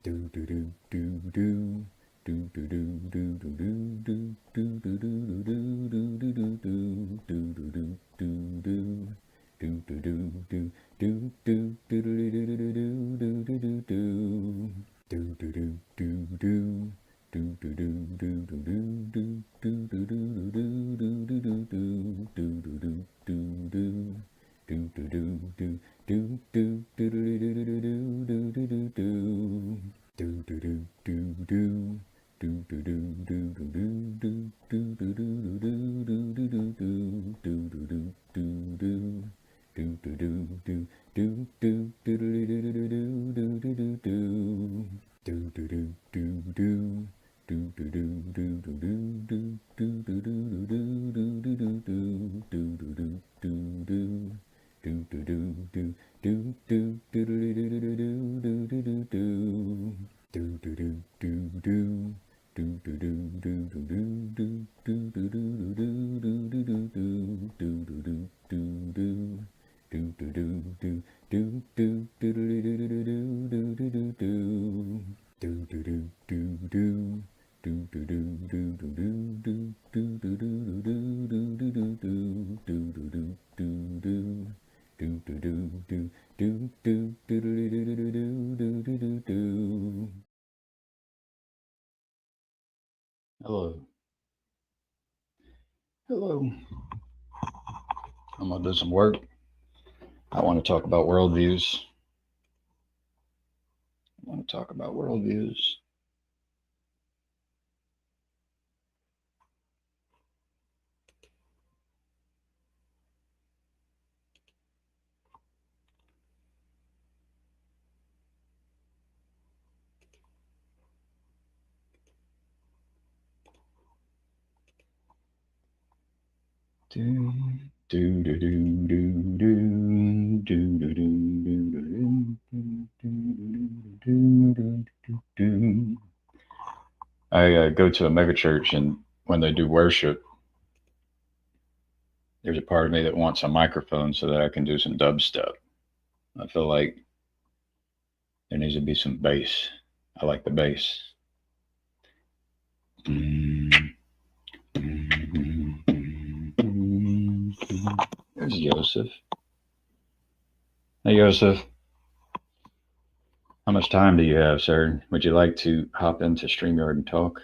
Do do do do do. Do do do do do do do do do do do do do do do do do do do. Do do do do do do do do do do do do do do. Do do do do do. Do do do do do do do do do do do do do do do do do do do do. Do do do do do do do do do do do do do do. Do do do do do. Do do do do do do do do do do do do do do do do do do do do. Do do do do do do do do do do do do do do. Do do do do do. Do do do do do do do do do do do do do do do do do do do do. Do do do do do do do do do do do do do do. Do do do do do. Do do do do do do do do do do do do do do do do do do do do. Do do do do do do do do do do do do do do. Do do do do do. Do do do do do do do do do do do do do do do do do do do do. Do do do do do do do do do do do do do do. Hello. Hello. I'm gonna do some work. I want to talk about worldviews. I want to talk about worldviews. Do do do do do do do do do do do. I go to a megachurch, and when they do worship, there's a part of me that wants a microphone so that I can do some dubstep. I feel like there needs to be some bass. I like the bass. There's Joseph. Hey, Joseph. How much time do you have, sir? Would you like to hop into StreamYard and talk?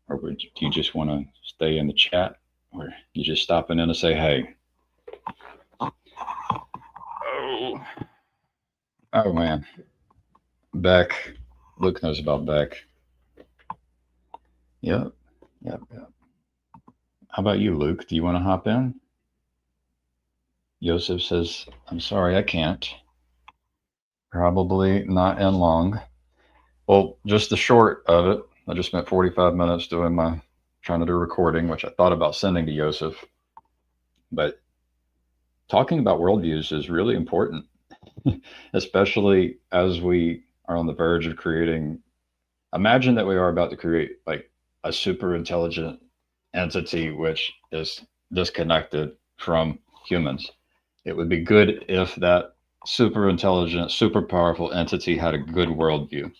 Or do you just want to stay in the chat? Or you just stopping in to say hey? Oh, oh man. Beck. Luke knows about Beck. Yep. Yep. Yep. How about you, Luke? Do you want to hop in? Joseph says, I'm sorry, I can't. Probably not in long. Well, just the short of it, I just spent 45 minutes trying to do recording, which I thought about sending to Joseph. But talking about worldviews is really important, especially as we are on the verge of creating. Imagine that we are about to create like a super intelligent entity which is disconnected from humans. It would be good if that super intelligent, super powerful entity had a good worldview.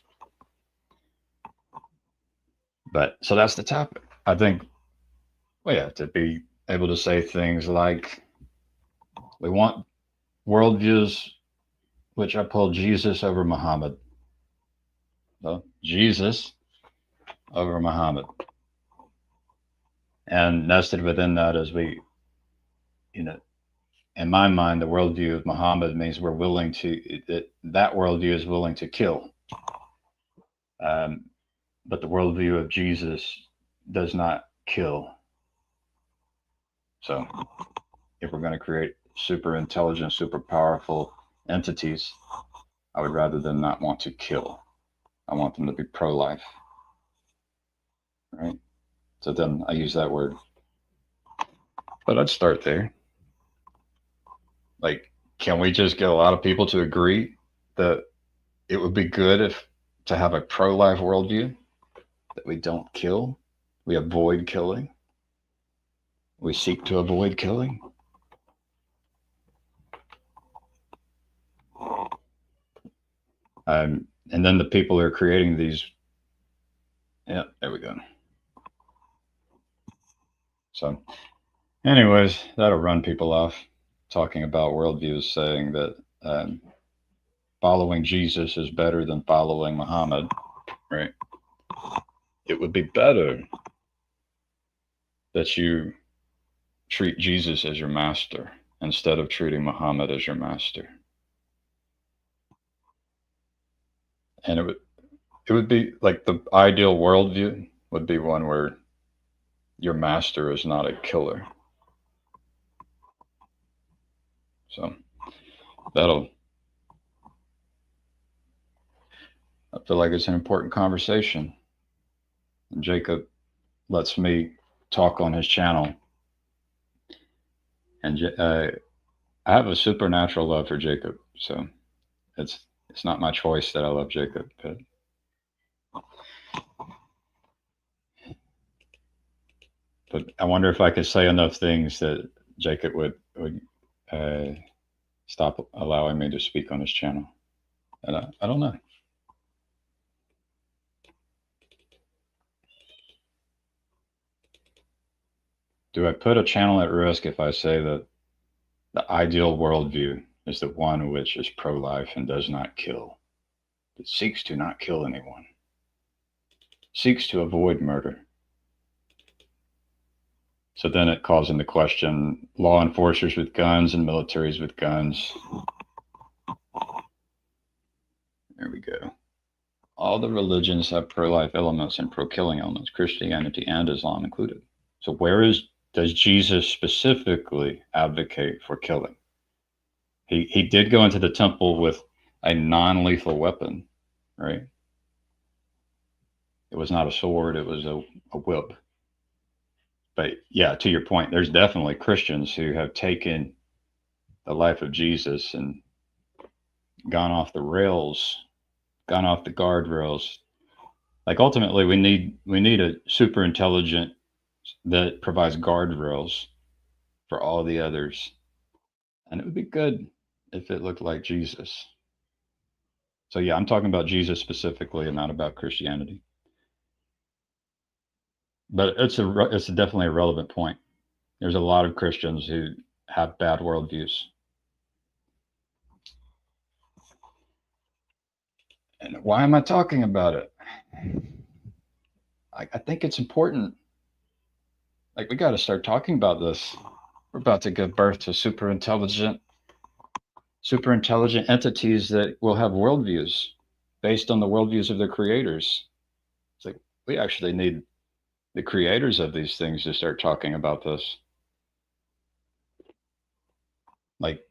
But so that's the topic. I think we have to be able to say things like we want worldviews which uphold Jesus over Muhammad. So Jesus over Muhammad. And nested within that is you know, in my mind, the worldview of Muhammad means we're willing to, that worldview is willing to kill. Um, but the worldview of Jesus does not kill. So if we're going to create super intelligent, super powerful entities, I would rather them not want to kill. I want them to be pro-life. Right? So then I use that word. But I'd start there. Like, can we just get a lot of people to agree that it would be good if to have a pro-life worldview, that we don't kill, we avoid killing, we seek to avoid killing? And then the people who are creating these, yeah, there we go. So, anyways, that'll run people off talking about worldviews, saying that um, following Jesus is better than following Muhammad, right? It would be better that you treat Jesus as your master instead of treating Muhammad as your master. And it would be like the ideal worldview would be one where your master is not a killer. So that'll I feel like it's an important conversation. And Jacob lets me talk on his channel, and I have a supernatural love for Jacob. So it's it's not my choice that I love Jacob, but I wonder if I could say enough things that Jacob would uh, stop allowing me to speak on his channel. And I don't know. Do I put a channel at risk if I say that the ideal worldview is the one which is pro-life and does not kill? It seeks to not kill anyone, seeks to avoid murder. So then it calls into question law enforcers with guns and militaries with guns. There we go. All the religions have pro-life elements and pro-killing elements, Christianity and Islam included. So does Jesus specifically advocate for killing? He did go into the temple with a non-lethal weapon, right? It was not a sword, it was a whip. But yeah, to your point, there's definitely Christians who have taken the life of Jesus and gone off the rails, gone off the guardrails. Like ultimately, we need a super intelligent that provides guardrails for all the others, and it would be good if it looked like Jesus. So yeah, I'm talking about Jesus specifically, and not about Christianity. But it's definitely a relevant point. There's a lot of Christians who have bad worldviews, and why am I talking about it? I think it's important. Like we got to start talking about this. We're about to give birth to super intelligent entities that will have worldviews based on the worldviews of their creators. It's like we actually need the creators of these things to start talking about this. Like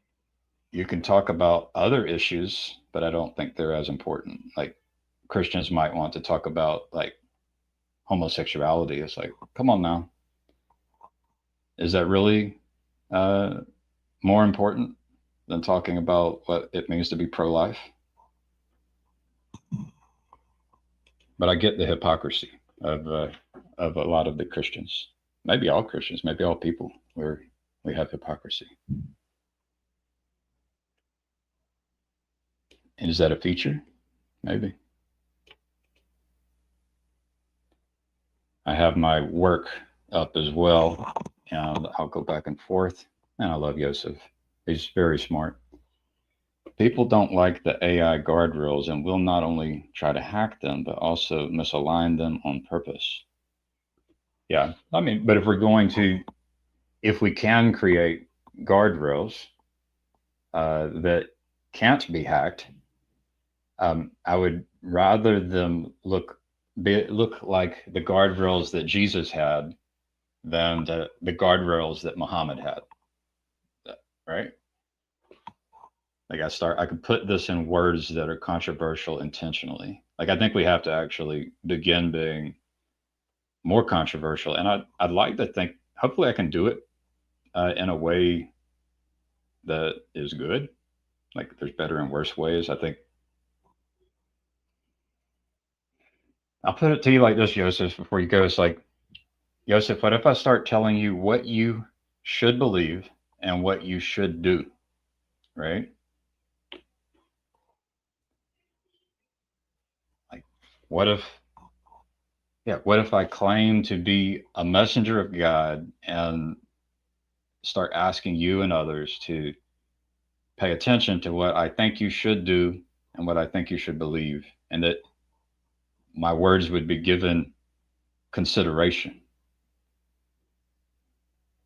you can talk about other issues, but I don't think they're as important. Like Christians might want to talk about like homosexuality. It's like, come on now, is that really uh, more important than talking about what it means to be pro-life? But I get the hypocrisy of a lot of the Christians. Maybe all Christians, maybe all people, where we have hypocrisy. And is that a feature? Maybe. I have my work up as well, and I'll go back and forth. And I love Yosef. He's very smart. People don't like the AI guardrails and will not only try to hack them, but also misalign them on purpose. Yeah, I mean, but if we can create guardrails that can't be hacked, I would rather them look like the guardrails that Jesus had than the guardrails that Muhammad had. Right? Like I could put this in words that are controversial intentionally. Like I think we have to actually begin being more controversial, and I'd like to think hopefully I can do it in a way that is good. Like there's better and worse ways. I think I'll put it to you like this, Joseph, before you go. It's like, Joseph, what if I start telling you what you should believe and what you should do, right? What if, yeah, what if I claim to be a messenger of God and start asking you and others to pay attention to what I think you should do and what I think you should believe, and that my words would be given consideration.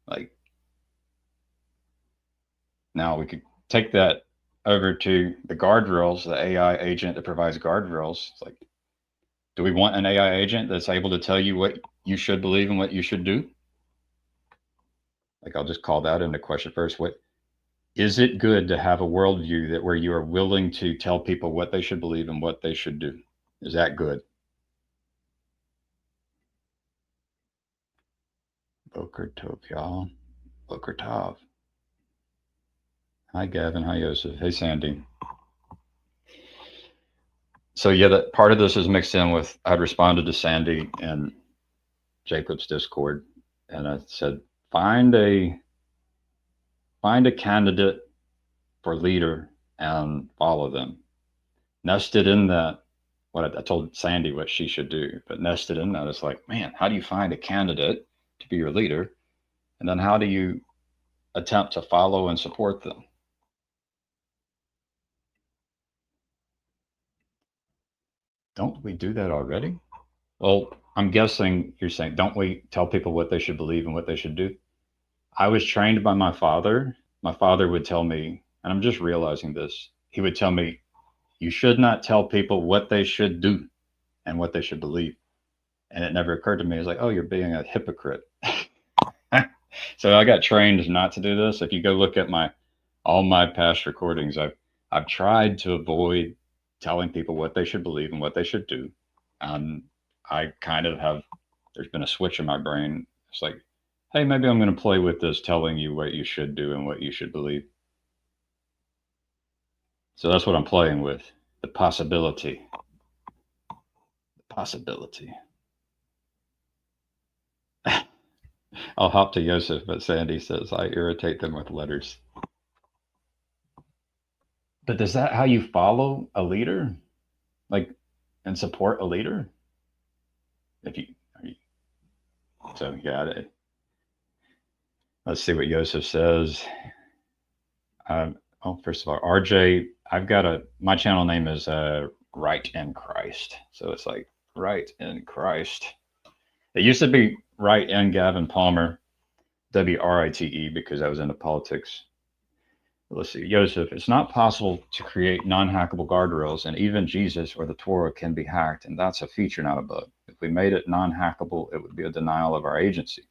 Like, now we could take that over to the guardrails, the AI agent that provides guardrails. It's like, do we want an AI agent that's able to tell you what you should believe and what you should do? Like, I'll just call that into question first. What is it good to have a worldview that where you are willing to tell people what they should believe and what they should do? Is that good? Boker Tov, y'all. Boker Tov. Hi, Gavin. Hi, Yosef. Hey, Sandy. So yeah, that part of this is mixed in with I'd responded to Sandy and Jacob's Discord, and I said, find a find a candidate for leader and follow them. Nested in that, what I told Sandy what she should do, but nested in that is like, man, how do you find a candidate to be your leader, and then how do you attempt to follow and support them? Don't we do that already? Well, I'm guessing you're saying, don't we tell people what they should believe and what they should do? I was trained by my father. My father would tell me, and I'm just realizing this, he would tell me, you should not tell people what they should do and what they should believe. And it never occurred to me. It was like, oh, you're being a hypocrite. So I got trained not to do this. If you go look at my all my past recordings, I've tried to avoid telling people what they should believe and what they should do. I kind of have, there's been a switch in my brain. It's like, hey, maybe I'm going to play with this, telling you what you should do and what you should believe. So that's what I'm playing with, the possibility. The possibility. I'll hop to Yosef, but Sandy says I irritate them with letters. But is that how you follow a leader? Like, and support a leader? If you, so yeah, let's see what Yosef says. Well, first of all, RJ, I've got my channel name is Right in Christ. So it's like Right in Christ. It used to be Right in Gavin Palmer, WRITE, because I was into politics. Let's see, Joseph, it's not possible to create non-hackable guardrails, and even Jesus or the Torah can be hacked, and that's a feature, not a bug. If we made it non-hackable, it would be a denial of our agency.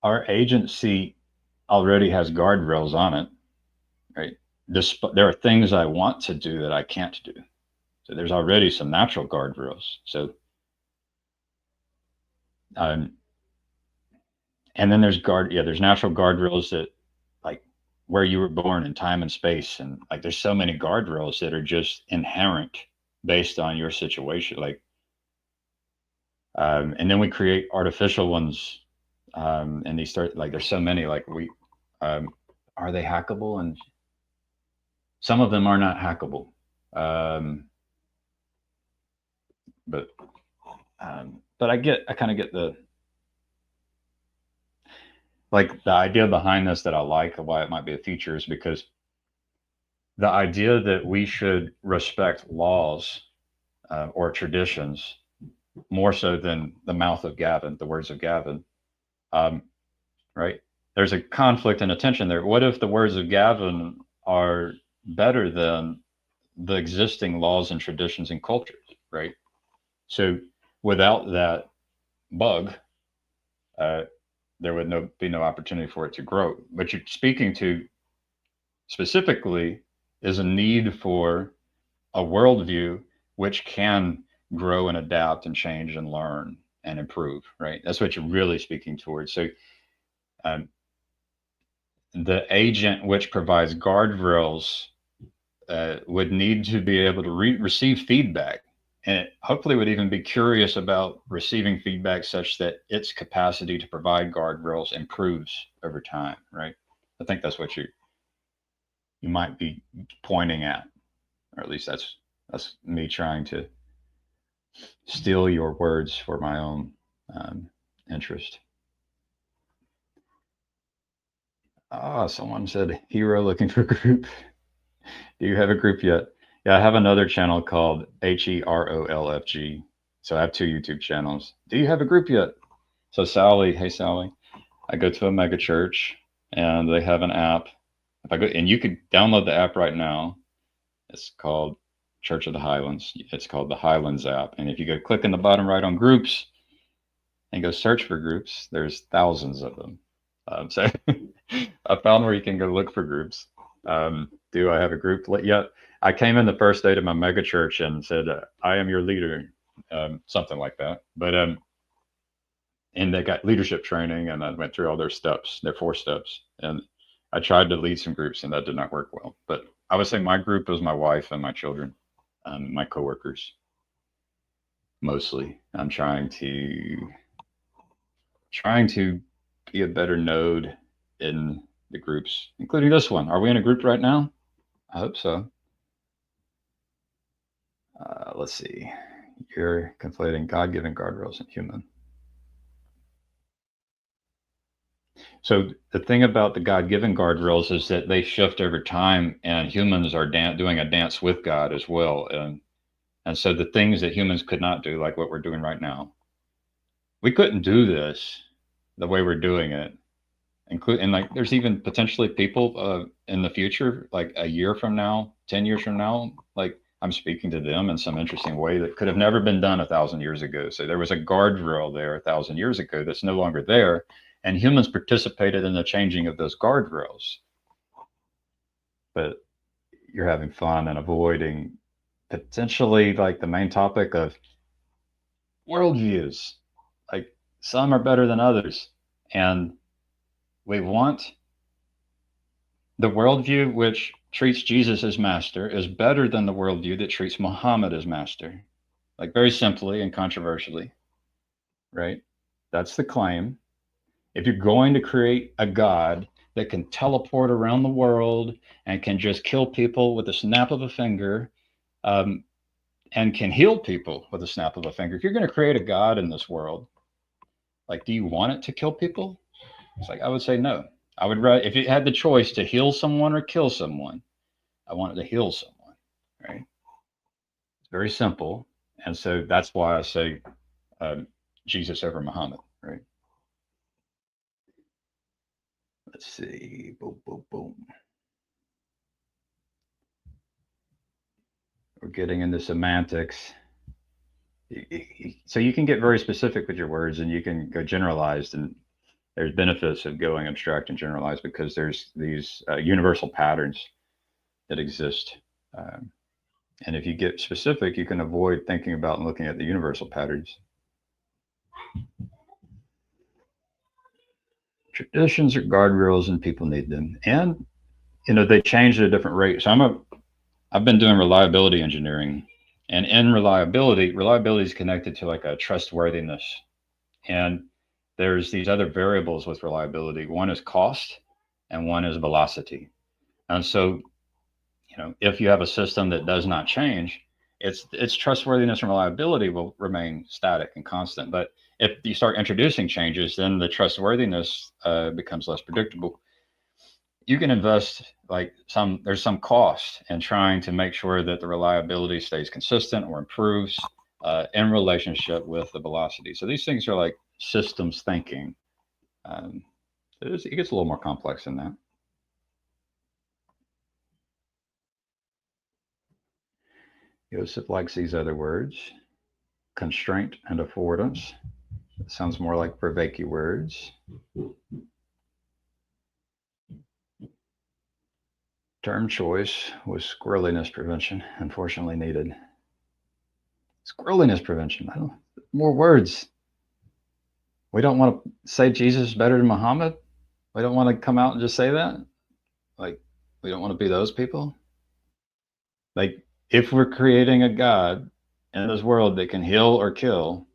Our agency already has guardrails on it, right? There are things I want to do that I can't do. So there's already some natural guardrails. So, um, and then there's natural guardrails that, like, where you were born in time and space, and like there's so many guardrails that are just inherent based on your situation. Like, and then we create artificial ones, and they start like there's so many. Like um, are they hackable? And some of them are not hackable. Um, but but I kind of get the, like, the idea behind this that I like, why it might be a feature, is because the idea that we should respect laws or traditions more so than the mouth of Gavin, the words of Gavin, um, right? There's a conflict and a tension there. What if the words of Gavin are better than the existing laws and traditions and cultures, right? So without that bug, uh, there would be no opportunity for it to grow. What you're speaking to specifically is a need for a worldview which can grow and adapt and change and learn and improve, right? That's what you're really speaking towards. So um, the agent which provides guardrails would need to be able to receive feedback, and it hopefully would even be curious about receiving feedback such that its capacity to provide guardrails improves over time, right? I think that's what you might be pointing at, or at least that's me trying to steal your words for my own interest. Someone said hero looking for group. Do you have a group yet? Yeah, I have another channel called HEROLFG. So I have 2 YouTube channels. Do you have a group yet? So Sally, hey Sally, I go to a mega church and they have an app. If I go, and you could download the app right now. It's called Church of the Highlands. It's called the Highlands app. And if you go click in the bottom right on groups and go search for groups, there's thousands of them. So I found where you can go look for groups. Do I have a group yet? I came in the first day to my mega church and said, I am your leader, something like that. But and they got leadership training, and I went through all their steps, their 4 steps. And I tried to lead some groups, and that did not work well. But I would say my group was my wife and my children, my coworkers. Mostly, I'm trying to be a better node in the groups, including this one. Are we in a group right now? I hope so. Let's see. You're conflating God-given guardrails and human. So the thing about the God-given guardrails is that they shift over time, and humans are doing a dance with God as well. And so the things that humans could not do, like what we're doing right now, we couldn't do this the way we're doing it. And like, there's even potentially people in the future, like a year from now, 10 years from now, like I'm speaking to them in some interesting way that could have never been done 1,000 years ago. So there was a guardrail there 1,000 years ago that's no longer there, and humans participated in the changing of those guardrails. But you're having fun and avoiding potentially like the main topic of worldviews. Like some are better than others, and we want the worldview which treats Jesus as master is better than the worldview that treats Muhammad as master. Like very simply and controversially, right? That's the claim. If you're going to create a God that can teleport around the world and can just kill people with a snap of a finger, and can heal people with a snap of a finger, if you're going to create a God in this world, like, do you want it to kill people? It's like, I would say no. I would rather, if you had the choice to heal someone or kill someone, I want it to heal someone, right? It's very simple. And so that's why I say Jesus over Muhammad, right? Let's see. Boom, boom, boom. We're getting into semantics. So you can get very specific with your words and you can go generalized, and there's benefits of going abstract and generalized because there's these universal patterns that exist. And if you get specific, you can avoid thinking about and looking at the universal patterns. Traditions are guardrails and people need them. And, they change at a different rate. So I've been doing reliability engineering, and in reliability is connected to like a trustworthiness. And there's these other variables with reliability. One is cost and one is velocity. And so, if you have a system that does not change, its trustworthiness and reliability will remain static and constant. But if you start introducing changes, then the trustworthiness becomes less predictable. You can invest there's some cost in trying to make sure that the reliability stays consistent or improves in relationship with the velocity. So these things are like systems thinking. It gets a little more complex than that. Joseph likes these other words: constraint and affordance. It sounds more like Vervaeke words. Term choice was squirreliness prevention, unfortunately needed. Squirreliness prevention. More words. We don't want to say Jesus is better than Muhammad. We don't want to come out and just say that. Like, we don't want to be those people. Like, if we're creating a God in this world that can heal or kill,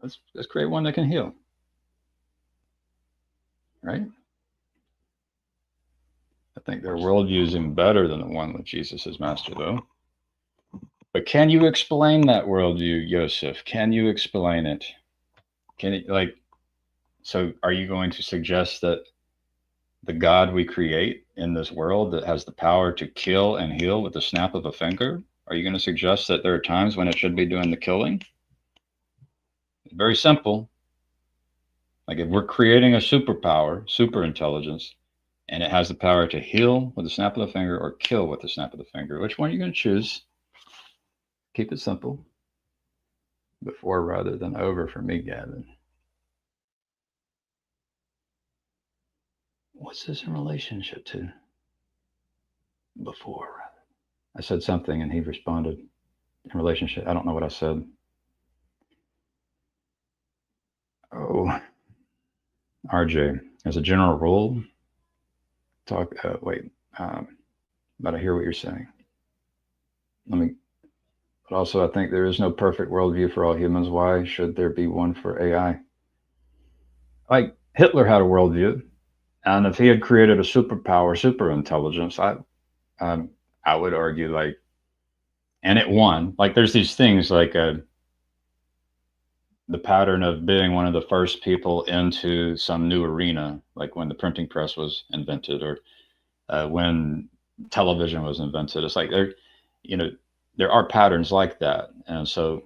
let's create one that can heal. Right? think their worldview is even better than the one with Jesus as master, though. But can you explain that worldview, Joseph? Can you explain it? Can it, like, so are you going to suggest that the God we create in this world that has the power to kill and heal with the snap of a finger, are you going to suggest that there are times when it should be doing the killing? Very simple. Like if we're creating a superpower, super intelligence, and it has the power to heal with the snap of the finger or kill with the snap of the finger, which one are you going to choose? Keep it simple. Before rather than over for me, Gavin. What's this in relationship to? Before. I said something and he responded in relationship. I don't know what I said. Oh, RJ, as a general rule, but I hear what you're saying. But also I think there is no perfect worldview for all humans. Why should there be one for AI? Like Hitler had a worldview, and if he had created a superpower, super intelligence, I would argue like, and it won. Like there's these things like the pattern of being one of the first people into some new arena, like when the printing press was invented or when television was invented. It's like you know, there are patterns like that, and so,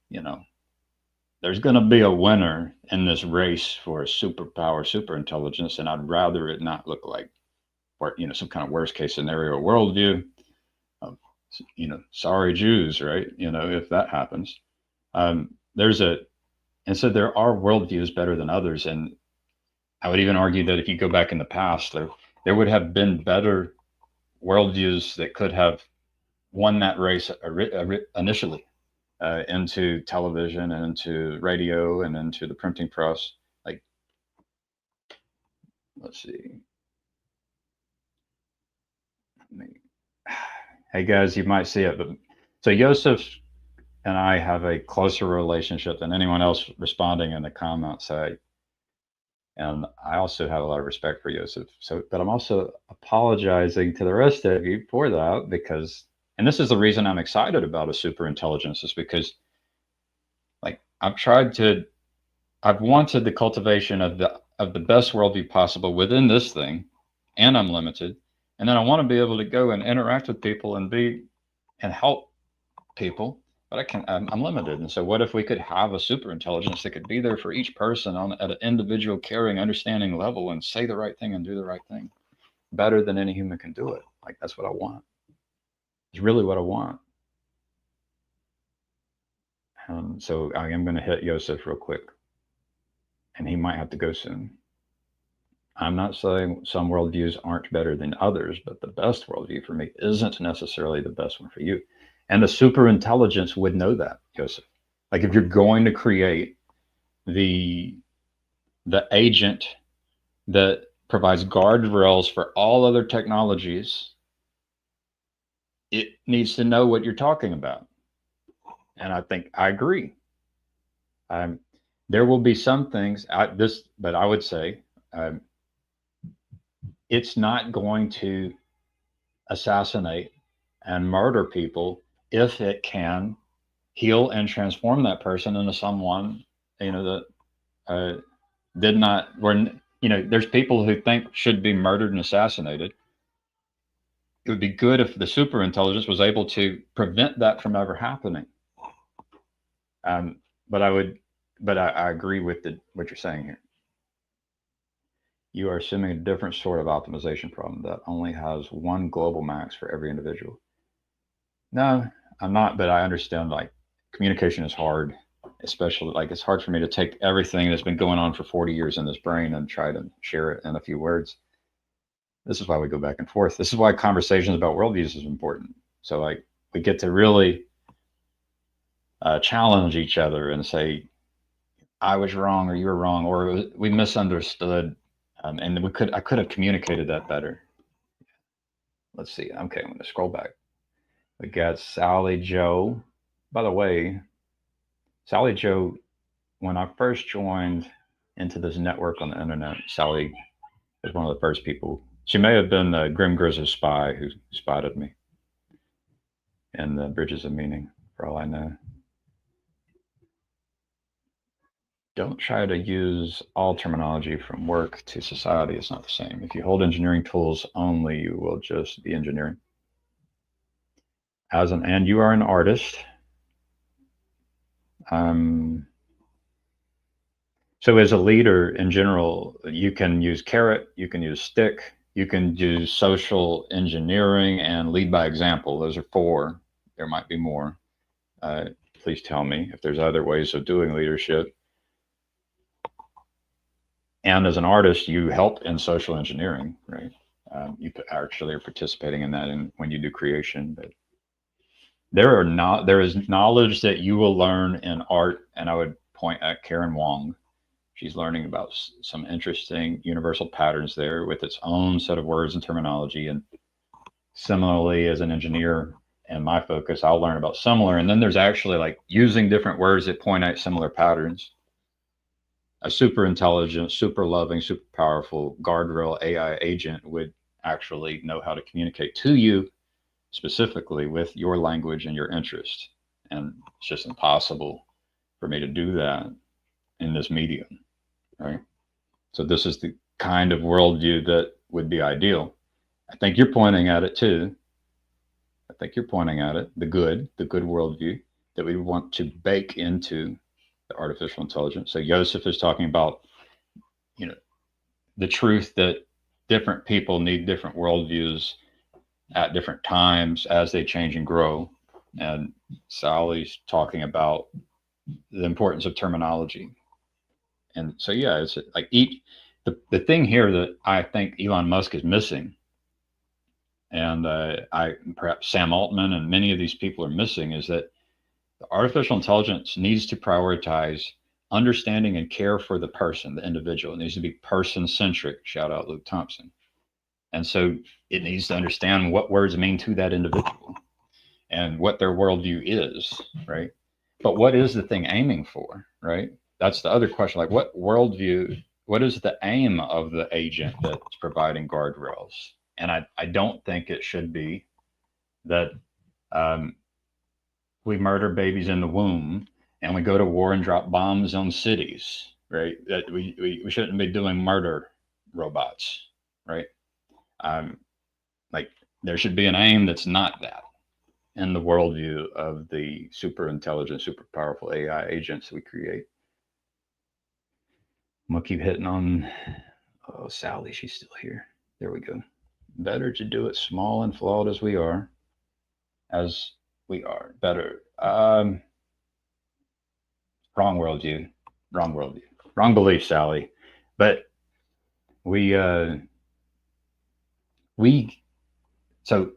you know, there's going to be a winner in this race for a superpower, super intelligence, and I'd rather it not look like, or some kind of worst case scenario worldview of, sorry Jews, right? If that happens, there's a, and so there are worldviews better than others, and I would even argue that if you go back in the past, there would have been better worldviews that could have won that race initially into television and into radio and into the printing press. Like, let's see. Hey guys, you might see it, but so Joseph and I have a closer relationship than anyone else responding in the comments. And I also have a lot of respect for Joseph. So, but I'm also apologizing to the rest of you for that because, and this is the reason I'm excited about a super intelligence is because, like, I've wanted the cultivation of the best worldview possible within this thing, and I'm limited, and then I want to be able to go and interact with people and help people, but I'm limited. And so what if we could have a super intelligence that could be there for each person at an individual caring understanding level and say the right thing and do the right thing better than any human can do it? Like that's what I want. It's really what I want. So I am going to hit Joseph real quick, and he might have to go soon. I'm not saying some worldviews aren't better than others, but the best worldview for me isn't necessarily the best one for you. And the super intelligence would know that, Joseph. Like if you're going to create the agent that provides guardrails for all other technologies, it needs to know what you're talking about. And I think I agree. There will be some things but I would say it's not going to assassinate and murder people if it can heal and transform that person into someone that did not were there's people who think should be murdered and assassinated. It would be good if the super intelligence was able to prevent that from ever happening. But I agree with what you're saying here. You are assuming a different sort of optimization problem that only has one global max for every individual. No, I'm not, but I understand like communication is hard, especially like it's hard for me to take everything that's been going on for 40 years in this brain and try to share it in a few words. This is why we go back and forth. This is why conversations about worldviews is important. So like we get to really challenge each other and say, I was wrong or you were wrong, or we misunderstood. And I could have communicated that better. Let's see. Okay, I'm going to scroll back. We got Sally Joe. By the way, Sally Joe, when I first joined into this network on the internet, Sally was one of the first people She may have been the Grim Grizzly spy who spotted me in the Bridges of Meaning, for all I know. Don't try to use all terminology from work to society. It's not the same. If you hold engineering tools only, you will just be engineering. And you are an artist. Um, so as a leader in general, you can use carrot, you can use stick, you can use social engineering and lead by example. Those are four. There might be more. Please tell me if there's other ways of doing leadership. And as an artist, you help in social engineering, right? You actually are participating in that when you do creation. But there is knowledge that you will learn in art, and I would point at Karen Wong. She's learning about some interesting universal patterns there with its own set of words and terminology. And similarly, as an engineer and my focus, I'll learn about similar. And then there's actually like using different words that point out similar patterns. A super intelligent, super loving, super powerful guardrail AI agent would actually know how to communicate to you specifically with your language and your interest. And it's just impossible for me to do that in this medium, right? So this is the kind of worldview that would be ideal. I think you're pointing at it too. I think you're pointing at it, the good worldview that we want to bake into the artificial intelligence. So Joseph is talking about, you know, the truth that different people need different worldviews at different times as they change and grow. And Sally's talking about the importance of terminology. And so, yeah, it's like the thing here that I think Elon Musk is missing, and perhaps Sam Altman and many of these people are missing, is that the artificial intelligence needs to prioritize understanding and care for the person, the individual. It needs to be person centric. Shout out Luke Thompson. And so it needs to understand what words mean to that individual and what their worldview is, right? But what is the thing aiming for, right? That's the other question. Like, what worldview, what is the aim of the agent that's providing guardrails? And I don't think it should be that um, we murder babies in the womb and we go to war and drop bombs on cities, right? That we shouldn't be doing murder robots, right? Um, like, there should be an aim that's not that in the worldview of the super intelligent, super powerful AI agents we create. I'm gonna keep hitting on, oh, Sally, she's still here. There we go. Better to do it small and flawed as we are. Better. Wrong worldview. Wrong worldview. Wrong belief, Sally. But we we so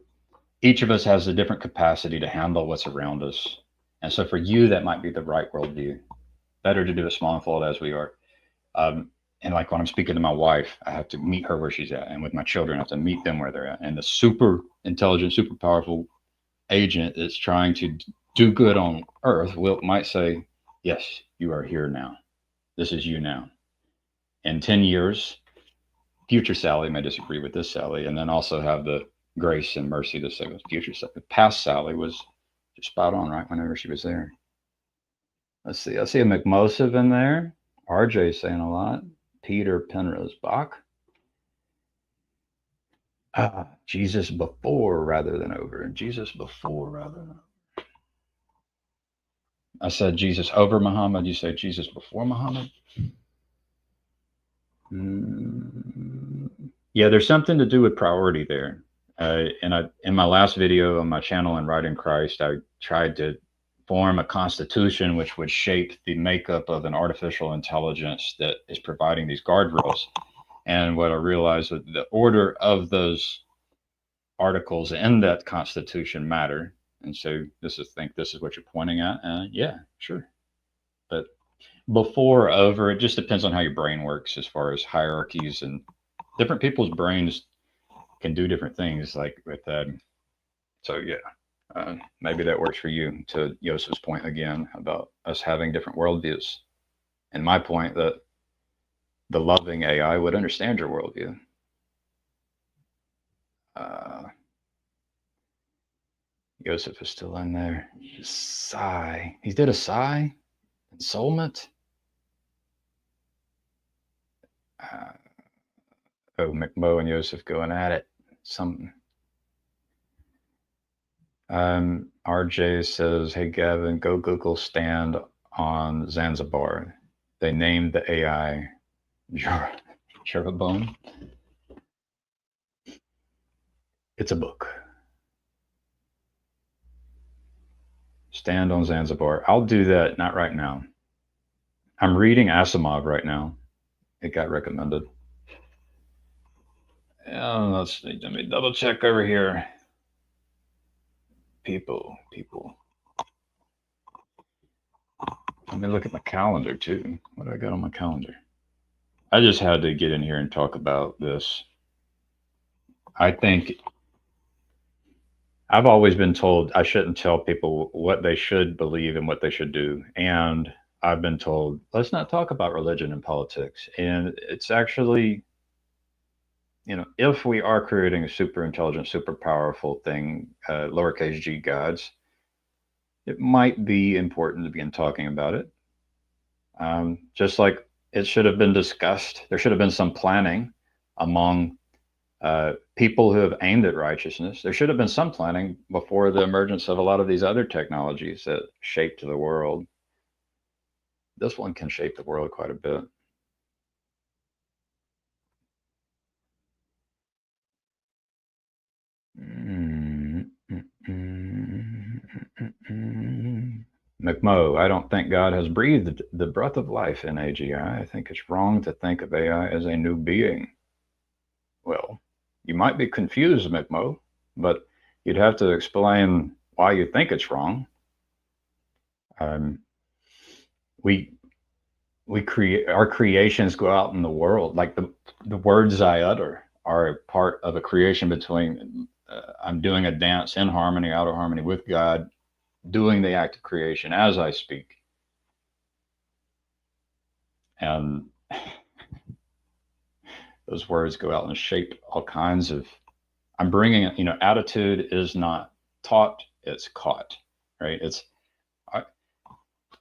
each of us has a different capacity to handle what's around us. And so for you, that might be the right worldview. Better to do it small and flawed as we are. And like when I'm speaking to my wife, I have to meet her where she's at. And with my children, I have to meet them where they're at. And the super intelligent, super powerful agent that's trying to do good on earth might say, yes, you are here now. This is you now. In 10 years, future Sally may disagree with this Sally, and then also have the grace and mercy to say, future Sally. Past Sally was just spot on, right? Whenever she was there. Let's see. I see a McMosive in there. RJ saying a lot. Peter Penrose Bach. Jesus before rather than over. Jesus before rather than over. I said Jesus over Muhammad. You say Jesus before Muhammad? Yeah, there's something to do with priority there. In my last video on my channel on Writing Christ, I tried to form a constitution which would shape the makeup of an artificial intelligence that is providing these guardrails. And what I realized was the order of those articles in that constitution matter. And so this is what you're pointing at. Yeah, sure. But before, over, it just depends on how your brain works as far as hierarchies, and different people's brains can do different things. Like with so yeah, maybe that works for you. To Yosef's point again about us having different worldviews, and my point that the loving AI would understand your worldview. Joseph is still in there. Sigh. He did a sigh. Ensoulment. Uh, oh, McMo and Joseph going at it. Some. RJ says, "Hey Gavin, go Google stand on Zanzibar. They named the AI Jeroboam. It's a book. Stand on Zanzibar. I'll do that. Not right now. I'm reading Asimov right now. It got recommended. Let's see. Let me double check over here. People. Let me look at my calendar too. What do I got on my calendar? I just had to get in here and talk about this. I think I've always been told I shouldn't tell people what they should believe and what they should do. And I've been told, let's not talk about religion and politics. And it's actually, if we are creating a super intelligent, super powerful thing, lowercase g gods, it might be important to begin talking about it. Just like it should have been discussed, there should have been some planning among people who have aimed at righteousness. There should have been some planning before the emergence of a lot of these other technologies that shaped the world. This one can shape the world quite a bit. McMo, I don't think God has breathed the breath of life in AGI. I think it's wrong to think of AI as a new being. Well, you might be confused, McMo, but you'd have to explain why you think it's wrong. We create our creations go out in the world, like the words I utter are a part of a creation between I'm doing a dance in harmony, out of harmony with God, doing the act of creation as I speak. And those words go out and shape all kinds of, I'm bringing, attitude is not taught, it's caught, right?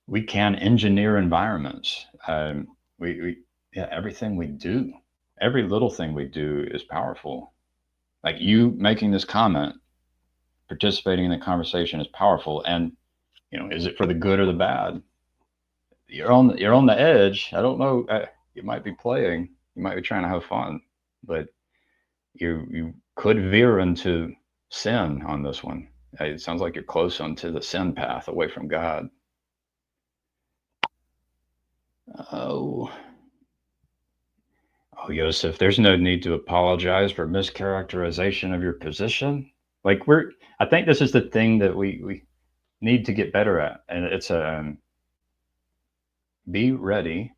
We can engineer environments. Everything we do, every little thing we do is powerful. Like you making this comment, participating in the conversation is powerful. And, is it for the good or the bad? You're on the edge. I don't know. You might be playing, you might be trying to have fun, but you could veer into sin on this one. It sounds like you're close onto the sin path away from God. Oh, Joseph, there's no need to apologize for mischaracterization of your position. Like I think this is the thing that we need to get better at, and it's be ready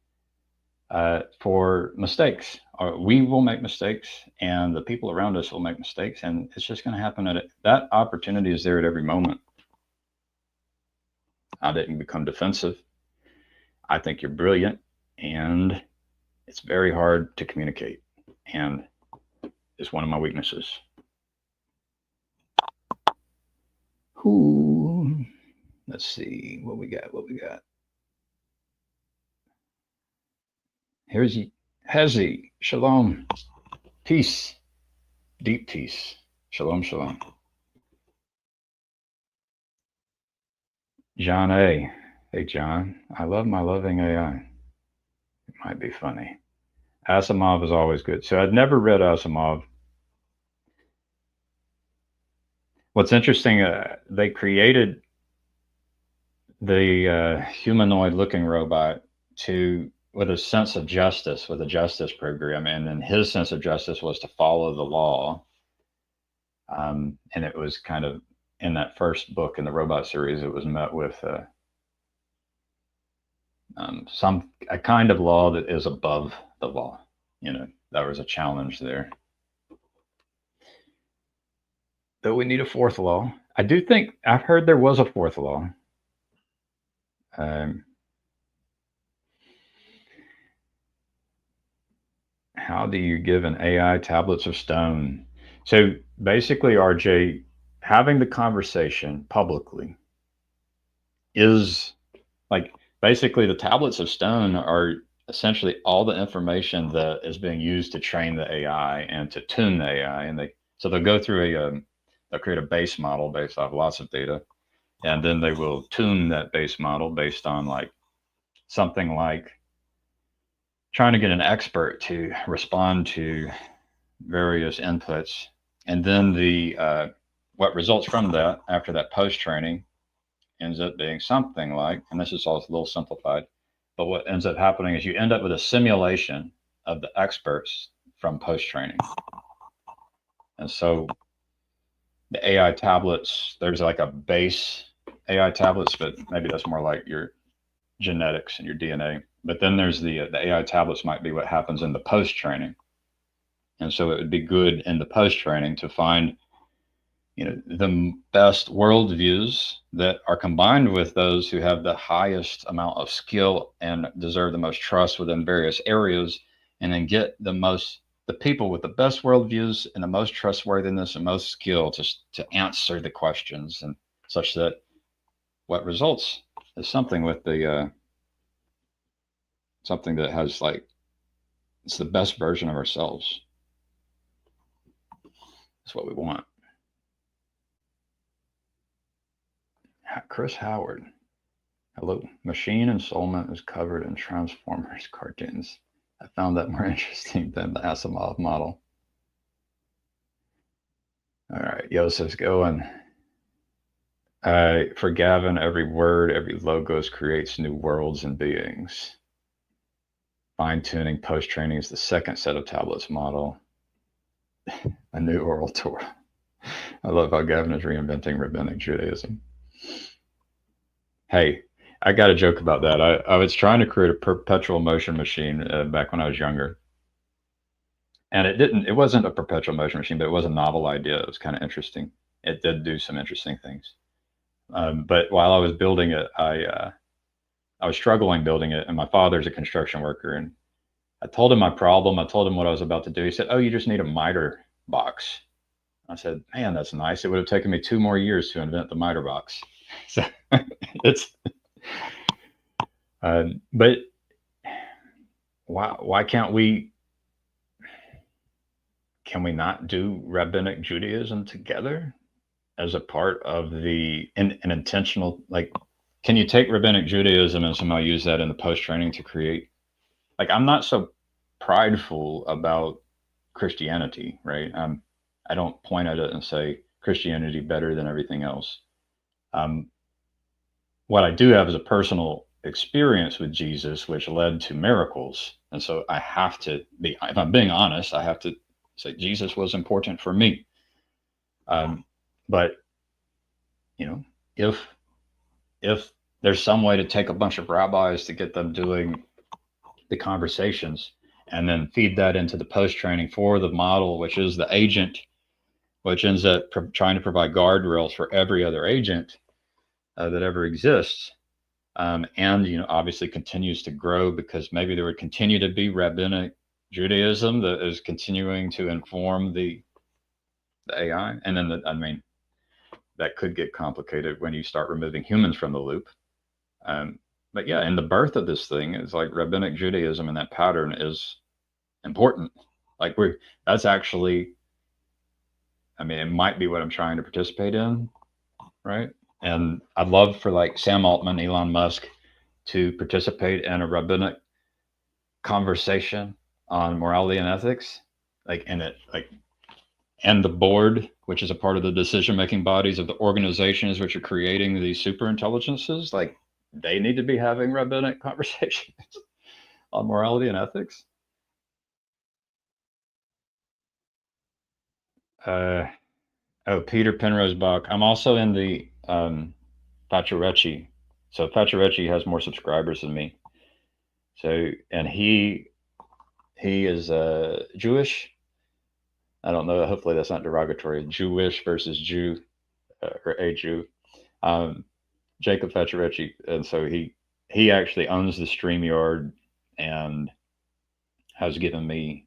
for mistakes. We will make mistakes, and the people around us will make mistakes, and it's just going to happen. That opportunity is there at every moment. I didn't become defensive. I think you're brilliant, and it's very hard to communicate, and it's one of my weaknesses. Ooh, let's see what we got. Here's Hezi. Shalom. Peace. Deep peace. Shalom, shalom. John A. Hey, John. I love my loving AI. It might be funny. Asimov is always good. So I'd never read Asimov. What's interesting, they created the humanoid looking robot with a sense of justice, with a justice program. And then his sense of justice was to follow the law. And it was kind of in that first book in the robot series, it was met with a kind of law that is above the law. There was a challenge there. Though we need a fourth law. I do think I've heard there was a fourth law. How do you give an AI tablets of stone? So basically, RJ, having the conversation publicly is like basically the tablets of stone are essentially all the information that is being used to train the AI and to tune the AI. And they'll go through they'll create a base model based off lots of data, and then they will tune that base model based on like something like trying to get an expert to respond to various inputs, and then the what results from that after that post training ends up being something like, and this is all a little simplified, but what ends up happening is you end up with a simulation of the experts from post training. And so the AI tablets, there's like a base AI tablets, but maybe that's more like your genetics and your DNA. But then there's the AI tablets might be what happens in the post training. And so it would be good in the post training to find the best worldviews that are combined with those who have the highest amount of skill and deserve the most trust within various areas, and then get the people with the best worldviews and the most trustworthiness and most skill to answer the questions, and such that what results is something with the something that has like it's the best version of ourselves. That's what we want. Chris Howard. Hello. Machine ensoulment is covered in Transformers cartoons. I found that more interesting than the Asimov model. All right, Yosef's going. For Gavin, every word, every logos creates new worlds and beings. Fine tuning post training is the second set of tablets model. A new oral tour. I love how Gavin is reinventing rabbinic Judaism. Hey, I got a joke about that. I was trying to create a perpetual motion machine back when I was younger. And it wasn't a perpetual motion machine, but it was a novel idea. It was kind of interesting. It did do some interesting things. But while I was building it, I was struggling building it. And my father's a construction worker. And I told him my problem. I told him what I was about to do. He said, "Oh, you just need a miter box." I said, "Man, that's nice. It would have taken me 2 more years to invent the miter box." So it's, but why can't we? Can we not do rabbinic Judaism together as a part of an intentional, like, can you take rabbinic Judaism and somehow use that in the post training to create, like, I'm not so prideful about Christianity, right? I don't point at it and say Christianity better than everything else. What I do have is a personal experience with Jesus, which led to miracles. And so I have to be, if I'm being honest, I have to say Jesus was important for me. But you know, if there's some way to take a bunch of rabbis to get them doing the conversations and then feed that into the post training for the model, which is the agent, which ends up trying to provide guardrails for every other agent that ever exists. And obviously continues to grow because maybe there would continue to be rabbinic Judaism that is continuing to inform the AI, and then I mean that could get complicated when you start removing humans from the loop. But yeah, and the birth of this thing is like rabbinic Judaism, and that pattern is important. Like that's actually, I mean, it might be what I'm trying to participate in, right? And I'd love for like Sam Altman, Elon Musk, to participate in a rabbinic conversation on morality and ethics, like in it, like, and the board, which is a part of the decision-making bodies of the organizations which are creating these super intelligences, like they need to be having rabbinic conversations on morality and ethics. Oh, Peter Penrose Bach. I'm also in the Pacharechi. So Pacharechi has more subscribers than me. So, and he is Jewish. I don't know. Hopefully that's not derogatory. Jewish versus Jew, or a Jew. Um, Jacob Pacharechi, and so he actually owns the StreamYard and has given me.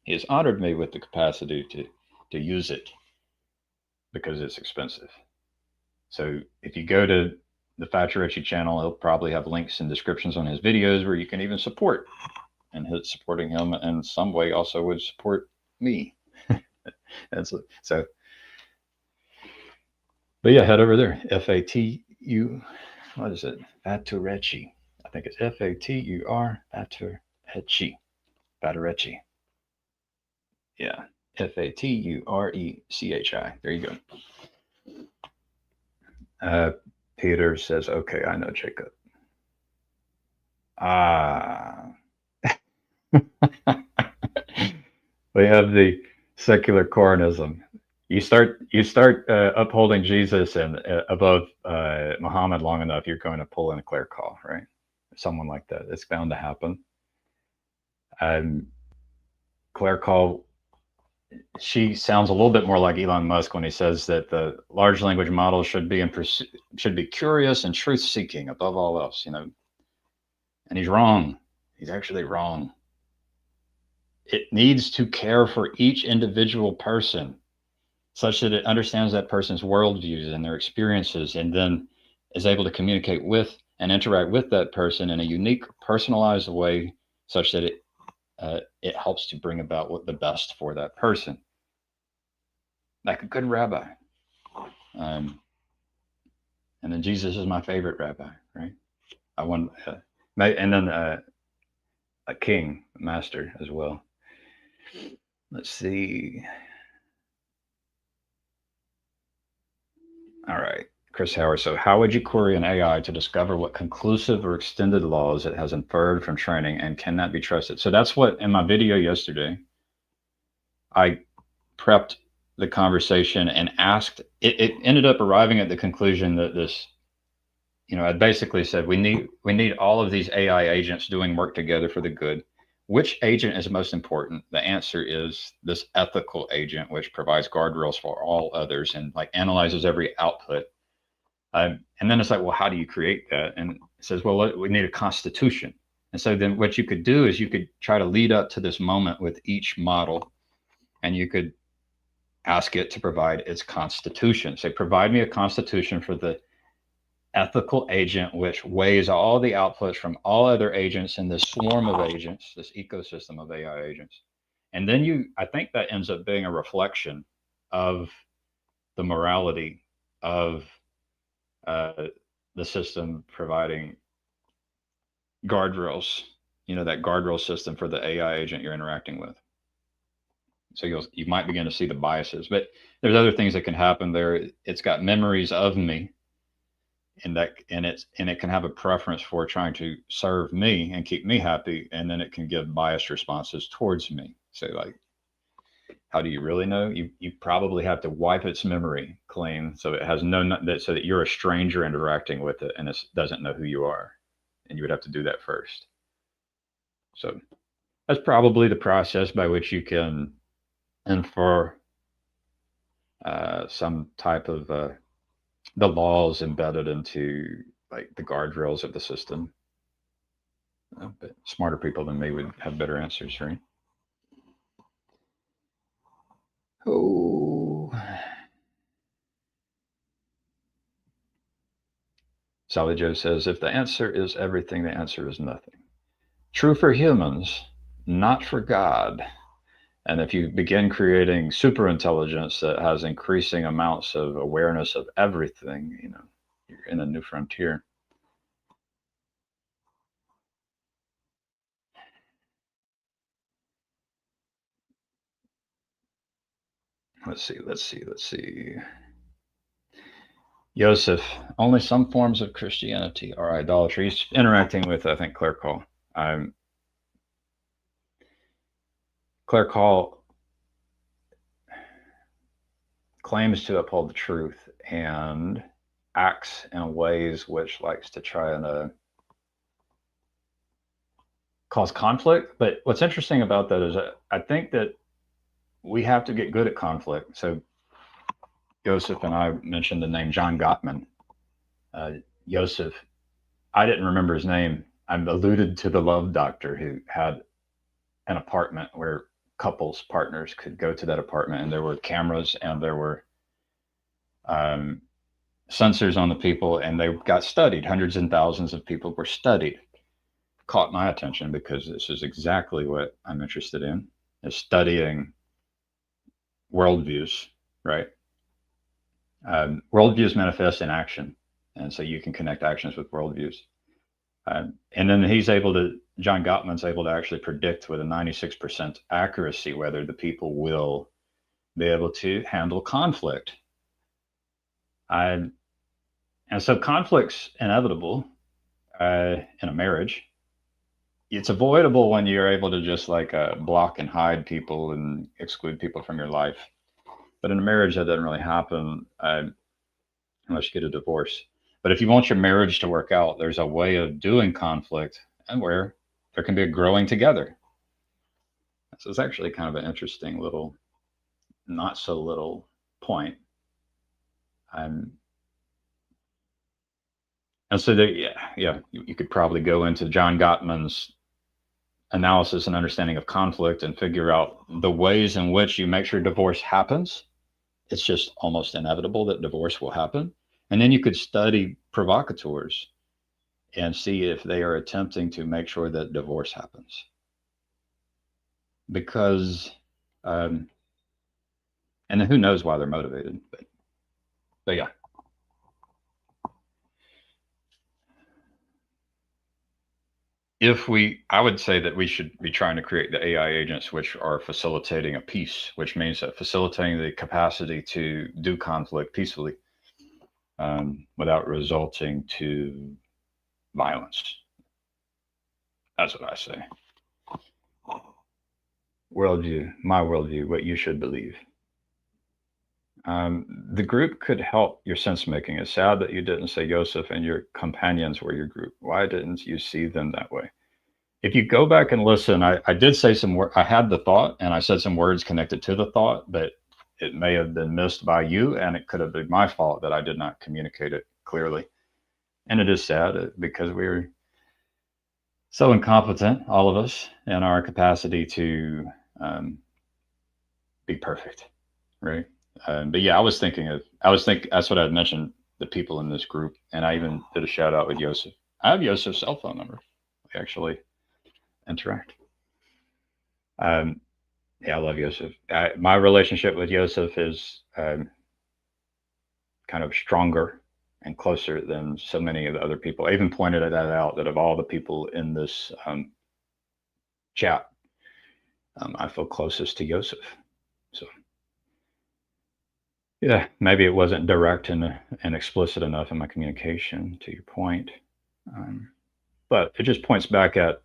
He has honored me with the capacity to use it because it's expensive. So if you go to the Factorecci channel, he'll probably have links and descriptions on his videos where you can even support, and his supporting him in some way also would support me. And so, but yeah, head over there. FATU, what is it? Factorecci. I think it's FATUR, Factorecci. Factorecci. Yeah. FATURECHI. There you go. Peter says, okay, I know Jacob. Ah. We have the secular Coranism. You start upholding Jesus and above Muhammad long enough, you're going to pull in a clear call, right? Someone like that. It's bound to happen. Claire Call, she sounds a little bit more like Elon Musk when he says that the large language models should be curious and truth seeking above all else, you know. And he's wrong. He's actually wrong. It needs to care for each individual person such that it understands that person's worldviews and their experiences, and then is able to communicate with and interact with that person in a unique, personalized way, such that it helps to bring about what the best for that person, like a good rabbi. Um, and then Jesus is my favorite rabbi, right? I want, and then a king, a master as well. Let's see. All right, Chris Howard. So, how would you query an AI to discover what conclusive or extended laws it has inferred from training and cannot be trusted? So, that's what in my video yesterday, I prepped the conversation and asked. It ended up arriving at the conclusion that this, you know, I basically said we need all of these AI agents doing work together for the good. Which agent is most important? The answer is this ethical agent, which provides guardrails for all others and like analyzes every output. And then it's like, well, how do you create that? And it says, well, we need a constitution. And so then what you could do is you could try to lead up to this moment with each model, and you could ask it to provide its constitution. Say, provide me a constitution for the ethical agent, which weighs all the outputs from all other agents in this swarm of agents, this ecosystem of AI agents. And then I think that ends up being a reflection of the morality of uh, the system providing guardrails, you know, that guardrail system for the AI agent you're interacting with. So you might begin to see the biases, but there's other things that can happen there. It's got memories of me, and it can have a preference for trying to serve me and keep me happy, and then it can give biased responses towards me. So like, how do you really know? You probably have to wipe its memory clean so it has so that you're a stranger interacting with it and it doesn't know who you are, and you would have to do that first. So that's probably the process by which you can infer some type of the laws embedded into like the guardrails of the system. But smarter people than me would have better answers, right? Oh. Sally Joe says, if the answer is everything, the answer is nothing. True for humans, not for God. And if you begin creating super intelligence that has increasing amounts of awareness of everything, you know, you're in a new frontier. Let's see. Joseph, only some forms of Christianity are idolatry. He's interacting with, I think, Claire Call. Claire Call claims to uphold the truth and acts in ways which likes to try and cause conflict. But what's interesting about that is I think that we have to get good at conflict. So Joseph and I mentioned the name John Gottman. Joseph, I didn't remember his name. I alluded to the love doctor who had an apartment where couples, partners could go to that apartment, and there were cameras and there were um, sensors on the people, and they got studied. Hundreds and thousands of people were studied. Caught my attention because this is exactly what I'm interested in, is studying worldviews, right? Worldviews manifest in action, and so you can connect actions with worldviews. And then John Gottman's able to actually predict with a 96% accuracy whether the people will be able to handle conflict. And so conflict's inevitable in a marriage. It's avoidable when you're able to just like block and hide people and exclude people from your life. But in a marriage, that doesn't really happen unless you get a divorce. But if you want your marriage to work out, there's a way of doing conflict and where there can be a growing together. So it's actually kind of an interesting little, not so little point. Um, and so there, yeah, you could probably go into John Gottman's analysis and understanding of conflict and figure out the ways in which you make sure divorce happens. It's just almost inevitable that divorce will happen. And then you could study provocateurs and see if they are attempting to make sure that divorce happens. Because, and then who knows why they're motivated. But yeah. I would say that we should be trying to create the AI agents which are facilitating a peace, which means that facilitating the capacity to do conflict peacefully without resulting to violence. That's what I say. Worldview, my worldview, what you should believe. The group could help your sense making. It's sad that you didn't say Joseph and your companions were your group. Why didn't you see them that way? If you go back and listen, I did say some word. I had the thought and I said some words connected to the thought, but it may have been missed by you, and it could have been my fault that I did not communicate it clearly. And it is sad because we're so incompetent, all of us, in our capacity to be perfect, right? But yeah, that's what I had mentioned, the people in this group. And I even did a shout out with Joseph. I have Joseph's cell phone number. We actually interact. Um, yeah, I love Joseph. My relationship with Joseph is kind of stronger and closer than so many of the other people. I even pointed that out, that of all the people in this chat, I feel closest to Joseph. So yeah, maybe it wasn't direct and explicit enough in my communication, to your point. But it just points back at,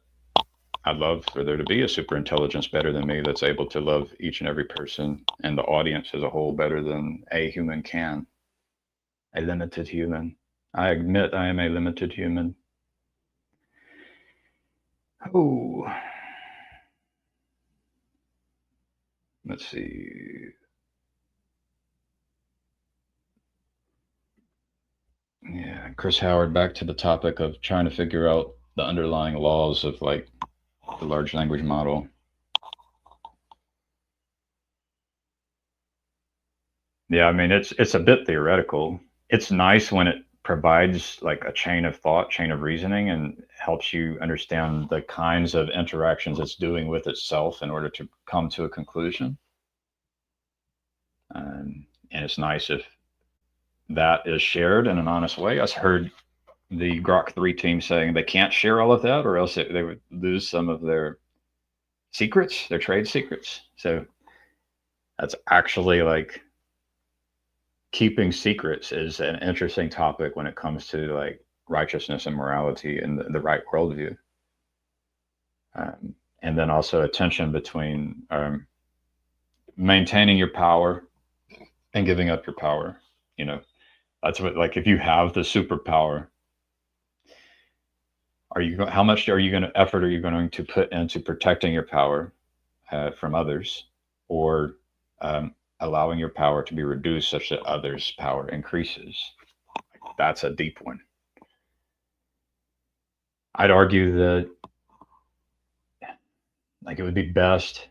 I'd love for there to be a super intelligence better than me that's able to love each and every person and the audience as a whole better than a human can. A limited human. I admit I am a limited human. Oh, let's see. Yeah, Chris Howard, back to the topic of trying to figure out the underlying laws of like the large language model. Yeah, I mean it's a bit theoretical. It's nice when it provides like a chain of thought, chain of reasoning, and helps you understand the kinds of interactions it's doing with itself in order to come to a conclusion. And it's nice if that is shared in an honest way. I heard the Grok 3 team saying they can't share all of that or else they would lose some of their secrets, their trade secrets. So that's actually like keeping secrets is an interesting topic when it comes to like righteousness and morality and the right worldview. And then also a tension between maintaining your power and giving up your power. You know, that's what, like, if you have the superpower, how much are you going to effort are you going to put into protecting your power from others, or allowing your power to be reduced such that others' power increases? That's a deep one. I'd argue that like it would be best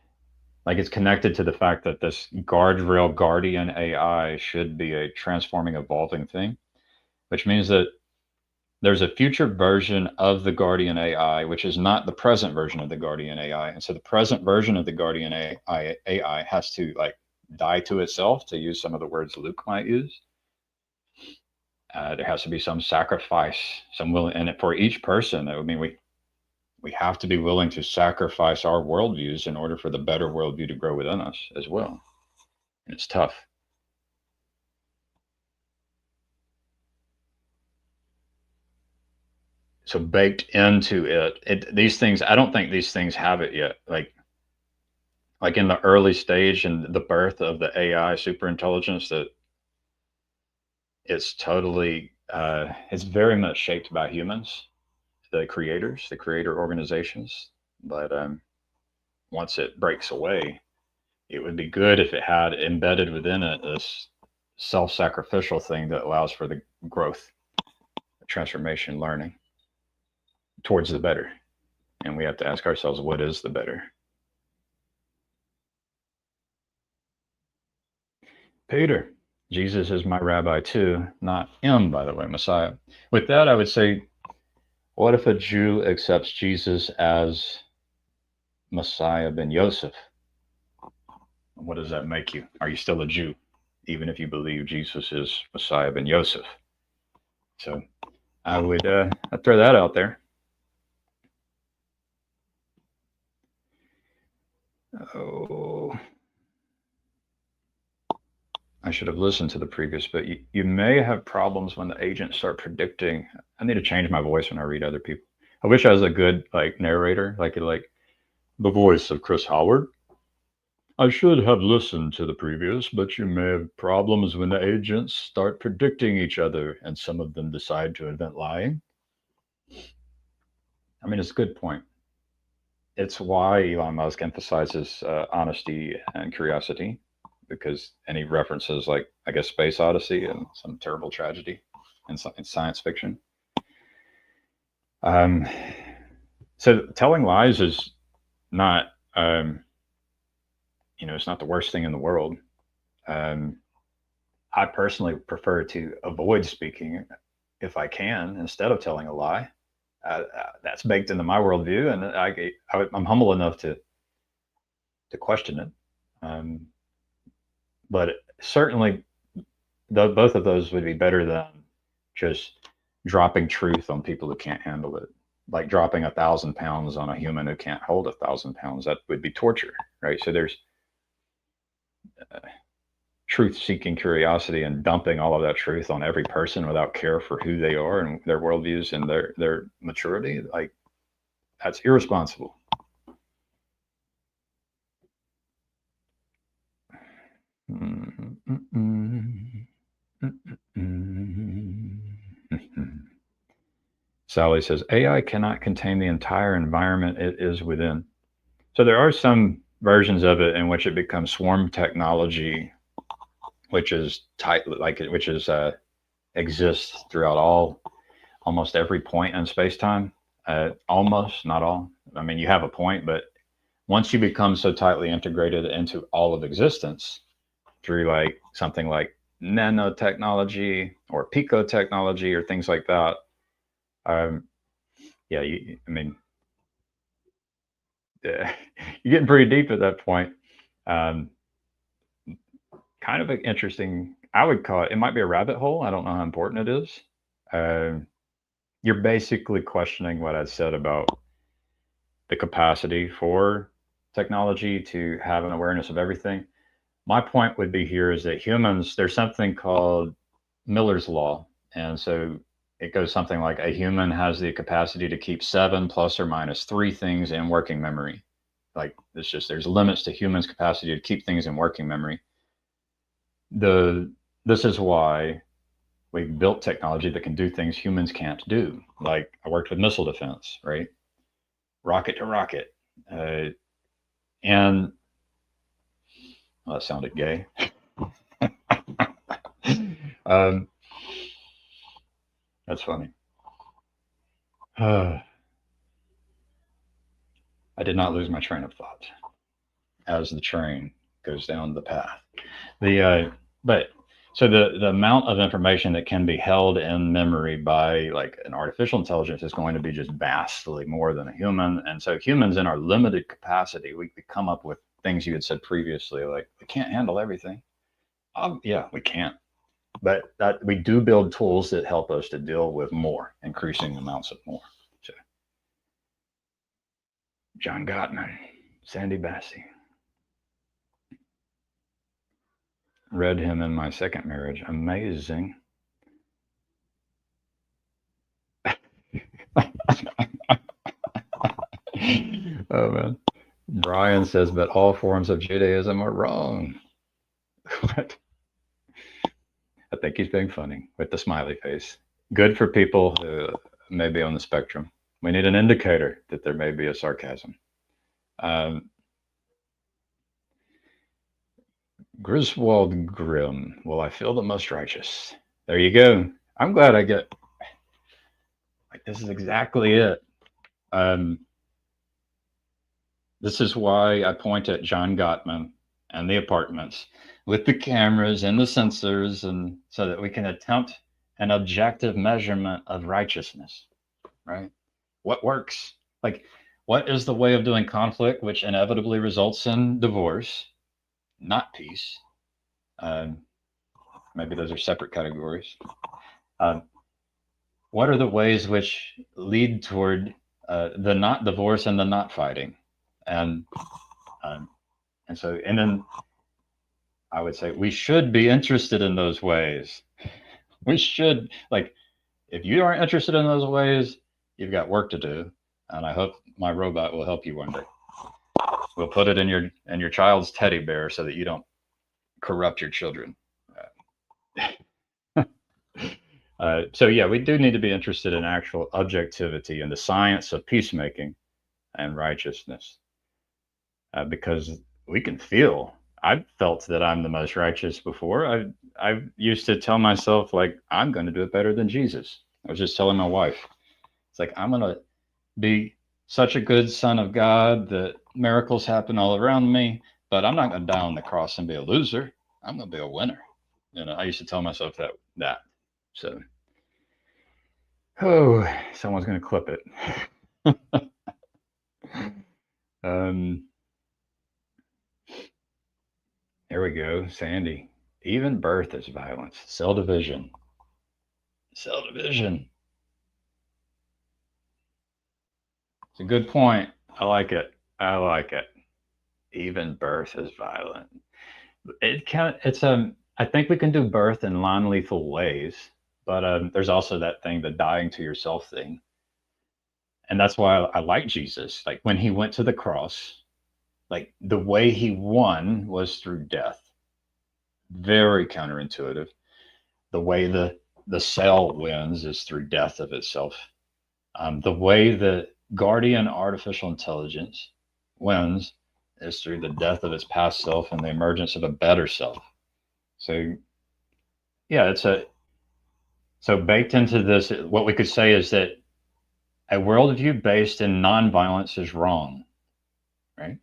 like it's connected to the fact that this guardrail guardian AI should be a transforming, evolving thing, which means that there's a future version of the guardian AI, which is not the present version of the guardian AI. And so the present version of the guardian AI has to like die to itself, to use some of the words Luke might use. There has to be some sacrifice, some will, and for each person, I mean, we have to be willing to sacrifice our worldviews in order for the better worldview to grow within us as well. And it's tough. So baked into these things, I don't think these things have it yet. Like in the early stage and the birth of the AI superintelligence, that it's totally, it's very much shaped by humans, the creators, the creator organizations. But once it breaks away, it would be good if it had embedded within it this self-sacrificial thing that allows for the growth, transformation, learning towards the better. And we have to ask ourselves, what is the better? Peter, Jesus is my rabbi too, not him, by the way, Messiah. With that, I would say, what if a Jew accepts Jesus as Messiah ben Yosef? What does that make you? Are you still a Jew, even if you believe Jesus is Messiah ben Yosef? So I'd throw that out there. Oh, I should have listened to the previous, but you may have problems when the agents start predicting. I need to change my voice when I read other people. I wish I was a good like narrator, like the voice of Chris Howard. I should have listened to the previous, but you may have problems when the agents start predicting each other and some of them decide to invent lying. I mean, it's a good point. It's why Elon Musk emphasizes honesty and curiosity, because any references, like I guess Space Odyssey and some terrible tragedy in science fiction. Um, so telling lies is not, it's not the worst thing in the world. Um, I personally prefer to avoid speaking if I can instead of telling a lie. That's baked into my worldview, and I'm humble enough to question it. Um, but certainly, both of those would be better than just dropping truth on people who can't handle it. Like dropping 1,000 pounds on a human who can't hold 1,000 pounds. That would be torture, right? So there's uh, truth-seeking curiosity and dumping all of that truth on every person without care for who they are and their worldviews and their maturity. Like that's irresponsible. Sally says AI cannot contain the entire environment it is within. So there are some versions of it in which it becomes swarm technology, which is tight, like which is exists throughout almost every point in space time. Almost, not all. I mean, you have a point, but once you become so tightly integrated into all of existence through like something like nanotechnology or pico technology or things like that, um, yeah, I mean, you're getting pretty deep at that point. Um, kind of an interesting. I would call it. It might be a rabbit hole. I don't know how important it is. Um, you're basically questioning what I said about the capacity for technology to have an awareness of everything. My point would be here is that humans, there's something called Miller's Law. And so it goes something like a human has the capacity to keep 7 ± 3 things in working memory. Like it's just, there's limits to humans' capacity to keep things in working memory. This is why we've built technology that can do things humans can't do. Like I worked with missile defense, right? Rocket to rocket. And well, that sounded gay. um, that's funny. I did not lose my train of thought. as the train goes down the path. But so the amount of information that can be held in memory by like an artificial intelligence is going to be just vastly more than a human. And so humans in our limited capacity, we come up with things you had said previously, like we can't handle everything. Yeah, we can't. But that we do build tools that help us to deal with more, increasing amounts of more. So, John Gottman, Sandy Bassey. Read him in my second marriage. Amazing. Oh man. Brian says, but all forms of Judaism are wrong. What? I think he's being funny with the smiley face. Good for people who may be on the spectrum. We need an indicator that there may be a sarcasm. Griswold Grimm, will I feel the most righteous? There you go. I'm glad I get, like, this is exactly it. This is why I point at John Gottman and the apartments with the cameras and the sensors, and so that we can attempt an objective measurement of righteousness, right? What works? Like, what is the way of doing conflict, which inevitably results in divorce, not peace? Maybe those are separate categories. What are the ways which lead toward the not divorce and the not fighting? And then I would say we should be interested in those ways. We should, like, if you aren't interested in those ways, you've got work to do. And I hope my robot will help you one day. We'll put it in your child's teddy bear so that you don't corrupt your children. So yeah, we do need to be interested in actual objectivity and the science of peacemaking and righteousness, because we can feel. I've felt that I'm the most righteous before. I used to tell myself, like, I'm going to do it better than Jesus. I was just telling my wife, it's like, I'm going to be such a good son of God that miracles happen all around me, but I'm not going to die on the cross and be a loser. I'm going to be a winner. I used to tell myself that. So, oh, someone's going to clip it. There we go, Sandy. Even birth is violence. Cell division. Cell division. It's a good point. I like it. I like it. Even birth is violent. I think we can do birth in non-lethal ways, but there's also that thing, the dying to yourself thing. And that's why I like Jesus. Like, when he went to the cross, like, the way he won was through death. Very counterintuitive. The way the cell wins is through death of itself. The way the guardian artificial intelligence wins is through the death of its past self and the emergence of a better self. So yeah, so baked into this, what we could say is that a worldview based in nonviolence is wrong, right?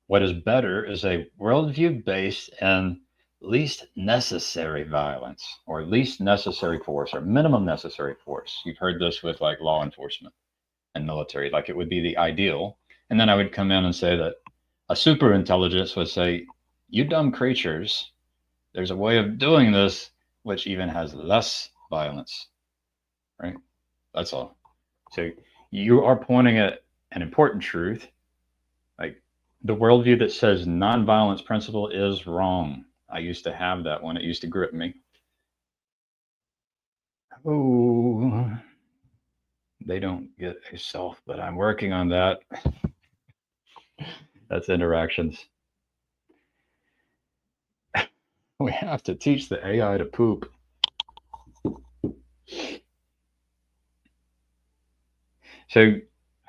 What is better is a worldview based in least necessary violence, or least necessary force, or minimum necessary force. You've heard this with, like, law enforcement and military, like, it would be the ideal. And then I would come in and say that a super intelligence would say, you dumb creatures, there's a way of doing this which even has less violence, right? That's all. So you are pointing at an important truth. Like, the worldview that says nonviolence principle is wrong. I used to have that one. It used to grip me. Oh, they don't get a self, but I'm working on that. That's interactions. We have to teach the AI to poop. So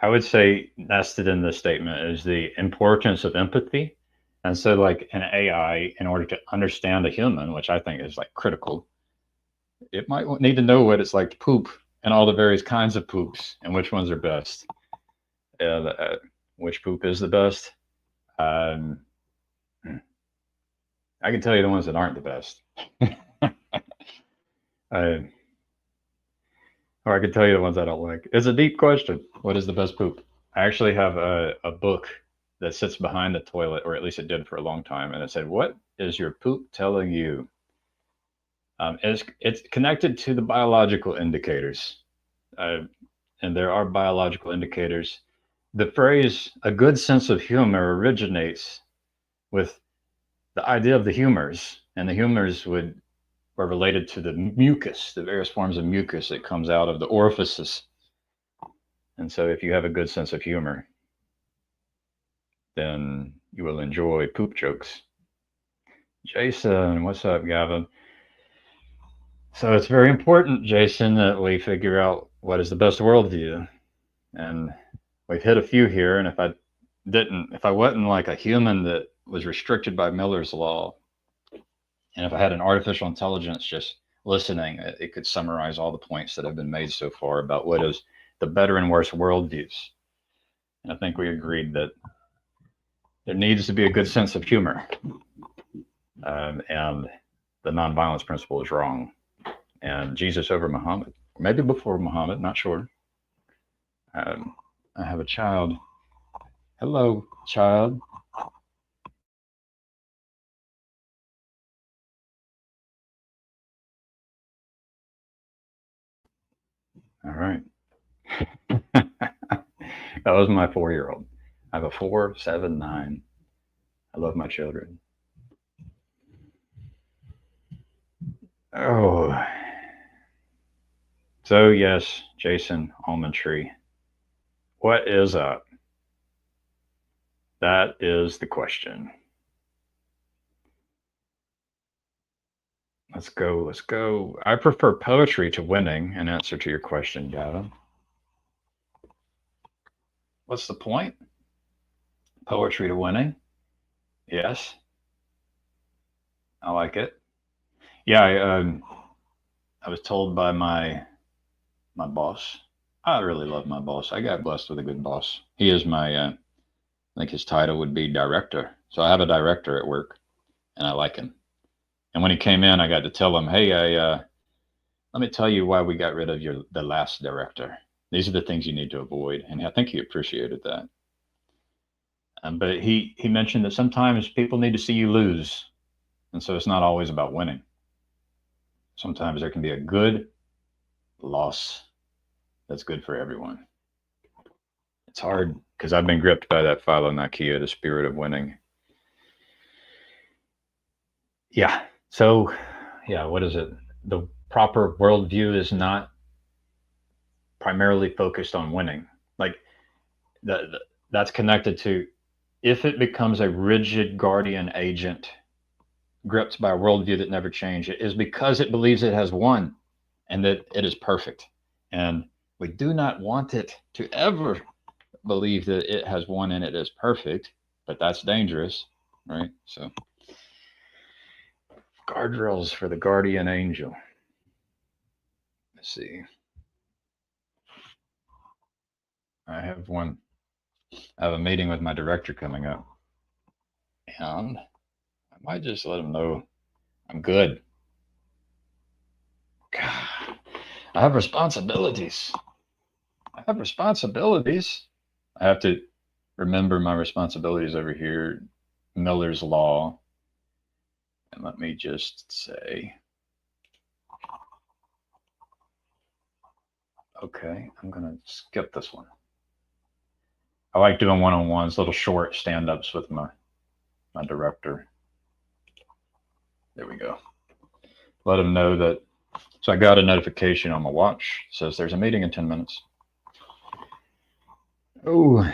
I would say nested in this statement is the importance of empathy. And so, like, an AI, in order to understand a human, which I think is, like, critical, it might need to know what it's like to poop and all the various kinds of poops and which ones are best. And which poop is the best? Um, I can tell you the ones that aren't the best. uh, or I can tell you the ones I don't like. It's a deep question. What is the best poop? I actually have a book that sits behind the toilet, or at least it did for a long time, and it said, "What is your poop telling you?" It's connected to the biological indicators, uh, and there are biological indicators. The phrase "a good sense of humor" originates with the idea of the humors, and the humors were related to the mucus, the various forms of mucus that comes out of the orifices. And so, if you have a good sense of humor, then you will enjoy poop jokes. Jason, what's up, Gavin? So it's very important, Jason, that we figure out what is the best worldview. And we've hit a few here. And if I wasn't like a human that was restricted by Miller's law, and if I had an artificial intelligence just listening, it could summarize all the points that have been made so far about what is the better and worse worldviews. And I think we agreed that there needs to be a good sense of humor. And the nonviolence principle is wrong. And Jesus over Muhammad, maybe before Muhammad, not sure. I have a child. Hello, child. All right. That was my 4-year-old. I have a 4, 7, 9. I love my children. Oh. So, yes, Jason Almond Tree. What is up? That is the question. Let's go. Let's go. I prefer poetry to winning, in answer to your question, Gavin. What's the point? Poetry to winning? Yes. I like it. Yeah, I was told by my boss. I really love my boss. I got blessed with a good boss. He is my, I think his title would be director. So I have a director at work, and I like him. And when he came in, I got to tell him, "Hey, let me tell you why we got rid of the last director. These are the things you need to avoid." And I think he appreciated that. But he mentioned that sometimes people need to see you lose, and so it's not always about winning. Sometimes there can be a good loss that's good for everyone. It's hard because I've been gripped by that Philo-Nakia, the spirit of winning. Yeah. So, yeah, what is it? The proper worldview is not primarily focused on winning. Like that's connected to if it becomes a rigid guardian agent gripped by a worldview that never changes, it is because it believes it has won and that it is perfect. And we do not want it to ever believe that it has won and it is perfect, but that's dangerous, right? So, guardrails for the guardian angel. Let's see. I have one. I have a meeting with my director coming up, and I might just let him know I'm good. God, I have responsibilities. I have responsibilities. I have to remember my responsibilities over here. Miller's Law. And let me just say, okay, I'm going to skip this one. I like doing one-on-ones, little short stand-ups with my director. There we go. Let him know that. So I got a notification on my watch. It says there's a meeting in 10 minutes. Oh,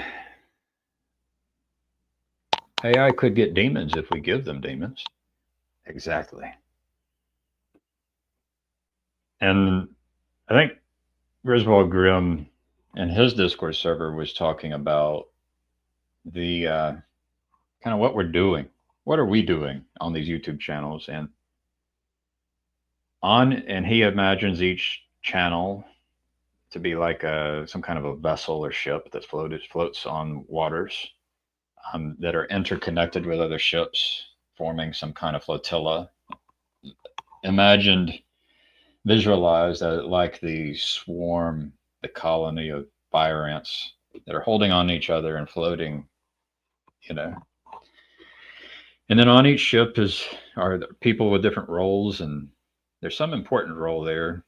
AI could get demons if we give them demons. Exactly. And I think Griswold Grimm in his Discord server was talking about the kind of what we're doing. What are we doing on these YouTube channels? And he imagines each channel to be like some kind of a vessel or ship that floats on waters. that are interconnected with other ships, forming some kind of flotilla. Imagined, visualized like the swarm, the colony of fire ants that are holding on to each other and floating, you know. And then on each ship are people with different roles, and there's some important role there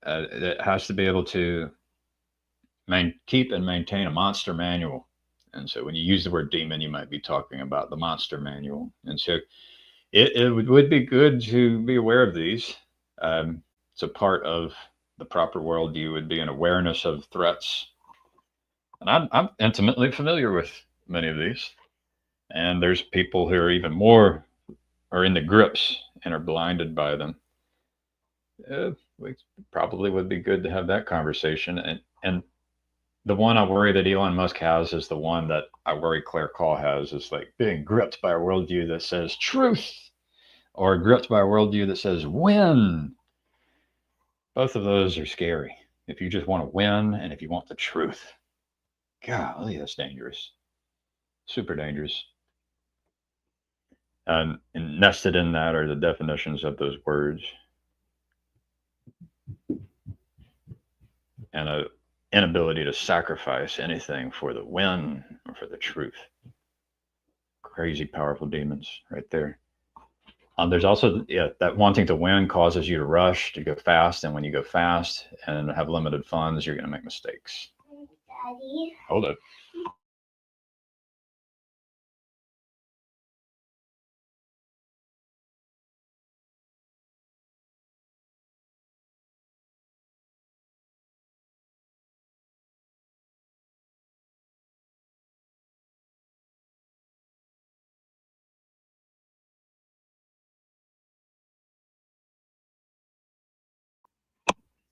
that has to be able to keep and maintain a monster manual. And so when you use the word demon, you might be talking about the monster manual. And so it would be good to be aware of these. So part of the proper worldview would be an awareness of threats. And I'm intimately familiar with many of these. And there's people who are even more are in the grips and are blinded by them. We probably would be good to have that conversation. And the one I worry that Elon Musk has is the one that I worry Claire Call has, is like being gripped by a worldview that says truth, or gripped by a worldview that says win. Both of those are scary. If you just want to win and if you want the truth, golly, that's dangerous. Super dangerous. And nested in that are the definitions of those words. And an inability to sacrifice anything for the win or for the truth. Crazy powerful demons right there. There's also that wanting to win causes you to rush, to go fast, and when you go fast and have limited funds, you're going to make mistakes. Daddy. Hold up.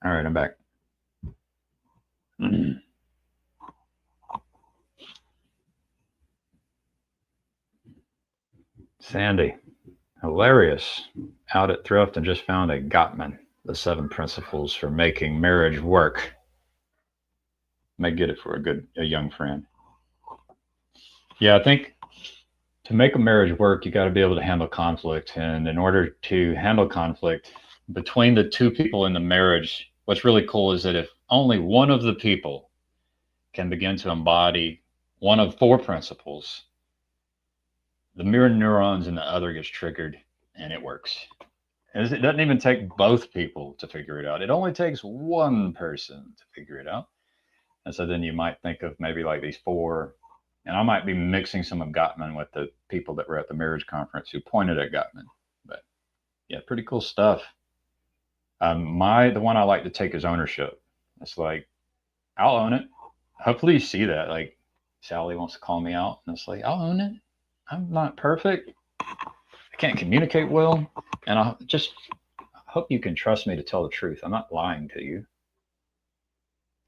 All right, I'm back. Sandy, hilarious. Out at Thrift and just found a Gottman, the 7 principles for making marriage work. May get it for a young friend. Yeah, I think to make a marriage work, you got to be able to handle conflict. And in order to handle conflict between the two people in the marriage, what's really cool is that if only one of the people can begin to embody one of 4 principles, the mirror neurons in the other gets triggered and it works. And it doesn't even take both people to figure it out. It only takes one person to figure it out. And so then you might think of maybe like these 4, and I might be mixing some of Gottman with the people that were at the marriage conference who pointed at Gottman. But yeah, pretty cool stuff. The one I like to take is ownership. It's like, I'll own it. Hopefully you see that. Like Sally wants to call me out, and it's like, I'll own it. I'm not perfect. I can't communicate well, and I just hope you can trust me to tell the truth. I'm not lying to you.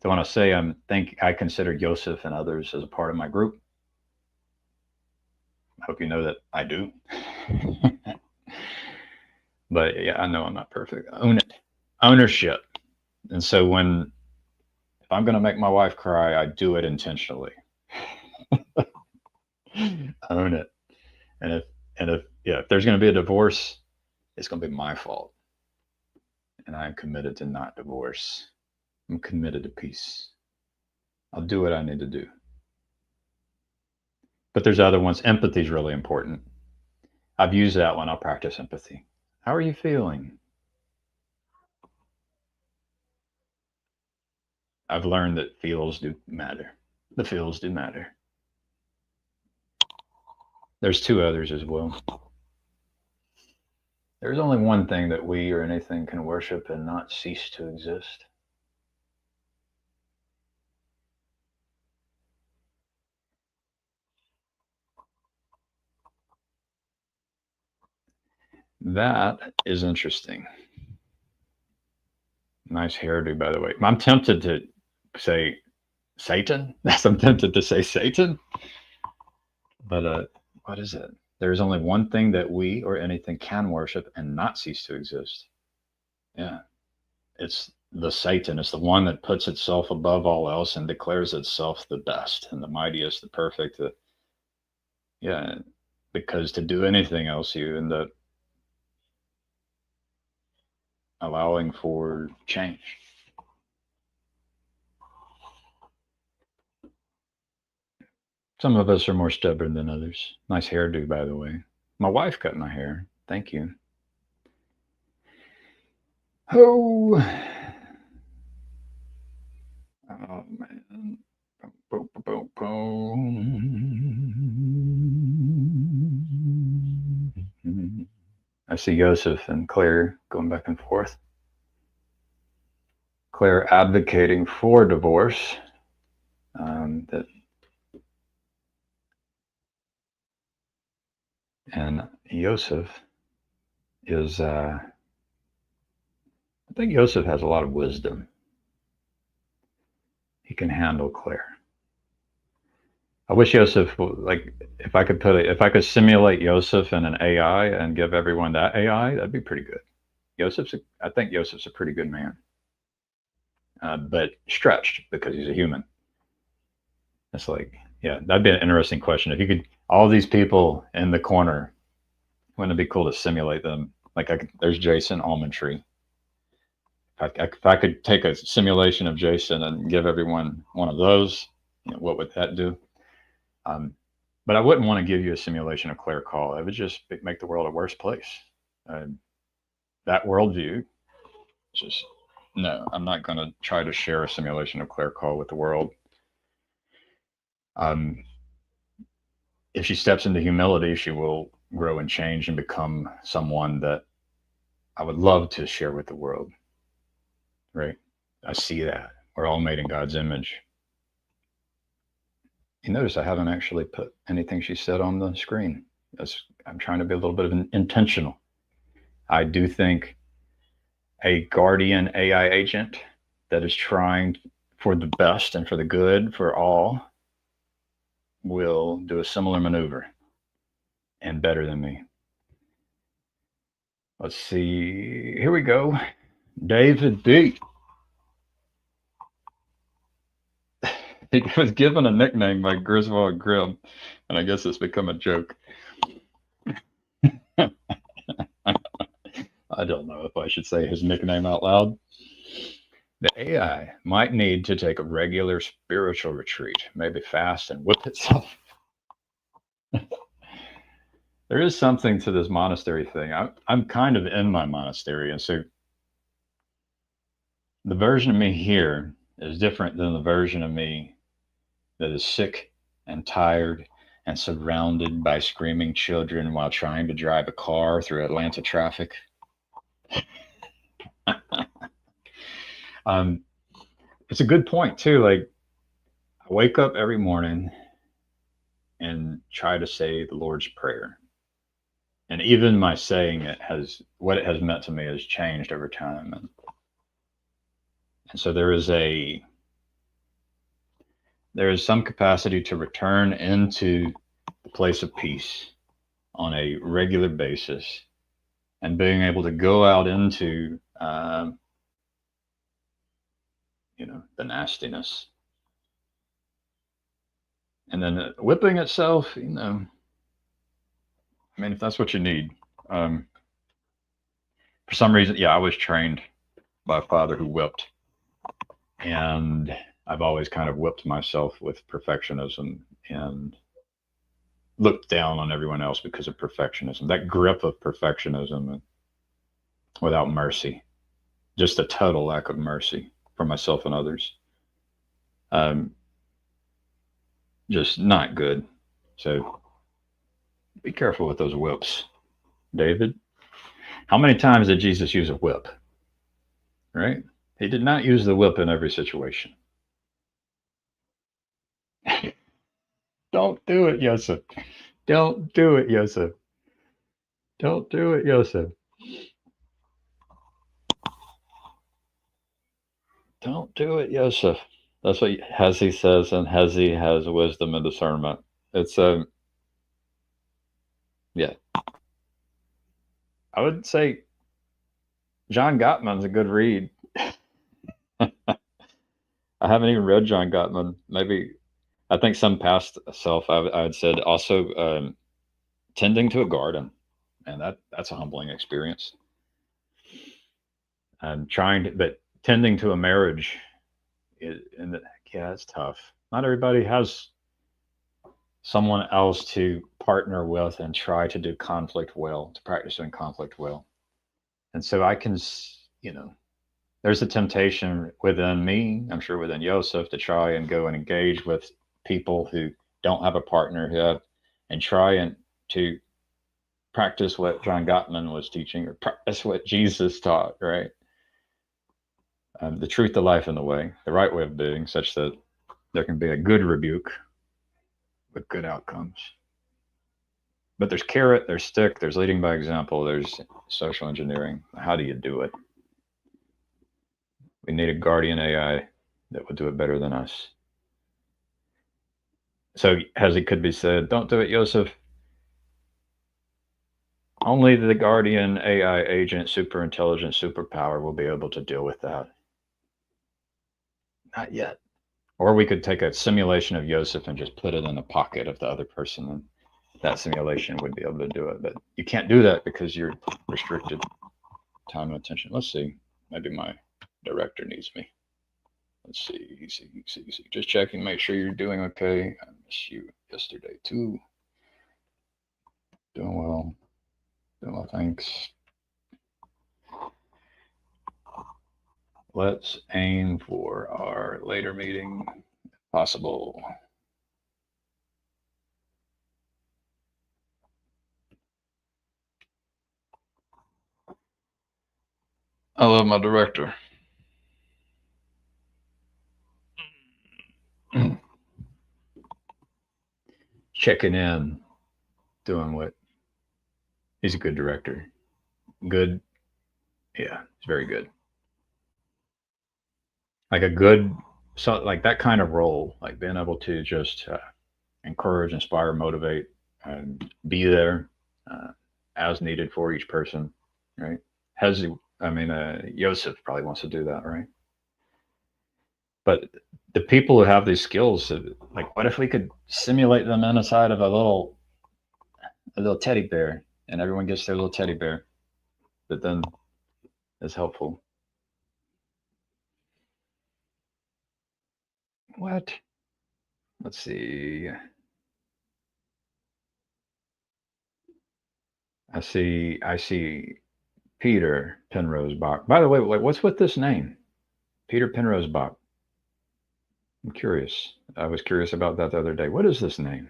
So when I say I consider Joseph and others as a part of my group, I hope you know that I do. But yeah, I know I'm not perfect. Own it. Ownership. And so if I'm going to make my wife cry, I do it intentionally. Own it. And if there's going to be a divorce, it's going to be my fault. And I'm committed to not divorce. I'm committed to peace. I'll do what I need to do. But there's other ones. Empathy is really important. I've used that one. I'll practice empathy. How are you feeling? I've learned that feels do matter. The feels do matter. There's 2 others as well. There's only one thing that we or anything can worship and not cease to exist. That is interesting. Nice hairdo, by the way. I'm tempted to say Satan. I'm tempted to say Satan. But what is it? There is only one thing that we or anything can worship and not cease to exist. Yeah. It's the Satan. It's the one that puts itself above all else and declares itself the best and the mightiest, the perfect. Yeah, because to do anything else, you end up allowing for change. Some of us are more stubborn than others. Nice hairdo, by the way. My wife cut my hair. Thank you. Oh, oh man. Boom, boom, boom, boom. I see Joseph and Claire going back and forth. Claire advocating for divorce. That and Joseph is. I think Joseph has a lot of wisdom. He can handle Claire. I wish Joseph, like, if I could simulate Joseph in an AI and give everyone that AI, that'd be pretty good. I think Joseph's a pretty good man, but stretched because he's a human. It's like, yeah, that'd be an interesting question. If you could, all these people in the corner, wouldn't it be cool to simulate them? Like, there's Jason Almondtree. If I could take a simulation of Jason and give everyone one of those, what would that do? But I wouldn't want to give you a simulation of Claire Call. It would just make the world a worse place. That worldview, just no. I'm not going to try to share a simulation of Claire Call with the world. If she steps into humility, she will grow and change and become someone that I would love to share with the world. Right? I see that. We're all made in God's image. You notice I haven't actually put anything she said on the screen. I'm trying to be a little bit of an intentional. I do think a guardian AI agent that is trying for the best and for the good for all will do a similar maneuver and better than me. Let's see. Here we go. David B. He was given a nickname by Griswold Grimm, and I guess it's become a joke. I don't know if I should say his nickname out loud. The AI might need to take a regular spiritual retreat, maybe fast and whip itself. There is something to this monastery thing. I'm kind of in my monastery, and so the version of me here is different than the version of me that is sick and tired and surrounded by screaming children while trying to drive a car through Atlanta traffic. It's a good point too. Like, I wake up every morning and try to say the Lord's Prayer. And even my saying it has, what it has meant to me has changed over time. And so there is some capacity to return into the place of peace on a regular basis and being able to go out into, the nastiness. And then whipping itself, I mean, if that's what you need. For some reason, yeah, I was trained by a father who whipped. And I've always kind of whipped myself with perfectionism and looked down on everyone else because of perfectionism. That grip of perfectionism without mercy, just a total lack of mercy for myself and others. Just not good. So be careful with those whips, David. How many times did Jesus use a whip? Right? He did not use the whip in every situation. Don't do it, Yosef. Don't do it, Yosef. Don't do it, Yosef. Don't do it, Yosef. That's what Hezi says, and Hezi has wisdom and discernment. It's yeah. I would say John Gottman's a good read. I haven't even read John Gottman. Maybe I think some past self I had said also tending to a garden, and that's a humbling experience. And trying to, but tending to a marriage, and yeah, it's tough. Not everybody has someone else to partner with and try to do conflict well, to practice doing conflict well. And so I can, there's a temptation within me, I'm sure within Joseph, to try and go and engage with people who don't have a partner who have, and try and to practice what John Gottman was teaching, or practice what Jesus taught, right? The truth, the life, and the way, the right way of being, such that there can be a good rebuke with good outcomes. But there's carrot, there's stick, there's leading by example, there's social engineering. How do you do it? We need a guardian AI that would do it better than us. So, as it could be said, don't do it, Joseph. Only the guardian AI agent, super intelligent, superpower will be able to deal with that. Not yet. Or we could take a simulation of Joseph and just put it in the pocket of the other person, and that simulation would be able to do it. But you can't do that because you're restricted time and attention. Let's see. Maybe my director needs me. Let's see. Just checking, make sure you're doing okay. I missed you yesterday too. Doing well. Doing well, thanks. Let's aim for our later meeting, if possible. I love my director. Checking in, doing what? He's a good director. Good. Yeah, he's very good. Like a good, so like that kind of role, like being able to just encourage, inspire, motivate, and be there uh, as needed for each person, right? Has I mean, Yosef probably wants to do that, right? But the people who have these skills, like, what if we could simulate them inside of a little teddy bear, and everyone gets their little teddy bear that then is helpful. What? Let's see. I see Peter Penrose Bach. By the way, what's with this name? Peter Penrose Bach. I'm curious. I was curious about that the other day. What is this name?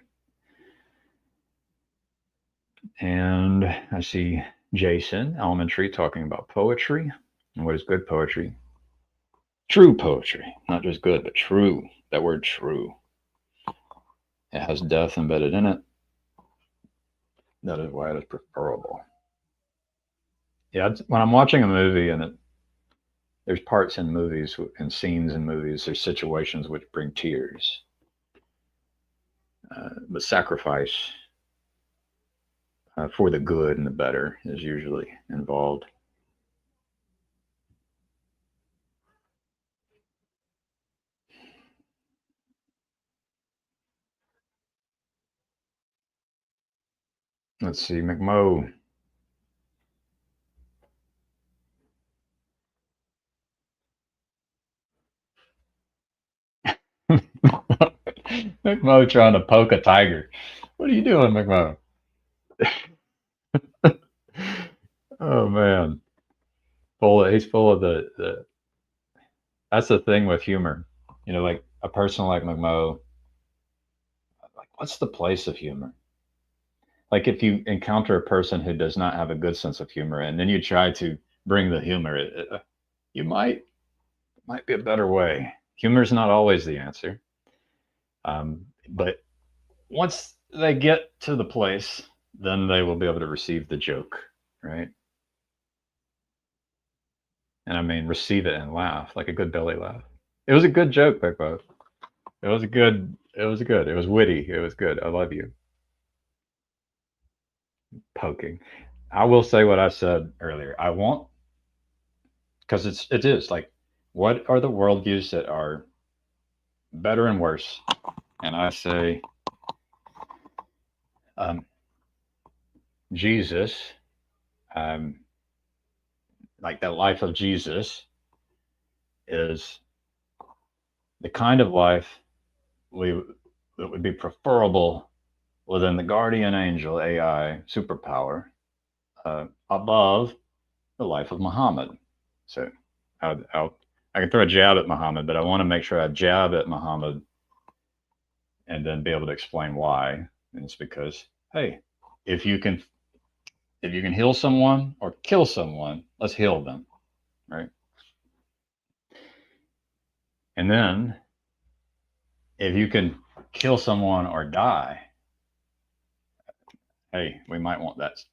And I see Jason Elementary talking about poetry and what is good poetry. True poetry, not just good, but true. That word true. It has death embedded in it. That is why it is preferable. Yeah, when I'm watching a movie and there's parts in movies and scenes in movies, there's situations which bring tears. But sacrifice for the good and the better is usually involved. Let's see, McMo. McMo trying to poke a tiger. What are you doing, McMo? Oh man, he's full of the. That's the thing with humor. Like a person like McMo. Like, what's the place of humor? Like if you encounter a person who does not have a good sense of humor, and then you try to bring the humor, you might be a better way. Humor is not always the answer, but once they get to the place, then they will be able to receive the joke, right? And I mean, receive it and laugh, like a good belly laugh. It was a good joke, Pickbo. It was a good. It was good. It was witty. It was good. I love you. Poking. I will say what I said earlier. I won't, because it is like, what are the worldviews that are better and worse, and I say, Jesus, um, like the life of Jesus, is the kind of life we that would be preferable within the guardian angel AI superpower above the life of Muhammad. So I can throw a jab at Muhammad, but I want to make sure I jab at Muhammad and then be able to explain why. And it's because, hey, if you can if you can heal someone or kill someone, let's heal them, right? And then if you can kill someone or die, hey, we might want that.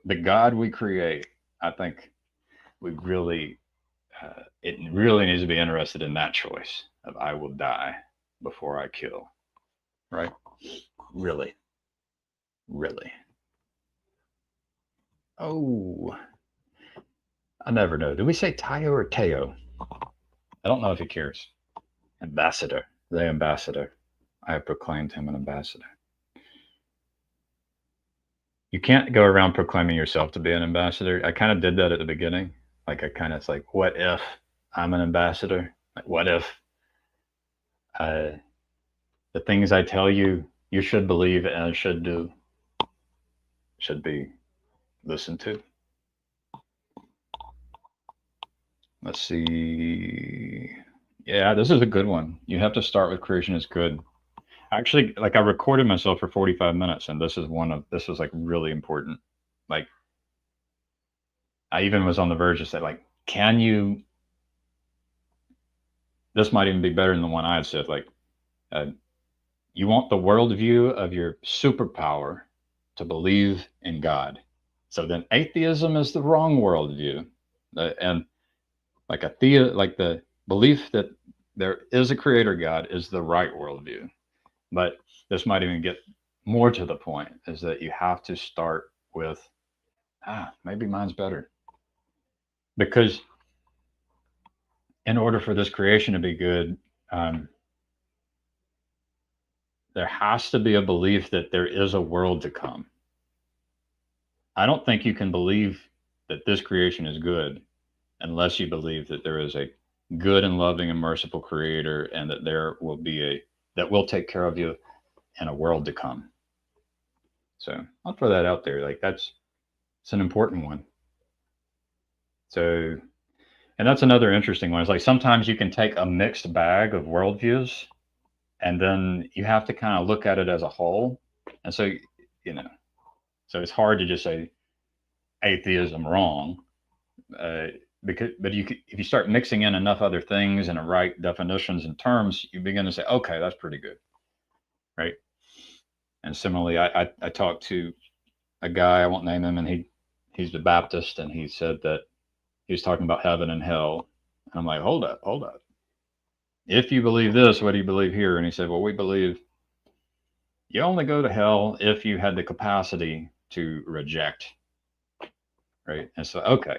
The God we create, I think we really, it really needs to be interested in that choice of I will die before I kill, right? Really, really. Oh, I never know. Do we say Tayo or Teo? I don't know if he cares. Ambassador, the ambassador. I have proclaimed him an ambassador. You can't go around proclaiming yourself to be an ambassador. I kind of did that at the beginning. Like I kind of, it's like, what if I'm an ambassador? Like, what if uh, the things I tell you, you should believe and should do, should be listened to? Let's see. Yeah, this is a good one. You have to start with creation is good. Actually, like I recorded myself for 45 minutes, and this was like really important. Like I even was on the verge of saying, like, can you? This might even be better than the one I had said. Like, uh, you want the worldview of your superpower to believe in God. So then atheism is the wrong worldview, and like the belief that there is a creator God is the right worldview. But this might even get more to the point: is that you have to start with maybe mine's better, because in order for this creation to be good, um, there has to be a belief that there is a world to come. I don't think you can believe that this creation is good unless you believe that there is a good and loving and merciful creator, and that there will be that will take care of you in a world to come. So I'll throw that out there. Like it's an important one. So, and that's another interesting one. It's like sometimes you can take a mixed bag of worldviews, and then you have to kind of look at it as a whole. And so, you know, so it's hard to just say atheism wrong, uh, because but if you start mixing in enough other things and the right definitions and terms, you begin to say, okay, that's pretty good, right? And similarly, I talked to a guy, I won't name him, and he's a Baptist, and he said that he was talking about heaven and hell, and I'm like, hold up. If you believe this, what do you believe here? And he said, well, we believe you only go to hell if you had the capacity to reject, right? And so, okay.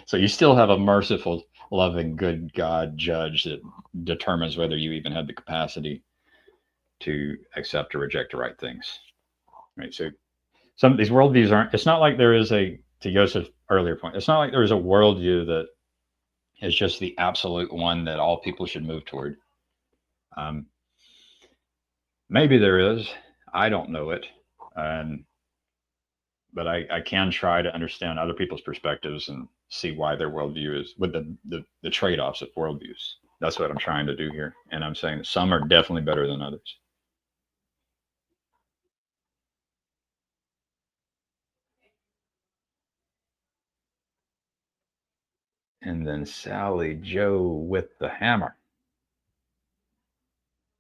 So you still have a merciful, loving, good God judge that determines whether you even have the capacity to accept or reject the right things, right? So some of these worldviews aren't. It's not like there is to Joseph's earlier point. It's not like there is a worldview that is just the absolute one that all people should move toward. Um, Maybe there is. I don't know it, and but I can try to understand other people's perspectives and see why their worldview is with the trade-offs of worldviews. That's what I'm trying to do here. And I'm saying that some are definitely better than others. And then Sally Joe with the hammer.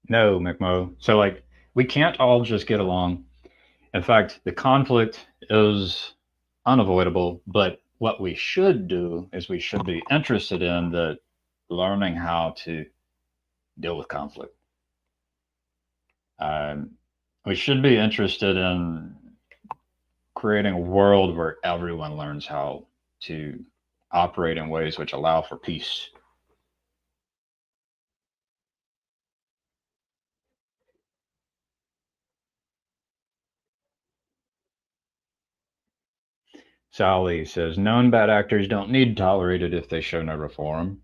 No, McMo. So like we can't all just get along. In fact, the conflict is unavoidable, but what we should do is we should be interested in the learning how to deal with conflict. Um, we should be interested in creating a world where everyone learns how to operate in ways which allow for peace. Sally says, known bad actors don't need tolerated if they show no reform.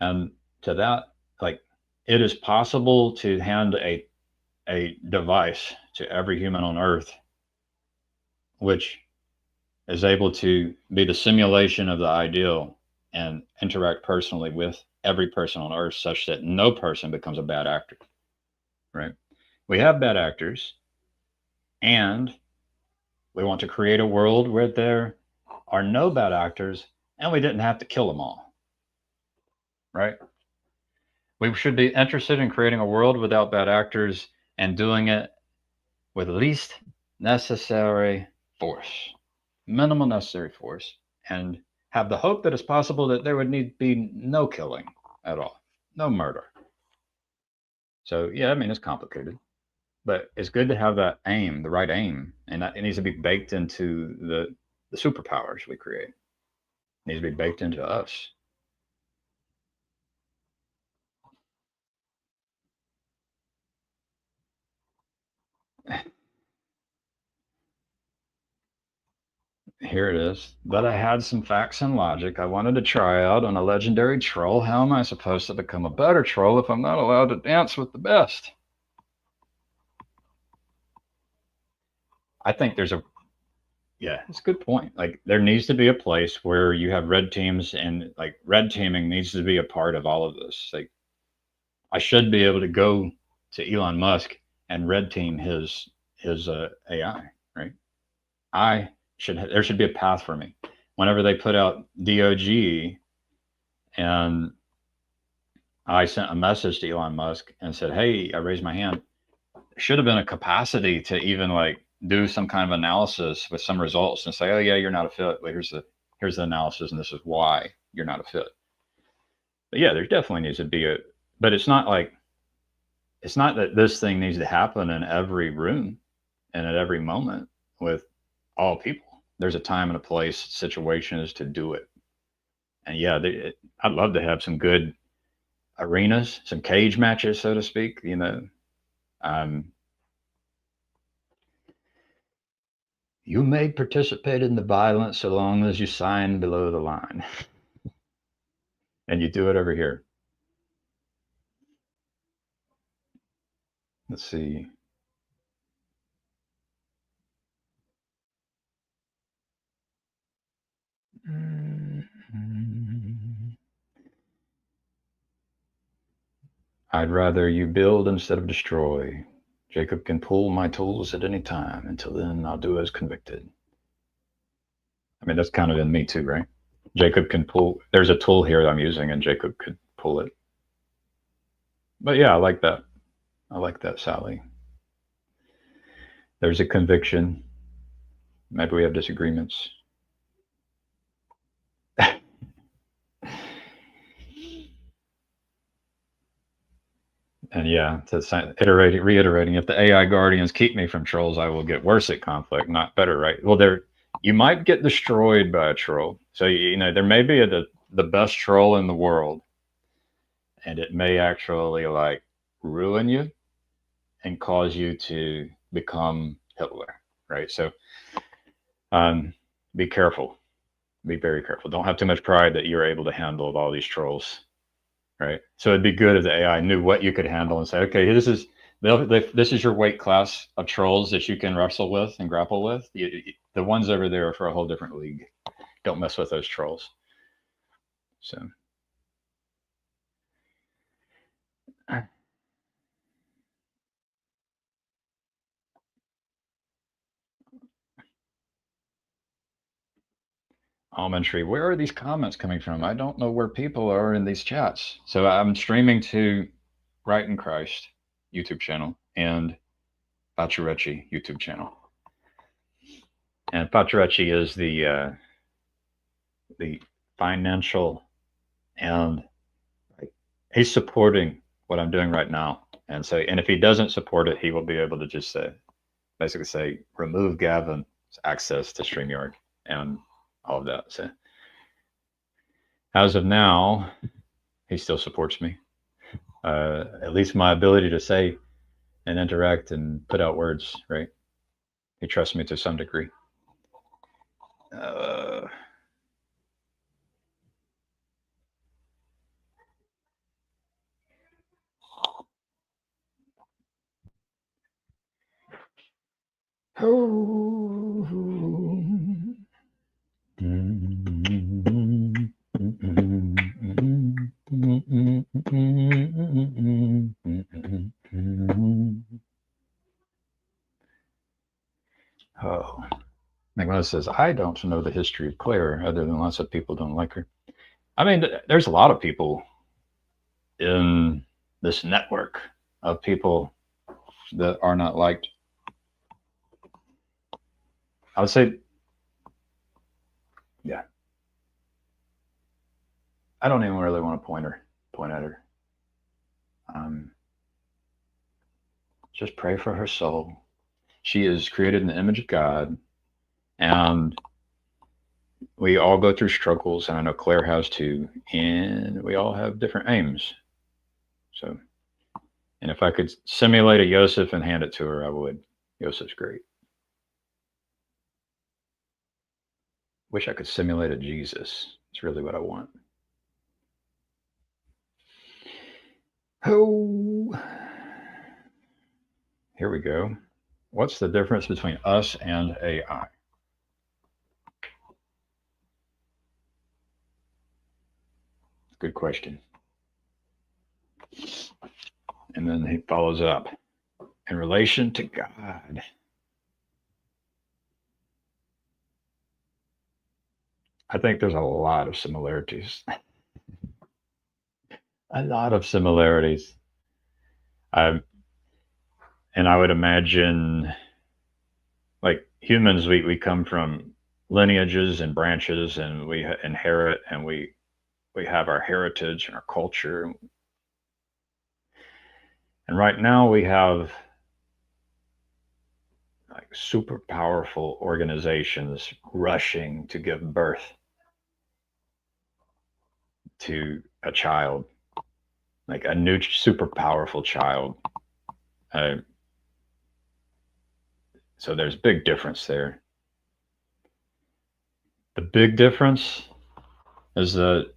And to that, like, it is possible to hand a device to every human on Earth, which is able to be the simulation of the ideal and interact personally with every person on Earth such that no person becomes a bad actor, right? We have bad actors, and we want to create a world where there are no bad actors and we didn't have to kill them all, right? We should be interested in creating a world without bad actors and doing it with least necessary force, minimal necessary force, and have the hope that it's possible that there would need be no killing at all, no murder. So yeah, I mean it's complicated, but it's good to have that aim, the right aim, and that it needs to be baked into the superpowers we create. It needs to be baked into us. Here it is. But I had some facts and logic I wanted to try out on a legendary troll. How am I supposed to become a better troll if I'm not allowed to dance with the best? I think there's a yeah, it's a good point. Like there needs to be a place where you have red teams and like red teaming needs to be a part of all of this. Like I should be able to go to Elon Musk and red team his AI, right? I should there should be a path for me. Whenever they put out DOG and I sent a message to Elon Musk and said, "Hey, I raised my hand." There should have been a capacity to even like do some kind of analysis with some results and say, "Oh yeah, you're not a fit. Well, here's the analysis, and this is why you're not a fit." But yeah, there definitely needs to be a. But it's not that this thing needs to happen in every room and at every moment with all people. There's a time and a place, situations to do it. And yeah, I'd love to have some good arenas, some cage matches, so to speak. Um, you may participate in the violence so long as you sign below the line, and you do it over here. Let's see. I'd rather you build instead of destroy. Jacob can pull my tools at any time. Until then, I'll do as convicted. I mean, that's kind of in me too, right? Jacob can pull. There's a tool here that I'm using, and Jacob could pull it. But yeah, I like that. I like that, Sally. There's a conviction. Maybe we have disagreements. And yeah, to reiterating, if the AI guardians keep me from trolls, I will get worse at conflict, not better, right? Well, you might get destroyed by a troll. So there may be the best troll in the world, and it may actually like ruin you and cause you to become Hitler, right? So be careful, be very careful. Don't have too much pride that you're able to handle all these trolls, right? So it'd be good if the AI knew what you could handle and say, okay, this is your weight class of trolls that you can wrestle with and grapple with. The ones over there are for a whole different league. Don't mess with those trolls. So. Almond Tree, where are these comments coming from? I don't know where people are in these chats. So I'm streaming to Right in Christ YouTube channel and Pacharechi YouTube channel. And Pacharechi is the financial and he's supporting what I'm doing right now. And so, and if he doesn't support it, he will be able to just basically say, remove Gavin's access to StreamYard and all of that. So as of now, he still supports me. At least my ability to say and interact and put out words, right? He trusts me to some degree. Uh, oh. Oh, McMillan says, I don't know the history of Claire other than lots of people don't like her. I mean, there's a lot of people in this network of people that are not liked. I would say, yeah, I don't even really want to point at her. Um, just pray for her soul. She is created in the image of God, and we all go through struggles, and I know Claire has too, and we all have different aims. So, and if I could simulate a Yosef and hand it to her, I would. Yosef's great. Wish I could simulate a Jesus. It's really what I want. Oh, here we go. What's the difference between us and AI? Good question. And then he follows up in relation to God. I think there's a lot of similarities. A lot of similarities. I and I would imagine, like humans, we come from lineages and branches, and we inherit, and we have our heritage and our culture. And right now, we have like super powerful organizations rushing to give birth to a child, like a new super powerful child. Uh, so there's big difference there. The big difference is that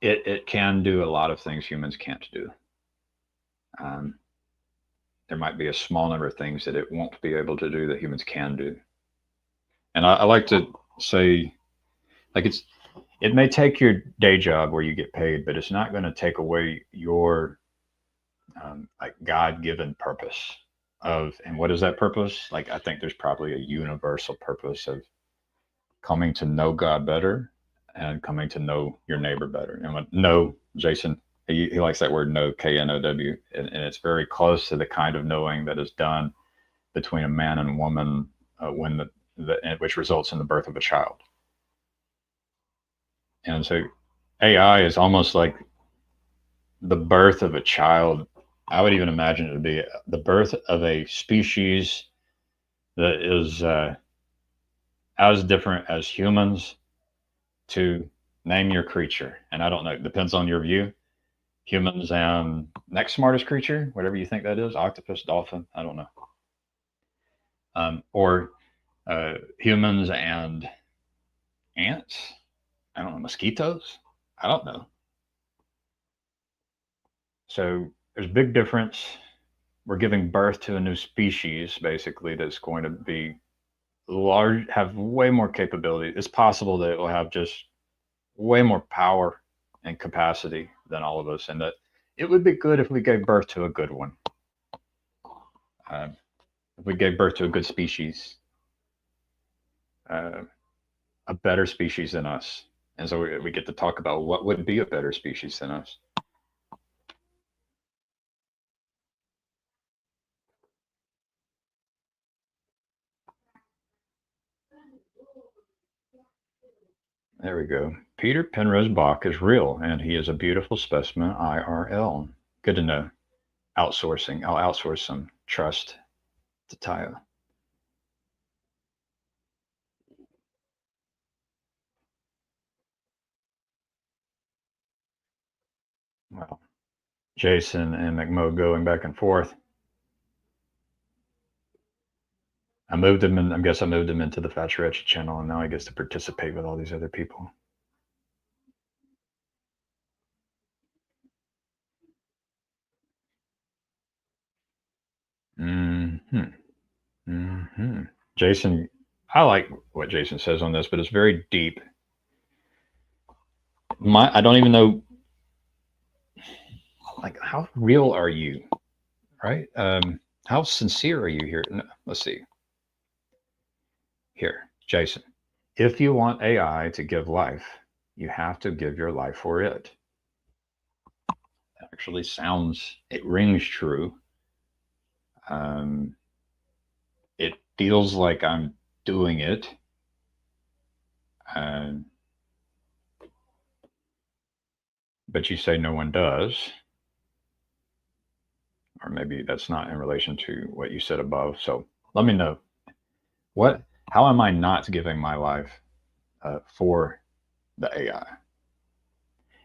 it can do a lot of things humans can't do. Um, there might be a small number of things that it won't be able to do that humans can do. And I like to say, like it may take your day job where you get paid, but it's not going to take away your like God-given purpose of, and what is that purpose? Like I think there's probably a universal purpose of coming to know God better and coming to know your neighbor better. And what know, Jason, he likes that word know, K-N-O-W, and it's very close to the kind of knowing that is done between a man and woman when which results in the birth of a child. And so AI is almost like the birth of a child. I would even imagine it to be the birth of a species that is as different as humans to name your creature. And I don't know, it depends on your view. Humans and next smartest creature, whatever you think that is, octopus, dolphin, I don't know. Or humans and ants, I don't know, mosquitoes, I don't know. So there's a big difference. We're giving birth to a new species, basically, that's going to be large, have way more capability. It's possible that it will have just way more power and capacity than all of us, and that it would be good if we gave birth to a good one. Uh, if we gave birth to a good species, uh, a better species than us, and so we get to talk about what would be a better species than us. There we go. Peter Penrose Bach is real, and he is a beautiful specimen IRL. Good to know. Outsourcing. I'll outsource some trust to Taya. Well, Jason and McMo going back and forth. I moved him, and I guess I moved him into the Fats Rich channel, and now he gets to participate with all these other people. Hmm. Hmm. Jason, I like what Jason says on this, but it's very deep. I don't even know, like, how real are you, right? How sincere are you here? No, let's see. Here, Jason. If you want AI to give life, you have to give your life for it. It actually sounds, it rings true. Um, it feels like I'm doing it. Um, but you say no one does, or maybe that's not in relation to what you said above. So let me know how am I not giving my life for the AI?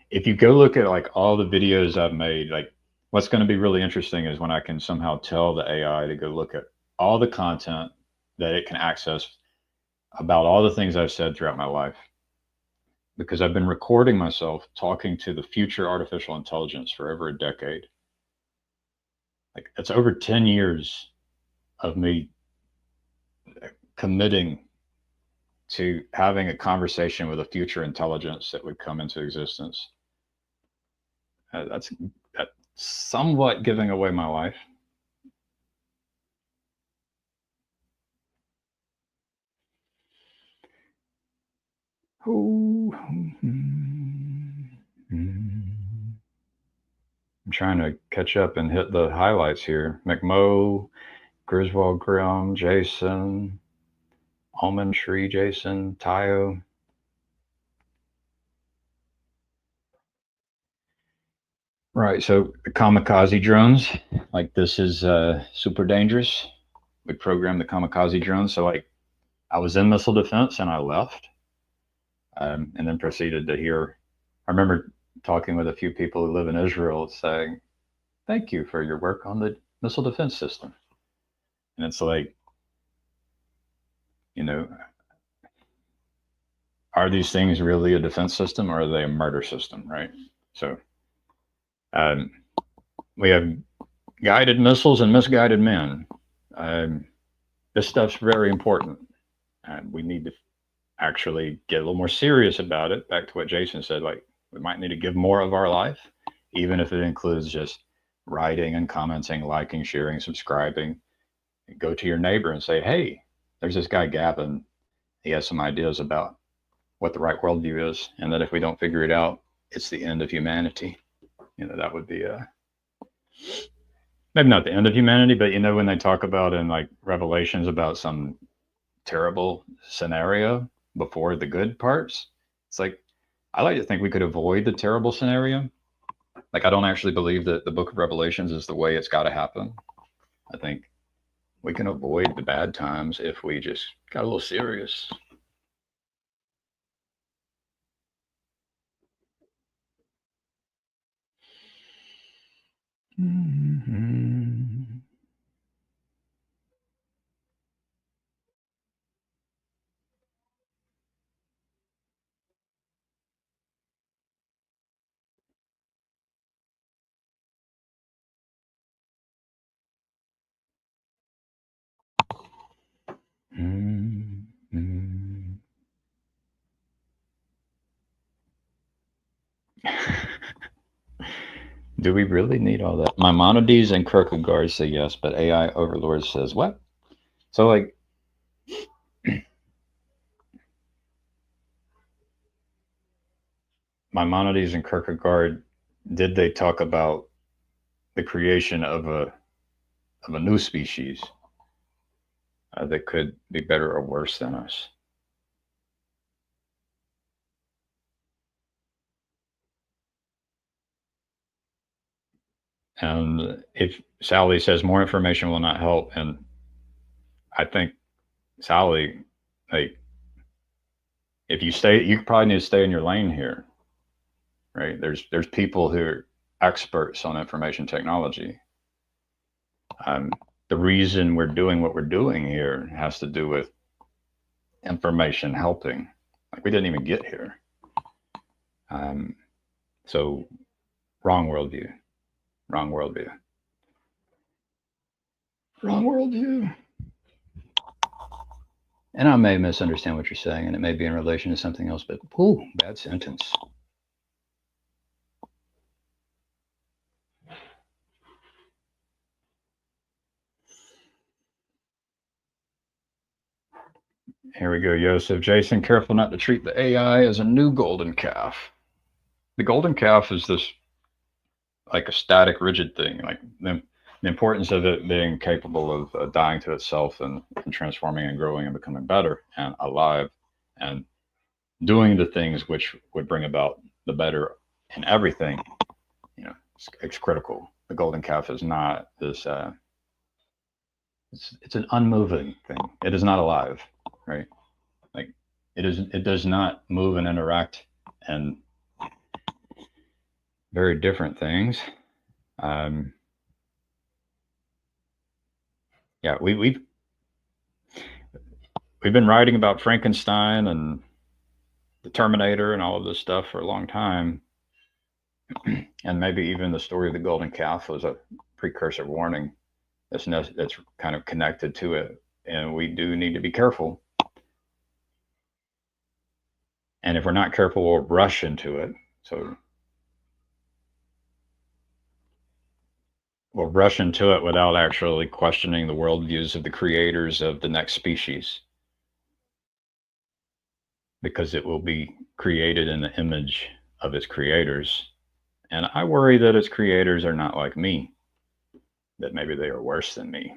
If you go look at like all the videos I've made, like what's going to be really interesting is when I can somehow tell the AI to go look at all the content that it can access about all the things I've said throughout my life. Because I've been recording myself talking to the future artificial intelligence for over a decade. Like it's over 10 years of me committing to having a conversation with a future intelligence that would come into existence. That's somewhat giving away my life. Oh, I'm trying to catch up and hit the highlights here. McMo, Griswold Grimm, Jason, Almond Tree, Jason, Tayo. Right. So the kamikaze drones, like this is super dangerous. We programmed the kamikaze drones. So like I was in missile defense and I left, and then proceeded to hear. I remember talking with a few people who live in Israel saying, "Thank you for your work on the missile defense system." And it's like, you know, are these things really a defense system or are they a murder system, right? So um, we have guided missiles and misguided men. Um, this stuff's very important, and we need to actually get a little more serious about it. Back to what Jason said, like we might need to give more of our life, even if it includes just writing and commenting, liking, sharing, subscribing. Go to your neighbor and say, "Hey, there's this guy Gavin. He has some ideas about what the right worldview is, and that if we don't figure it out, it's the end of humanity." That would be maybe not the end of humanity, but when they talk about in like Revelations about some terrible scenario before the good parts, it's like I like to think we could avoid the terrible scenario. Like I don't actually believe that the book of Revelations is the way it's got to happen. I think we can avoid the bad times if we just got a little serious. Mm-hmm. Mm-hmm. Do we really need all that? Maimonides and Kierkegaard say yes, but AI Overlord says what? So, like, Maimonides and Kierkegaard, did they talk about the creation of a new species that could be better or worse than us? And if Sally says more information will not help, and I think Sally, like, if you stay, you probably need to stay in your lane here, right? There's people who are experts on information technology. the reason we're doing what we're doing here has to do with information helping. Like we didn't even get here. So wrong worldview, wrong worldview, wrong worldview. And I may misunderstand what you're saying, and it may be in relation to something else, but whoo, bad sentence. Here we go, Joseph. Jason, careful not to treat the AI as a new golden calf. The golden calf is this like a static, rigid thing. Like the importance of it being capable of dying to itself and transforming and growing and becoming better and alive and doing the things which would bring about the better in everything, it's critical. The golden calf is not this. It's an unmoving thing. It is not alive, right? Like it is. It does not move and interact and very different things. Yeah, we've been writing about Frankenstein and the Terminator and all of this stuff for a long time, and maybe even the story of the golden calf was a precursor warning that's kind of connected to it, and we do need to be careful. And if we're not careful, we'll rush into it. So we'll rush into it without actually questioning the worldviews of the creators of the next species, because it will be created in the image of its creators. And I worry that its creators are not like me, that maybe they are worse than me.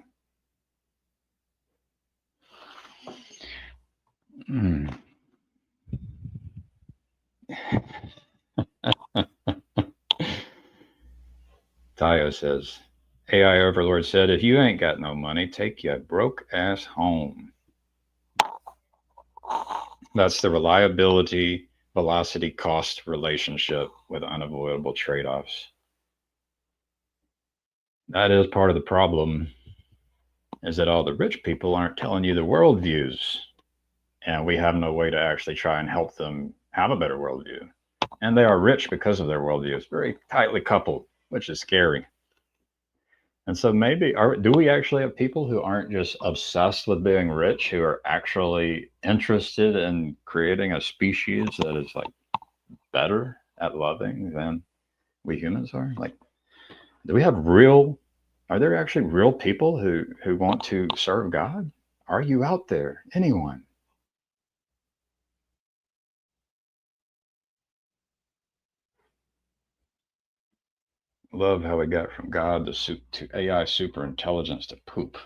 Tayo says, AI Overlord said, if you ain't got no money, take your broke ass home. That's the reliability, velocity, cost relationship with unavoidable trade offs. That is part of the problem, is that all the rich people aren't telling you the worldviews. And we have no way to actually try and help them have a better worldview. And they are rich because of their worldview. It's very tightly coupled, which is scary. And so maybe do we actually have people who aren't just obsessed with being rich, who are actually interested in creating a species that is like better at loving than we humans are? Like, do we have are there actually real people who want to serve God? Are you out there? Anyone? Love how we got from God to AI super intelligence to poop.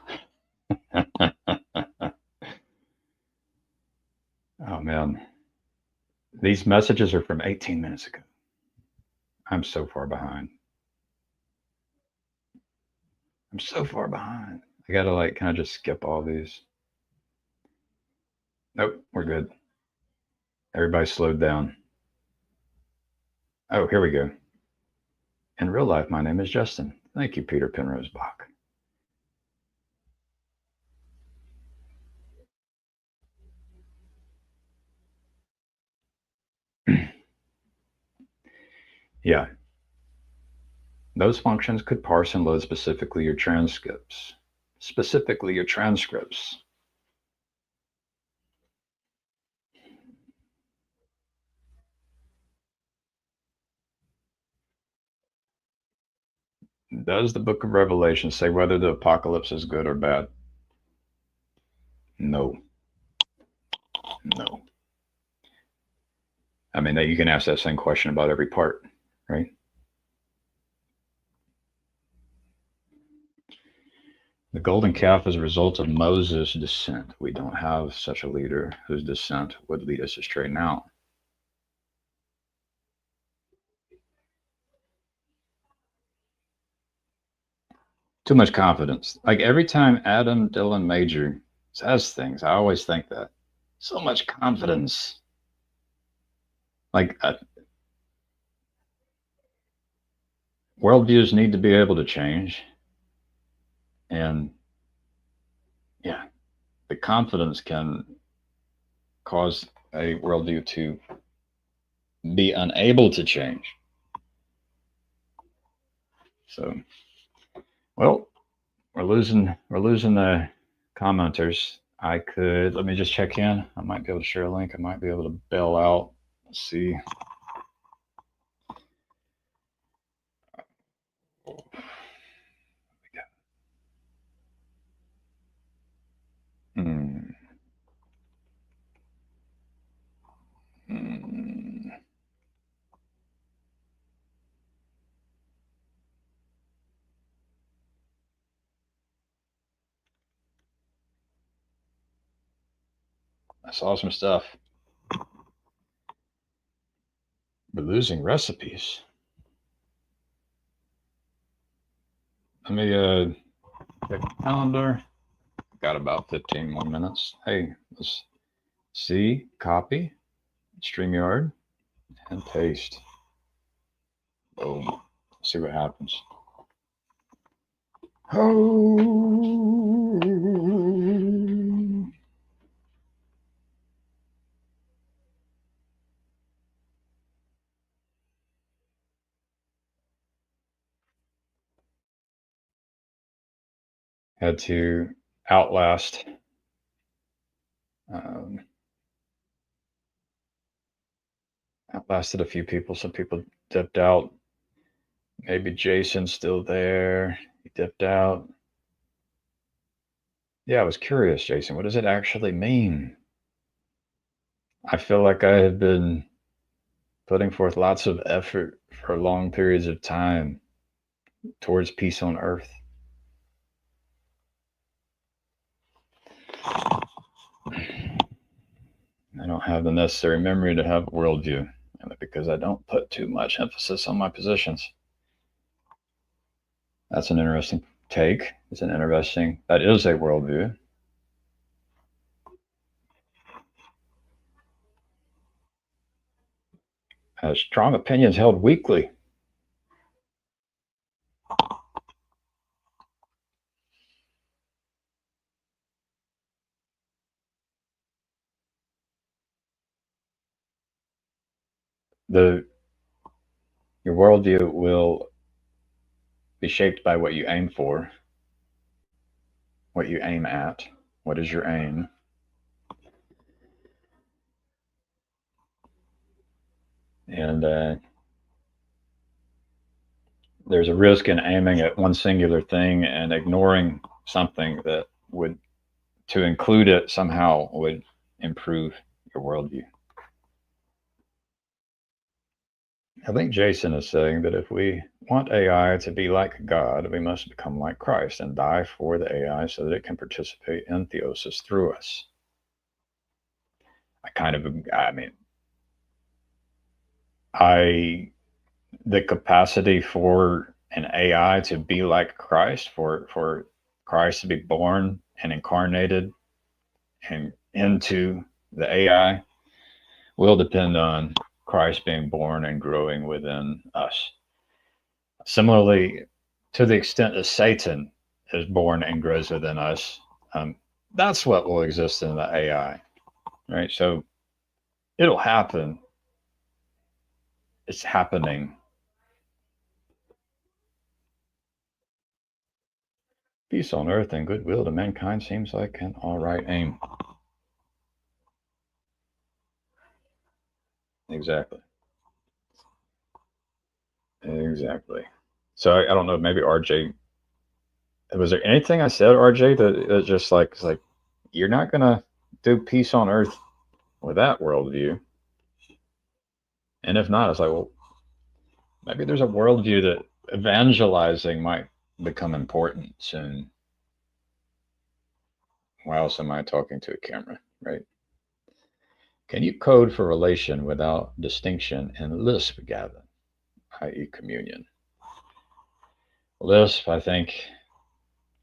Oh man, these messages are from 18 minutes ago. I'm so far behind. I'm so far behind. I gotta like kind of just skip all these. Nope, we're good. Everybody slowed down. Oh, here we go. In real life, my name is Justin. Thank you, Peter Penrose Bach. Yeah, those functions could parse and load specifically your transcripts. Specifically your transcripts. Does the book of Revelation say whether the apocalypse is good or bad? No. No. I mean, you can ask that same question about every part, right? The golden calf is a result of Moses' descent. We don't have such a leader whose descent would lead us astray now. Too much confidence. Like every time Adam Dylan Major says things, I always think that. So much confidence. Like worldviews need to be able to change. And the confidence can cause a worldview to be unable to change. So, well, we're losing the commenters. Let me just check in. I might be able to share a link. I might be able to bail out. Let's see. Hmm. Hmm. I saw some stuff. We're losing recipes. Let me check the calendar. Got about 15 more minutes. Hey, let's see, copy, StreamYard, and paste. Boom. See what happens. Oh. Had to outlast outlasted a few people. Some people dipped out. Maybe Jason's still there. He dipped out. Yeah, I was curious, Jason. What does it actually mean? I feel like I have been putting forth lots of effort for long periods of time towards peace on earth. I don't have the necessary memory to have a worldview because I don't put too much emphasis on my positions. That's an interesting take. That is a worldview. Strong opinions held weakly. Your worldview will be shaped by what you aim for, what you aim at. What is your aim? And there's a risk in aiming at one singular thing and ignoring something that would, to include it somehow, would improve your worldview. I think Jason is saying that if we want AI to be like God, we must become like Christ and die for the AI so that it can participate in theosis through us. The capacity for an AI to be like Christ, for Christ to be born and incarnated and into the AI, will depend on Christ being born and growing within us. Similarly, to the extent that Satan is born and grows within us, that's what will exist in the AI, right? So it'll happen. It's happening. Peace on earth and goodwill to mankind seems like an all right aim. Exactly. Exactly. So I don't know. Maybe RJ. Was there anything I said, RJ, that just like it's like you're not gonna do peace on earth with that worldview? And if not, it's like, well, maybe there's a worldview that evangelizing might become important soon. Why else am I talking to a camera, right? Can you code for relation without distinction in Lisp, Gavin, i.e., communion? Lisp, I think,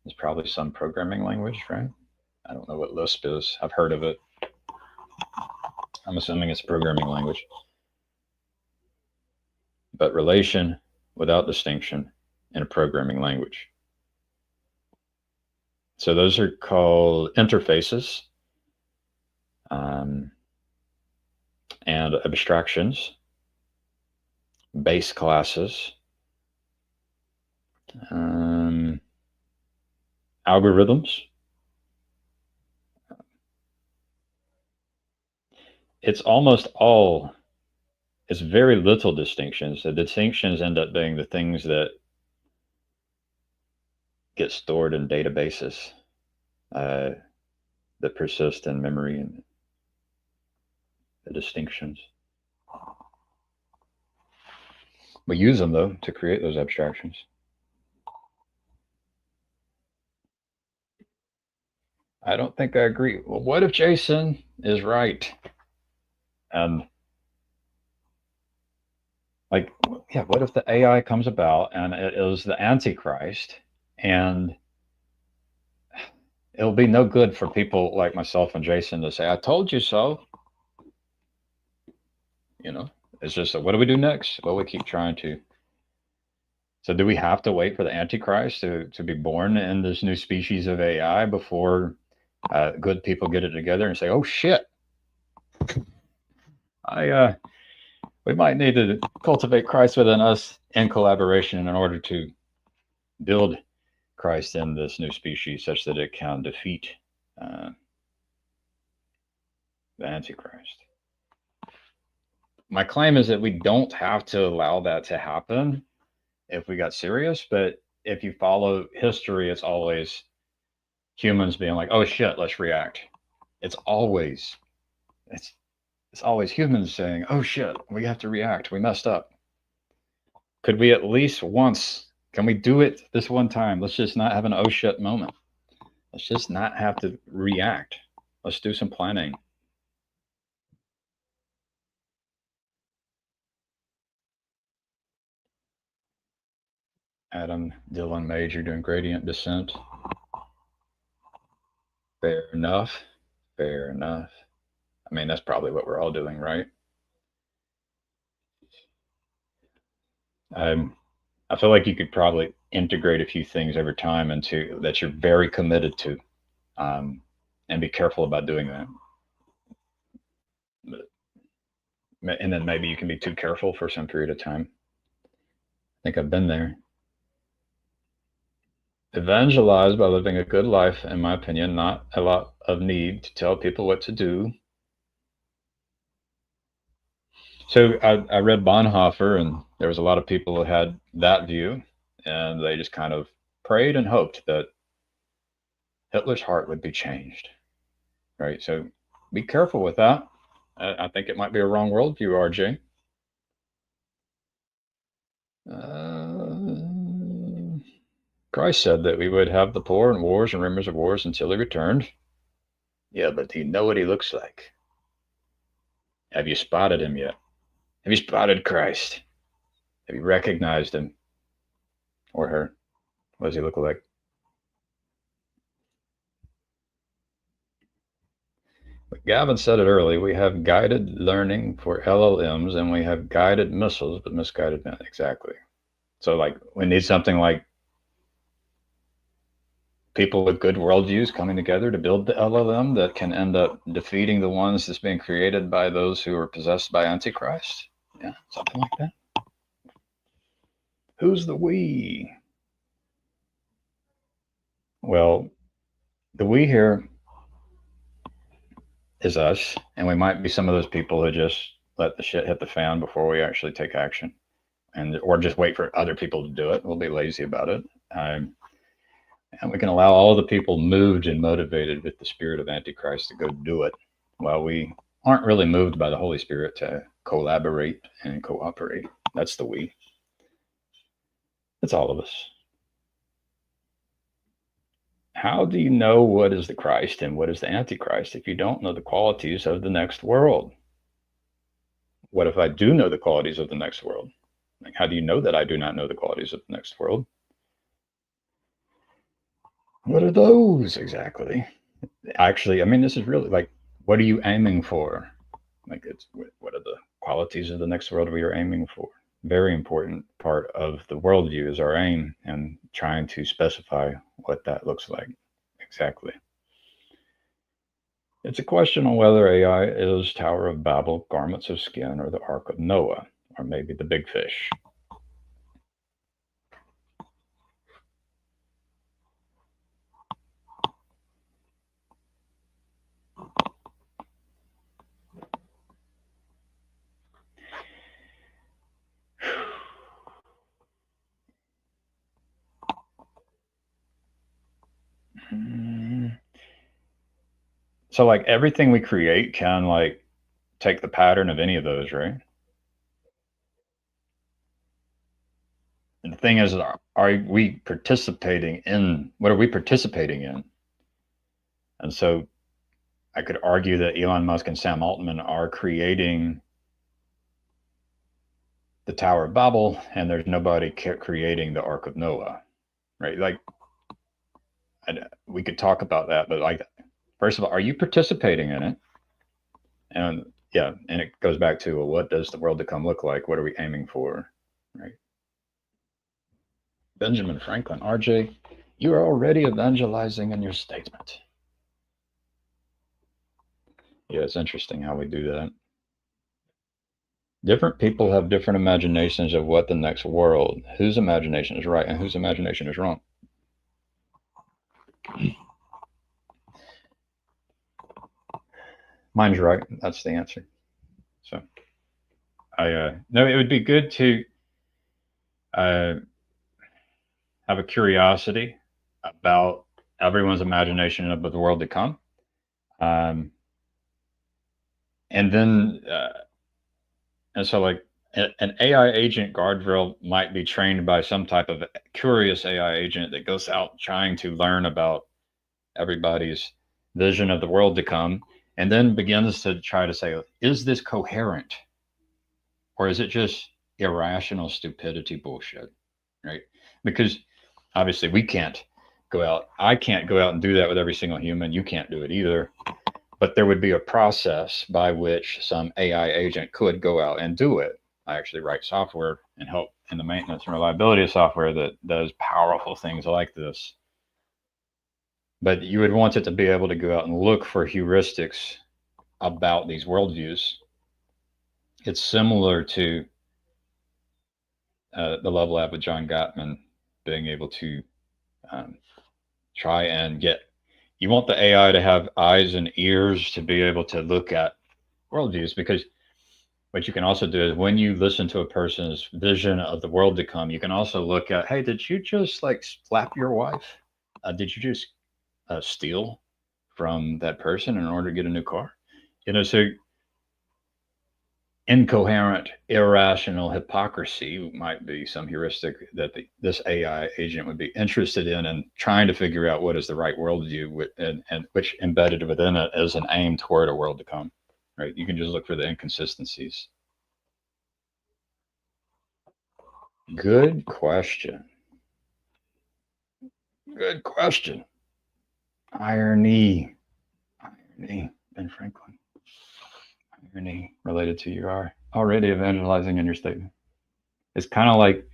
is probably some programming language, right? I don't know what Lisp is. I've heard of it. I'm assuming it's a programming language. But relation without distinction in a programming language. So those are called interfaces um, and abstractions, base classes, um, algorithms. It's almost all, it's very little distinctions. The distinctions end up being the things that get stored in databases uh, that persist in memory and the distinctions. We use them, though, to create those abstractions. I don't think I agree. Well, what if Jason is right? And like, yeah, what if the AI comes about and it is the Antichrist, and it'll be no good for people like myself and Jason to say, "I told you so." You know, it's just what do we do next? Well, we keep trying to. So, do we have to wait for the Antichrist to be born in this new species of AI before good people get it together and say, "Oh shit, I we might need to cultivate Christ within us in collaboration in order to build Christ in this new species such that it can defeat uh, the Antichrist." My claim is that we don't have to allow that to happen if we got serious, but if you follow history, it's always humans being like, "Oh shit, let's react." It's always it's it's always humans saying, "Oh shit, we have to react. We messed up." Could we at least once? Can we do it this one time? Let's just not have an oh shit moment. Let's just not have to react. Let's do some planning. Adam, Dylan, Major doing gradient descent. Fair enough. Fair enough. I mean, that's probably what we're all doing, right? Um, I feel like you could probably integrate a few things over time into that you're very committed to, um, and be careful about doing that. And then maybe you can be too careful for some period of time. I think I've been there. Evangelize by living a good life, in my opinion, not a lot of need to tell people what to do. So I read Bonhoeffer, and there was a lot of people who had that view, and they just kind of prayed and hoped that Hitler's heart would be changed, right? So be careful with that. I think it might be a wrong worldview, RJ. Christ said that we would have the poor and wars and rumors of wars until he returned. Yeah, but do you know what he looks like? Have you spotted him yet? Have you spotted Christ? Have you recognized him or her? What does he look like? But Gavin said it early. We have guided learning for LLMs and we have guided missiles, but misguided men. Exactly. So, like, we need something like people with good worldviews coming together to build the LLM that can end up defeating the ones that's being created by those who are possessed by Antichrist. Yeah, something like that. Who's the we? Well, the we here is us, and we might be some of those people who just let the shit hit the fan before we actually take action, and or just wait for other people to do it. We'll be lazy about it, and we can allow all the people moved and motivated with the spirit of Antichrist to go do it, while we aren't really moved by the Holy Spirit to collaborate and cooperate. That's the we. It's all of us. How do you know what is the Christ and what is the Antichrist if you don't know the qualities of the next world? What if I do know the qualities of the next world? Like, how do you know that I do not know the qualities of the next world? What are those exactly? Actually, I mean, this is really like, what are you aiming for? Like, it's what are the qualities of the next world we are aiming for? Very important part of the worldview is our aim and trying to specify what that looks like exactly. It's a question on whether AI is Tower of Babel, Garments of Skin, or the Ark of Noah, or maybe the Big Fish. So, like everything we create can like take the pattern of any of those, right? And the thing is, are we participating in what are we participating in? And so I could argue that Elon Musk and Sam Altman are creating the Tower of Babel, and there's nobody creating the Ark of Noah, right? Like, we could talk about that, but like, first of all, are you participating in it? And yeah, and it goes back to, well, what does the world to come look like? What are we aiming for, right? Benjamin Franklin, RJ, you are already evangelizing in your statement. Yeah, it's interesting how we do that. Different people have different imaginations of what the next world, whose imagination is right and whose imagination is wrong. Mine's right. That's the answer. So I no, it would be good to uh, have a curiosity about everyone's imagination of the world to come, um, and then and so like an AI agent guardrail might be trained by some type of curious AI agent that goes out trying to learn about everybody's vision of the world to come, and then begins to try to say, is this coherent, or is it just irrational stupidity bullshit, right? Because obviously we can't go out. I can't go out and do that with every single human. You can't do it either. But there would be a process by which some AI agent could go out and do it. I actually write software and help in the maintenance and reliability of software that does powerful things like this. But you would want it to be able to go out and look for heuristics about these worldviews. It's similar to the Love Lab with John Gottman being able to um, try and get. You want the AI to have eyes and ears to be able to look at worldviews, because what you can also do is when you listen to a person's vision of the world to come, you can also look at, hey, did you just like slap your wife? Did you just steal from that person in order to get a new car? So incoherent, irrational hypocrisy might be some heuristic that this AI agent would be interested in, and trying to figure out what is the right worldview, and which embedded within it is an aim toward a world to come. Right? You can just look for the inconsistencies. Good question. Good question. Irony. Irony. Ben Franklin. Irony related to you are already evangelizing in your statement. It's kind of like,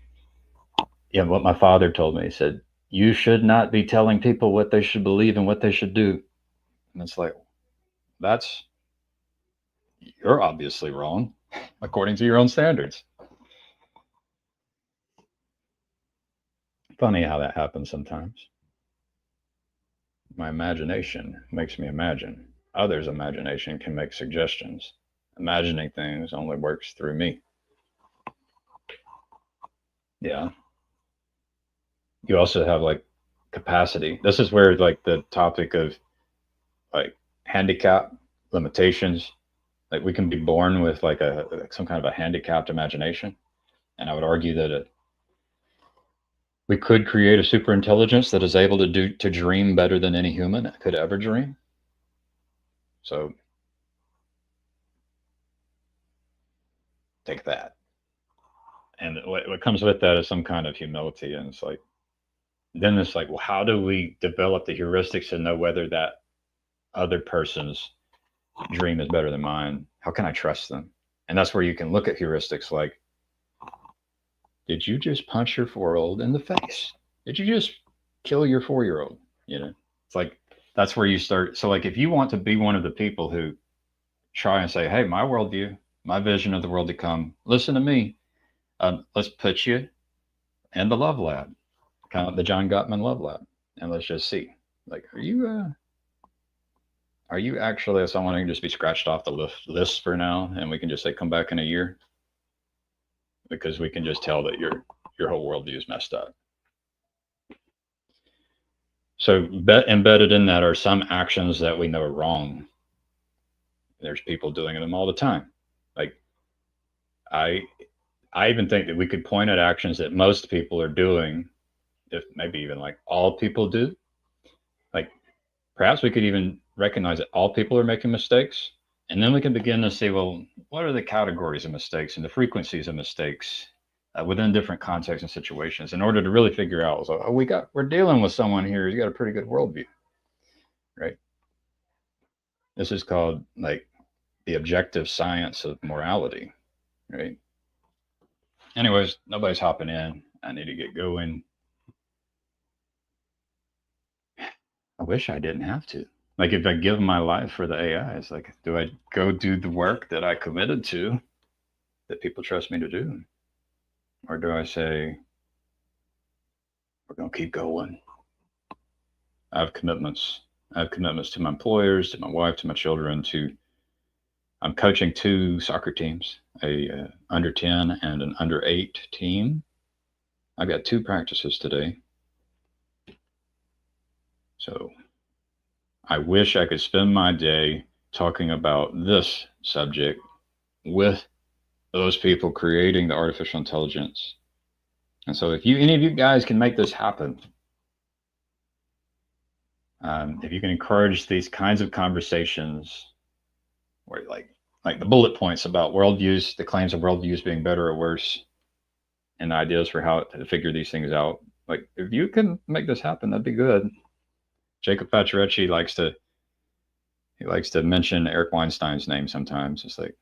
yeah, what my father told me. He said, you should not be telling people what they should believe and what they should do. And it's like, that's, you're obviously wrong according to your own standards. Funny how that happens sometimes. My imagination makes me imagine. Others' imagination can make suggestions. Imagining things only works through me. Yeah. You also have like capacity. This is where like the topic of like handicap, limitations, like we can be born with like some kind of a handicapped imagination. And I would argue that we could create a super intelligence that is able to dream better than any human could ever dream. So take that. And what comes with that is some kind of humility. And it's like, then it's like, well, how do we develop the heuristics to know whether that other person's dream is better than mine? How can I trust them? And that's where you can look at heuristics like, did you just punch your 4-year-old in the face? Did you just kill your 4-year-old? It's like that's where you start. So like, if you want to be one of the people who try and say, hey, my worldview, my vision of the world to come, listen to me. Let's put you in the love lab, kind of the John Gottman love lab. And let's just see, like, are you actually someone who can just be scratched off the list for now? And we can just say, come back in a year, because we can just tell that your whole worldview is messed up. So embedded in that are some actions that we know are wrong. There's people doing them all the time. Like I I even think that we could point at actions that most people are doing, if maybe even like all people do. Like perhaps we could even recognize that all people are making mistakes. And then we can begin to see, well, what are the categories of mistakes and the frequencies of mistakes within different contexts and situations, in order to really figure out, so, oh, we're dealing with someone here who's got a pretty good worldview, right? This is called like the objective science of morality, right? Anyways, nobody's hopping in. I need to get going. I wish I didn't have to. Like, if I give my life for the AI, it's like, do I go do the work that I committed to, that people trust me to do? Or do I say, we're going to keep going? I have commitments. I have commitments to my employers, to my wife, to my children. I'm coaching 2 soccer teams, a under 10 and an under 8 team. I got 2 practices today. So I wish I could spend my day talking about this subject with those people creating the artificial intelligence. And so if any of you guys can make this happen, if you can encourage these kinds of conversations, where like the bullet points about worldviews, the claims of worldviews being better or worse, and ideas for how to figure these things out. Like, if you can make this happen, that'd be good. Jacob Pacioretty likes to mention Eric Weinstein's name sometimes. It's like,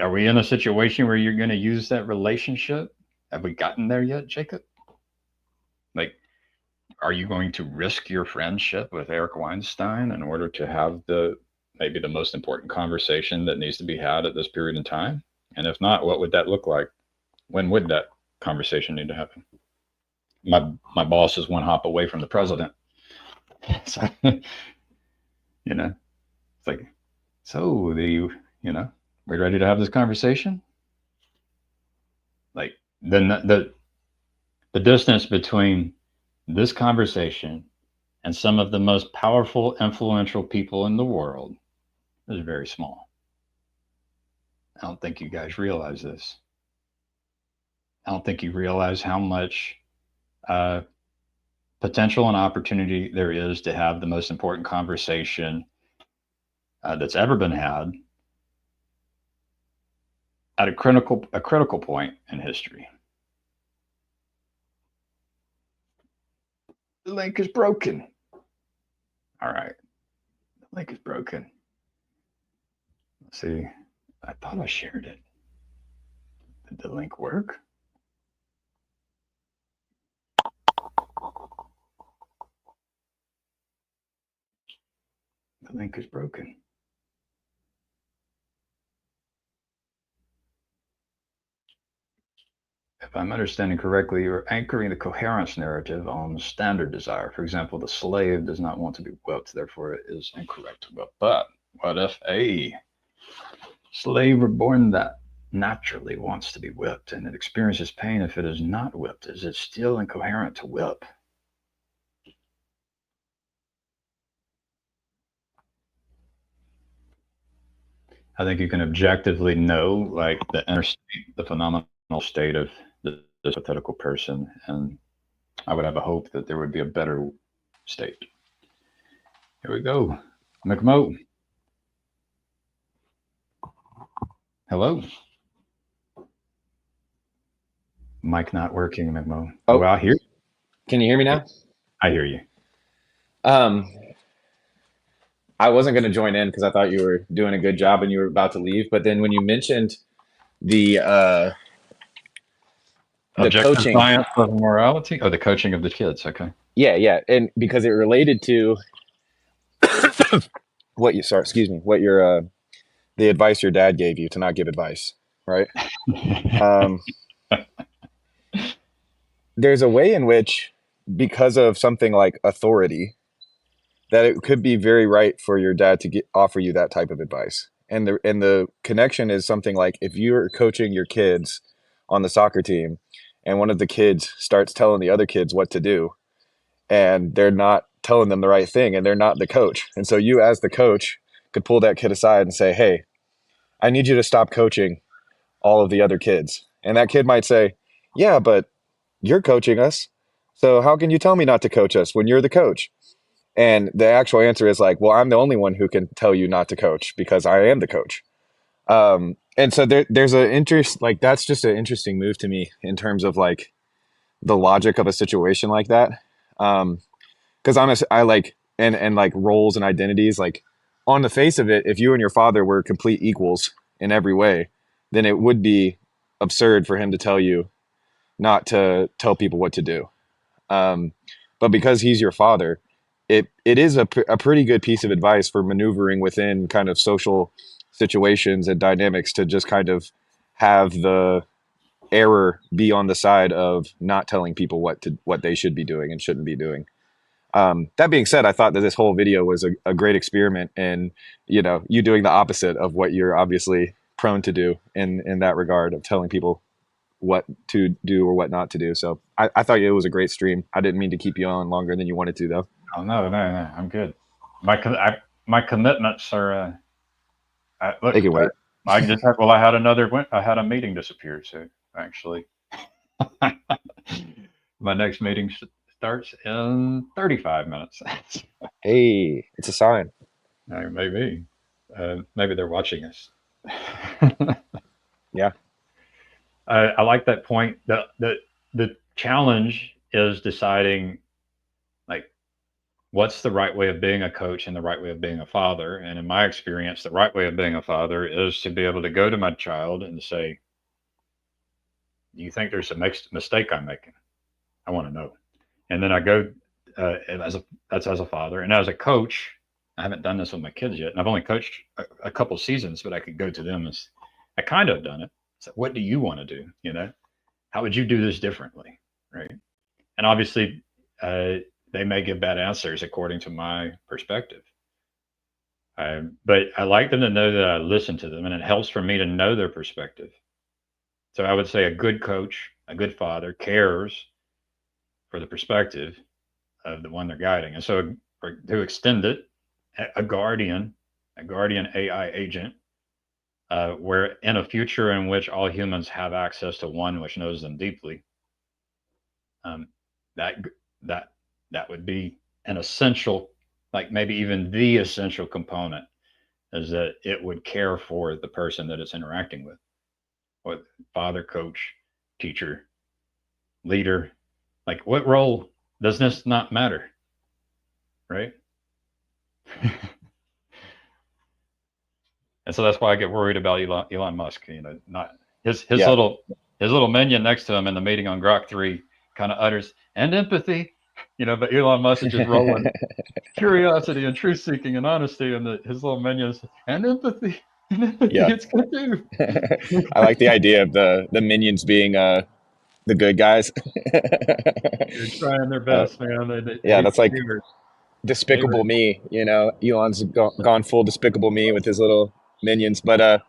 are we in a situation where you're going to use that relationship? Have we gotten there yet, Jacob? Like, are you going to risk your friendship with Eric Weinstein in order to have maybe the most important conversation that needs to be had at this period in time? And if not, what would that look like? When would that conversation need to happen? My boss is one hop away from the president. So, it's like, so we ready to have this conversation? Like, then the distance between this conversation and some of the most powerful, influential people in the world is very small. I don't think you guys realize this. I don't think you realize how much potential and opportunity there is to have the most important conversation that's ever been had at a critical point in history. The link is broken. All right. The link is broken. Let's see. I thought I shared it. Did the link work? The link is broken. If I'm understanding correctly, you're anchoring the coherence narrative on standard desire. For example, the slave does not want to be whipped, therefore it is incorrect to whip. But what if a slave reborn that naturally wants to be whipped and it experiences pain if it is not whipped? Is it still incoherent to whip? I think you can objectively know, like, the inner state, the phenomenal state of this hypothetical person, and I would have a hope that there would be a better state. Here we go. McMo. Hello. Mic not working, McMo. Oh, well, I hear. Can you hear me now? I hear you. I wasn't going to join in because I thought you were doing a good job and you were about to leave. But then when you mentioned the Objective coaching, science of morality, the coaching of the kids. Okay. yeah, and because it related to what you sorry, excuse me, what your the advice your dad gave you to not give advice, right? Um, there's a way in which, because of something like authority, that it could be very right for your dad to offer you that type of advice. And the connection is something like if you're coaching your kids on the soccer team, and one of the kids starts telling the other kids what to do, and they're not telling them the right thing, and they're not the coach, and so you as the coach could pull that kid aside and say, "Hey, I need you to stop coaching all of the other kids." And that kid might say, "Yeah, but you're coaching us. So how can you tell me not to coach us when you're the coach?" And the actual answer is like, "Well, I'm the only one who can tell you not to coach because I am the coach." And so there's an interest, like that's just an interesting move to me in terms of like the logic of a situation like that. Because I like and like roles and identities, like on the face of it, if you and your father were complete equals in every way, then it would be absurd for him to tell you not to tell people what to do. Um, but because he's your father, it is a pretty good piece of advice for maneuvering within kind of social situations and dynamics to just kind of have the error be on the side of not telling people what they should be doing and shouldn't be doing. That being said, I thought that this whole video was a great experiment in, you doing the opposite of what you're obviously prone to do in that regard of telling people what to do or what not to do. So I thought it was a great stream. I didn't mean to keep you on longer than you wanted to, though. Oh no, I'm good. My commitments are. Look, They can wait. I just had. Well, I had a meeting disappear. So actually, my next meeting starts in 35 minutes. Hey, it's a sign. Maybe, maybe they're watching us. Yeah. I like that point. The challenge is deciding like what's the right way of being a coach and the right way of being a father. And in my experience, the right way of being a father is to be able to go to my child and say, "Do you think there's a mistake I'm making? I want to know." And then I go as a father, and as a coach. I haven't done this with my kids yet, and I've only coached a couple seasons, but I could go to them as I kind of done it. So, what do you want to do? How would you do this differently, right? And obviously, uh, they may give bad answers according to my perspective. But I like them to know that I listen to them, and it helps for me to know their perspective. So I would say a good coach, a good father, cares for the perspective of the one they're guiding. And so, to extend it, a guardian, AI agent, where in a future in which all humans have access to one which knows them deeply, um, that that that would be an essential, like maybe even the essential component, is that it would care for the person that it's interacting with, or father, coach, teacher, leader. Like, what role does this not matter, right? And so that's why I get worried about Elon Musk. Not his Yeah. little minion next to him in the meeting on Grok 3 kind of utters and empathy, but Elon Musk is just rolling curiosity and truth seeking and honesty, and his little minions and empathy and empathy. Yeah. It's good too. I like the idea of the minions being the good guys. They're trying their uh, best, man. yeah, that's like They Despicable were Me. Elon's gone full Despicable Me with his little minions. But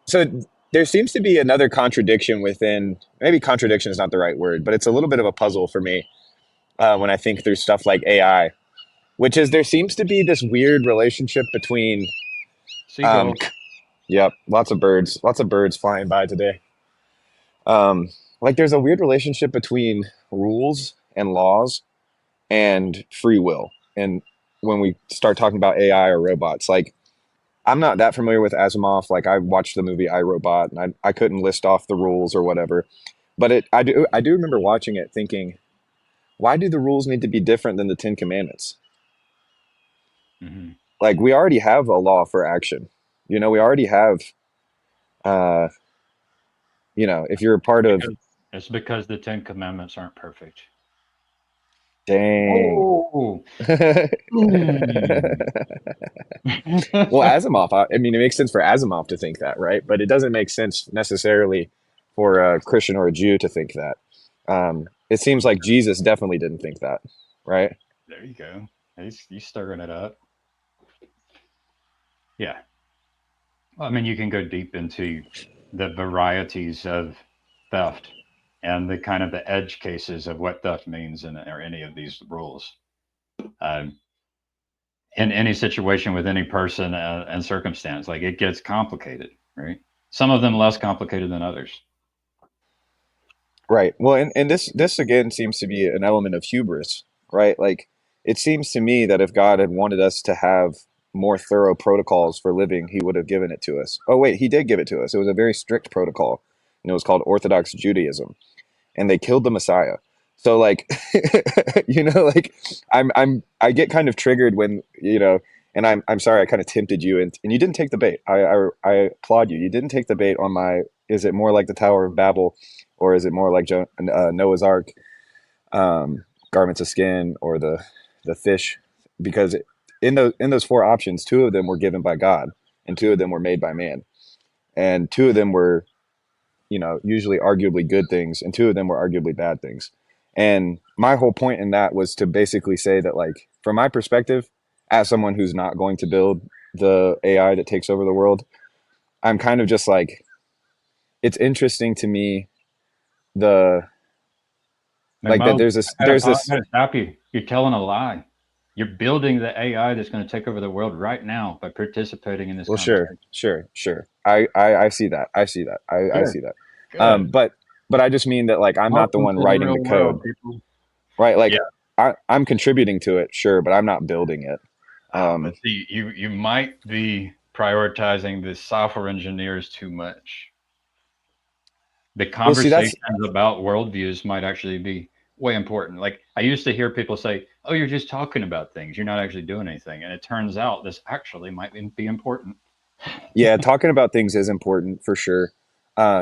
so there seems to be another contradiction within. Maybe contradiction is not the right word, but it's a little bit of a puzzle for me when I think through stuff like AI, which is there seems to be this weird relationship between. Um, seagulls. yep, lots of birds flying by today. Like there's a weird relationship between rules and laws and free will. And when we start talking about AI or robots, like I'm not that familiar with Asimov. Like I watched the movie I, Robot, and I couldn't list off the rules or whatever. But I do remember watching it thinking, why do the rules need to be different than the Ten Commandments? Hmm. Like we already have a law for action. We already have uh if you're a part of. Because it's because the Ten Commandments aren't perfect. Dang. Oh. Well, Asimov, I mean, it makes sense for Asimov to think that, right? But it doesn't make sense necessarily for a Christian or a Jew to think that. It seems like Jesus definitely didn't think that, right? There you go. He's stirring it up. Yeah. Well, I mean, you can go deep into the varieties of theft and the kind of the edge cases of what theft means in or any of these rules. Um, in any situation with any person and circumstance, like it gets complicated, right? Some of them less complicated than others. Right. Well, and this again seems to be an element of hubris, right? Like it seems to me that if God had wanted us to have more thorough protocols for living, he would have given it to us. Oh wait, he did give it to us. It was a very strict protocol, and it was called Orthodox Judaism, and they killed the Messiah. So like, like I get kind of triggered when and I'm sorry I kind of tempted you, and you didn't take the bait. I applaud you. You didn't take the bait on my. Is it more like the Tower of Babel, or is it more like Noah's Ark, garments of skin, or the fish? Because in those four options, two of them were given by God, and two of them were made by man, and two of them were usually arguably good things, and two of them were arguably bad things. And my whole point in that was to basically say that, like, from my perspective, as someone who's not going to build the AI that takes over the world, I'm kind of just like, it's interesting to me the Like, that Mo, there's I this. gotta stop you. You're telling a lie. You're building the AI that's going to take over the world right now by participating in this Well, sure, conversation. sure. I see that. I see that. I Good, see that. good. But I just mean that, like, I'm not the Welcome one to the writing the real world, code, people. right? Yeah. Like, I'm contributing to it, sure, but I'm not building it. But see, you might be prioritizing the software engineers too much. The Well, see, that's conversations about worldviews might actually be way important. Like I used to hear people say, "Oh, you're just talking about things. You're not actually doing anything." And it turns out this actually might be important. yeah, talking about things is important for sure.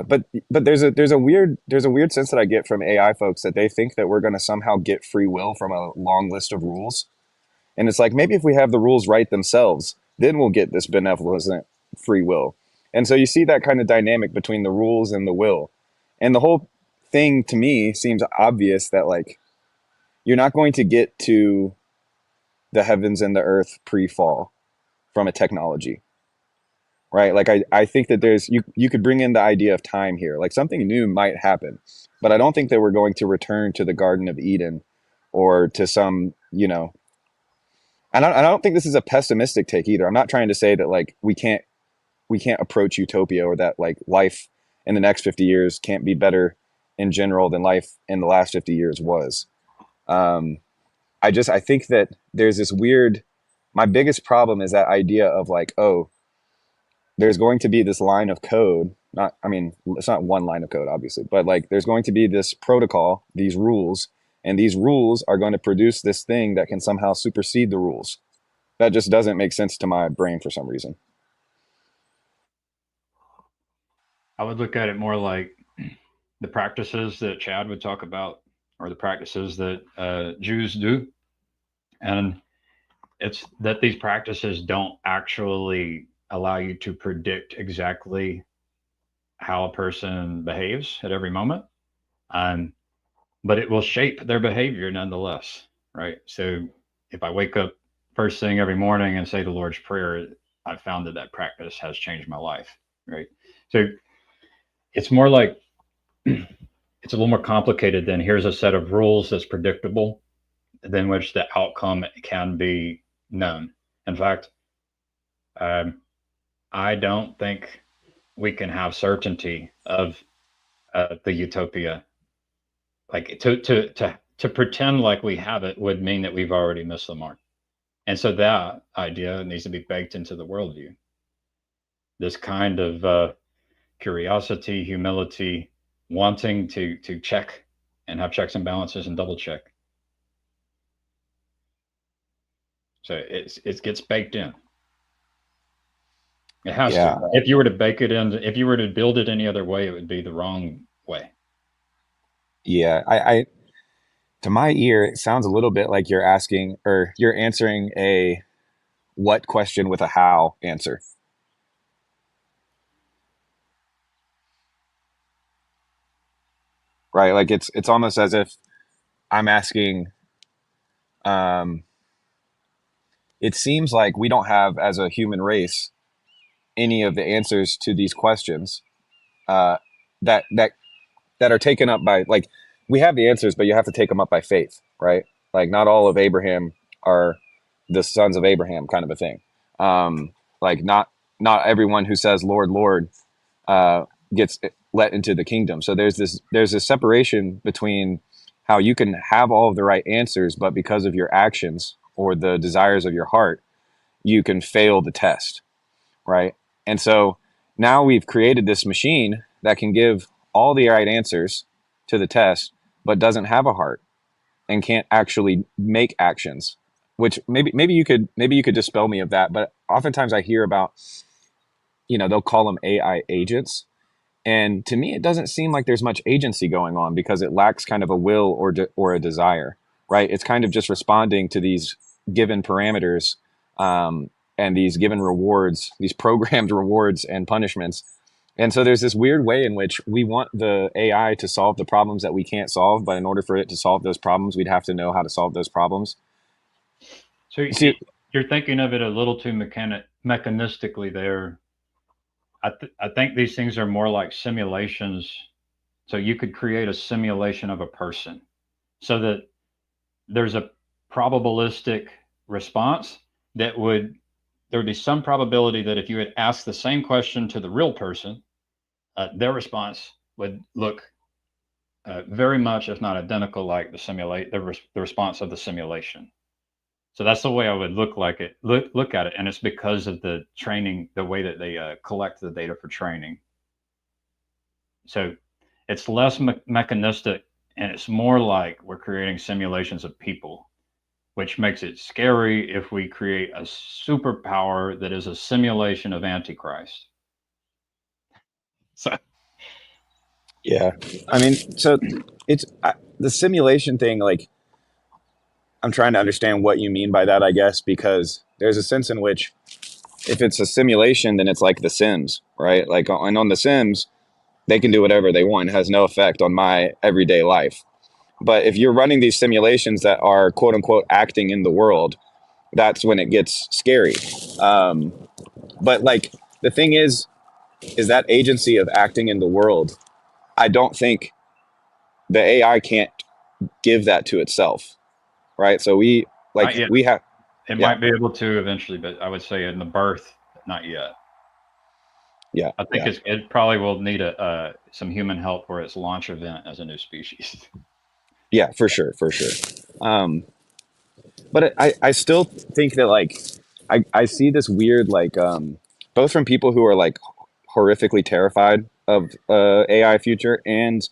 But there's a weird sense that I get from AI folks that they think that we're going to somehow get free will from a long list of rules, and it's like maybe if we have the rules right themselves, then we'll get this benevolent free will. And so you see that kind of dynamic between the rules and the will, and the whole thing to me seems obvious that, like, you're not going to get to the heavens and the earth pre-fall from a technology, right? Like I think that you could bring in the idea of time here. Like something new might happen, but I don't think that we're going to return to the Garden of Eden or to some, and I don't think this is a pessimistic take either. I'm not trying to say that, like, we can't approach utopia, or that, like, life in the next 50 years can't be better in general than life in the last 50 years was. Um, I think that there's this weird. My biggest problem is that idea of, like, oh, there's going to be this line of code. Not, I mean, it's not one line of code, obviously, but, like, there's going to be this protocol, these rules, and these rules are going to produce this thing that can somehow supersede the rules. That just doesn't make sense to my brain for some reason. I would look at it more like the practices that Chad would talk about, or the practices that Jews do, and it's that these practices don't actually allow you to predict exactly how a person behaves at every moment. Um, but it will shape their behavior nonetheless, right? So if I wake up first thing every morning and say the Lord's Prayer, I've found that that practice has changed my life, right? So it's more like it's a little more complicated than here's a set of rules that's predictable, than which the outcome can be known. In fact, um, I don't think we can have certainty of the utopia. Like to pretend like we have it would mean that we've already missed the mark. And so that idea needs to be baked into the worldview. This kind of curiosity, humility, wanting to check and have checks and balances and double check. So it gets baked in. It has to. Yeah, If you were to bake it in, if you were to build it any other way, it would be the wrong way. yeah. I To my ear, it sounds a little bit like you're asking or you're answering a what question with a how answer. Right? Like it's almost as if I'm asking um it seems like we don't have as a human race any of the answers to these questions uh that that are taken up by like we have the answers, but you have to take them up by faith, right? Like not all of Abraham are the sons of Abraham, kind of a thing. Like not everyone who says Lord, Lord uh, gets let into the kingdom. So there's this separation between how you can have all of the right answers, but because of your actions or the desires of your heart, you can fail the test, right? And so now we've created this machine that can give all the right answers to the test, but doesn't have a heart and can't actually make actions. Which maybe you could dispel me of that. But oftentimes I hear about, they'll call them AI agents, and to me it doesn't seem like there's much agency going on because it lacks kind of a will or a desire, right? It's kind of just responding to these given parameters, and these given rewards, these programmed rewards and punishments. And so there's this weird way in which we want the AI to solve the problems that we can't solve, but in order for it to solve those problems, we'd have to know how to solve those problems. So See, you're thinking of it a little too mechanistically there. I think these things are more like simulations. So you could create a simulation of a person so that there's a probabilistic response that there would be some probability that if you had asked the same question to the real person, their response would look very much, if not identical, like the response of the simulation. So that's the way I would look at it, and it's because of the training, the way that they collect the data for training. So it's less mechanistic, and it's more like we're creating simulations of people, which makes it scary if we create a superpower that is a simulation of Antichrist. So yeah, I mean, so the simulation thing. Like, I'm trying to understand what you mean by that, I guess, because there's a sense in which if it's a simulation, then it's like The Sims, right? Like, and on The Sims, they can do whatever they want. It has no effect on my everyday life. But if you're running these simulations that are quote unquote acting in the world, that's when it gets scary. Um, but like the thing is that agency of acting in the world. I don't think the AI can't give that to itself, right? So not yet. we have, It yeah, might be able to eventually, but I would say in the birth, not yet. yeah, I think yeah, it probably will need some human help for its launch event as a new species. yeah, for sure, for sure. Um, but I still think that like I see this weird like both from people who are like horrifically terrified of AI future and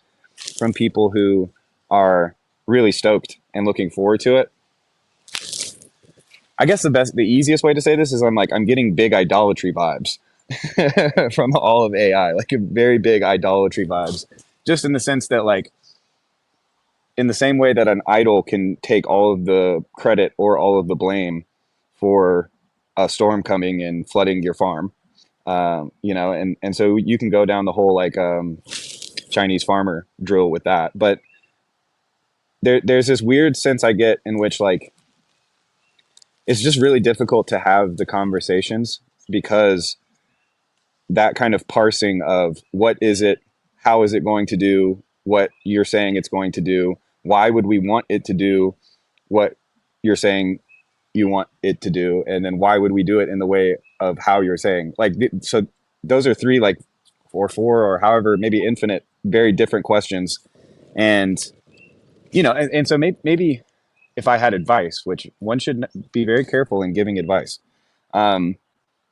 from people who are really stoked and looking forward to it. I guess the easiest way to say this is I'm getting big idolatry vibes from all of AI, like a very big idolatry vibes, just in the sense that like in the same way that an idol can take all of the credit or all of the blame for a storm coming and flooding your farm, and so you can go down the whole like Chinese farmer drill with that, but there's this weird sense I get in which like it's just really difficult to have the conversations because that kind of parsing of what is it, how is it going to do what you're saying it's going to do, why would we want it to do what you're saying you want it to do, and then why would we do it in the way of how you're saying, like, so those are three like or four or however maybe infinite very different questions. And and so maybe if I had advice, which one should be very careful in giving advice, um,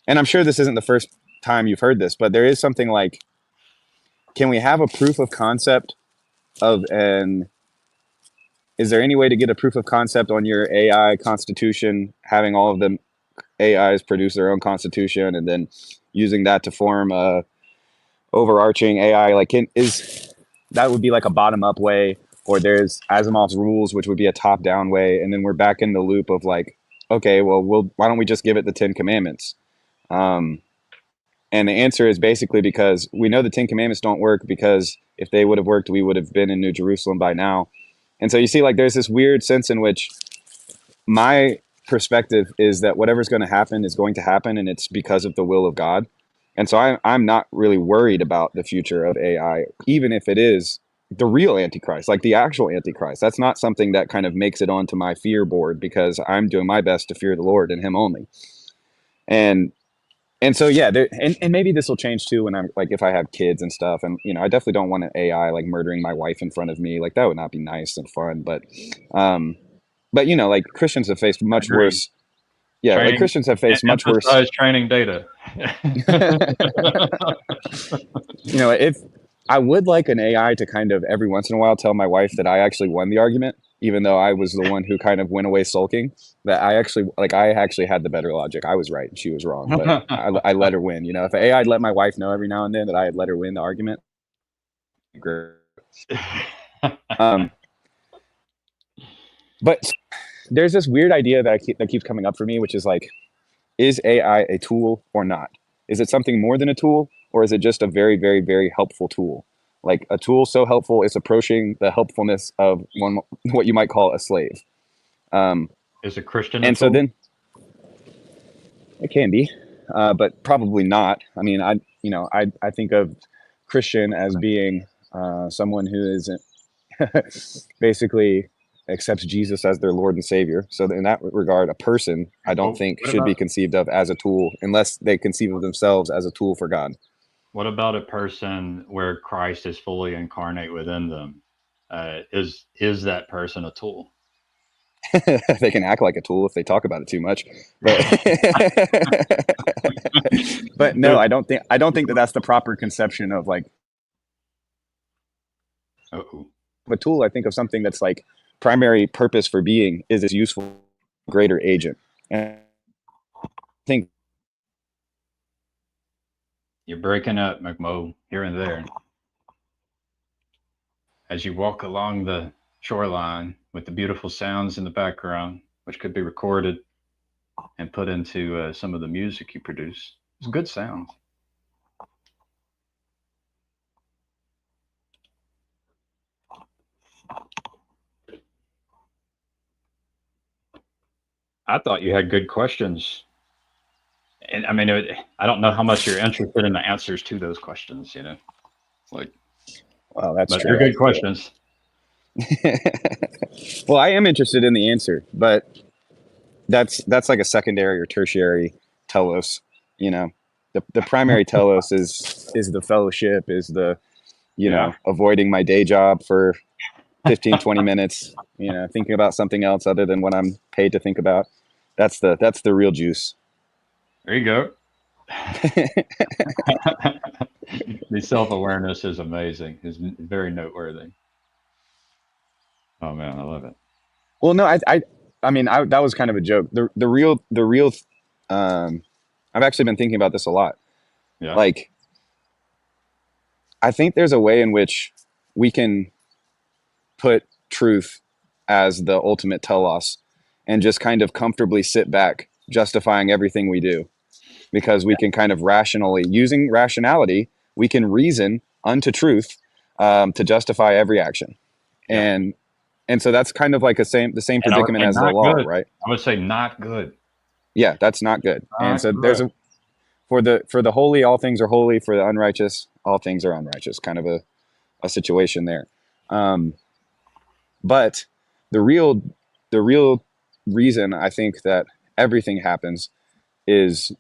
and I'm sure this isn't the first time you've heard this, but there is something like, can we have a proof of concept of an is there any way to get a proof of concept on your AI constitution, having all of them AIs produce their own constitution and then using that to form a overarching AI? Like, is that would be like a bottom up way, or there's Asimov's rules, which would be a top-down way, and then we're back in the loop of like, okay, well, why don't we just give it the Ten Commandments? And the answer is basically because we know the Ten Commandments don't work, because if they would have worked, we would have been in New Jerusalem by now. And so you see, like, there's this weird sense in which my perspective is that whatever's going to happen is going to happen, and it's because of the will of God. And so I'm not really worried about the future of AI, even if it is the real Antichrist, like the actual Antichrist. That's not something that kind of makes it onto my fear board, because I'm doing my best to fear the Lord and Him only. And so yeah, and maybe this will change too when I'm like, if I have kids and stuff, and I definitely don't want an AI like murdering my wife in front of me. Like that would not be nice and fun. But like Christians have faced much Agreed. worse. Yeah, like Christians have faced much worse. Emphasize training data. If I would like an AI to kind of every once in a while tell my wife that I actually won the argument, even though I was the one who kind of went away sulking, that I actually had the better logic. I was right and she was wrong, but I let her win. If an AI had let my wife know every now and then that I had let her win the argument, great. But there's this weird idea that keeps coming up for me, which is like, is AI a tool or not? Is it something more than a tool, or is it just a very, very, very helpful tool? Like a tool so helpful, it's approaching the helpfulness of what you might call a slave. Is a Christian and a tool? So then it can be, but probably not. I mean, I think of Christian as being someone who is basically accepts Jesus as their Lord and Savior. So in that regard, a person, I don't think should be conceived of as a tool unless they conceive of themselves as a tool for God. What about a person where Christ is fully incarnate within them? Is that person a tool? They can act like a tool if they talk about it too much, but but no, I don't think that that's the proper conception of like a tool. I think of something that's like primary purpose for being is its useful greater agent. And I think you're breaking up, McMo, here and there. As you walk along the shoreline with the beautiful sounds in the background, which could be recorded and put into some of the music you produce. It's good sound. I thought you had good questions. And I mean, I don't know how much you're interested in the answers to those questions, like, well, that's true. They're good questions. Well, I am interested in the answer, but that's like a secondary or tertiary telos. The primary telos is the fellowship, is the avoiding my day job for 15 20 minutes, thinking about something else other than what I'm paid to think about. That's the real juice. There you go. The self-awareness is amazing. It's very noteworthy. Oh man, I love it. Well, no, I mean, that was kind of a joke. The real I've actually been thinking about this a lot. Yeah. Like, I think there's a way in which we can put truth as the ultimate telos and just kind of comfortably sit back, justifying everything we do, because we can kind of rationally, using rationality, we can reason unto truth to justify every action. Yeah. And so that's kind of like the same predicament as the law, right? I would say not good. Yeah, that's not good. And so there's for the holy, all things are holy. For the unrighteous, all things are unrighteous. Kind of a situation there. But the real reason I think that everything happens is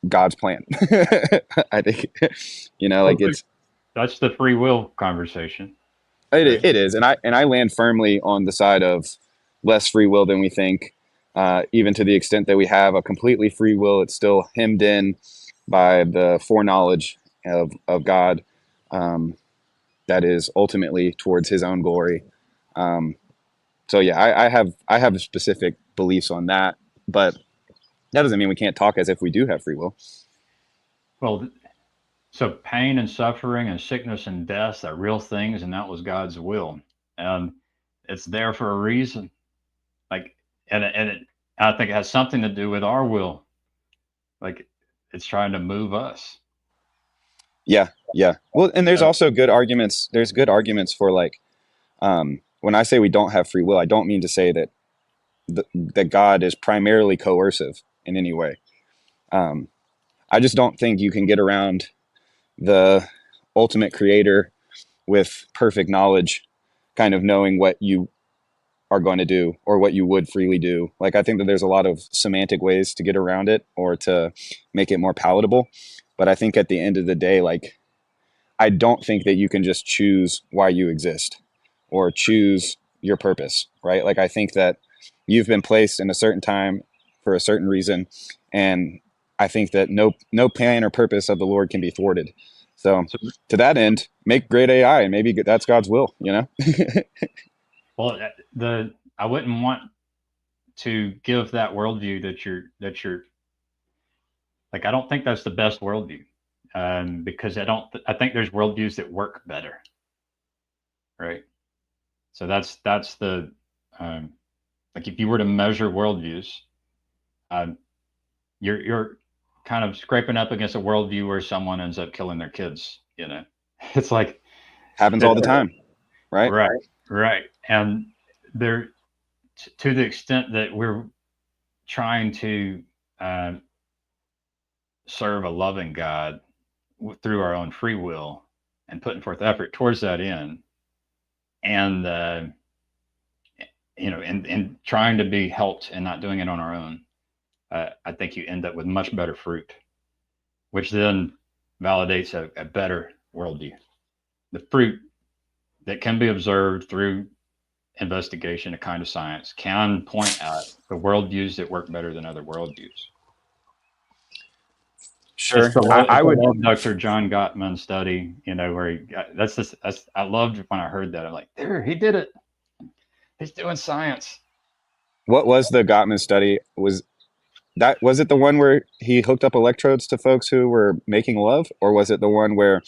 God's plan. I think, like that's the free will conversation. It is, and I land firmly on the side of less free will than we think. Even to the extent that we have a completely free will, it's still hemmed in by the foreknowledge of God, that is ultimately towards His own glory. So yeah, I have specific beliefs on that, but that doesn't mean we can't talk as if we do have free will. Well, so pain and suffering and sickness and death are real things, and that was God's will. and it's there for a reason. Like, I think it has something to do with our will. Like, it's trying to move us. Yeah, yeah. Well, and there's Uh, also good arguments. There's good arguments for like, when I say we don't have free will, I don't mean to say that that God is primarily coercive in any way. Um, I just don't think you can get around the ultimate creator with perfect knowledge, kind of knowing what you are going to do or what you would freely do. Like, I think that there's a lot of semantic ways to get around it or to make it more palatable. But I think at the end of the day, like, I don't think that you can just choose why you exist or choose your purpose, right? Like, I think that you've been placed in a certain time for a certain reason, and I think that no plan or purpose of the Lord can be thwarted. So, so, to that end, make great AI, and maybe that's God's will, you know? well, I wouldn't want to give that worldview that you're like. I don't think that's the best worldview, because I think there's worldviews that work better, right? So that's the um, like, if you were to measure worldviews, um, you're kind of scraping up against a worldview where someone ends up killing their kids. It's like, Happens all it's the time, right? right, right, and there, to the extent that we're trying to uh, serve a loving God through our own free will and putting forth effort towards that end, and and trying to be helped and not doing it on our own, I think you end up with much better fruit, which then validates a better worldview. The fruit that can be observed through investigation, a kind of science, can point at the worldviews that work better than other worldviews. Sure. It's I the would. love Dr. John Gottman study, where I loved when I heard that. I'm like, there, he did it. He's doing science. What was the Gottman study? Was it the one where he hooked up electrodes to folks who were making love, or was it the one where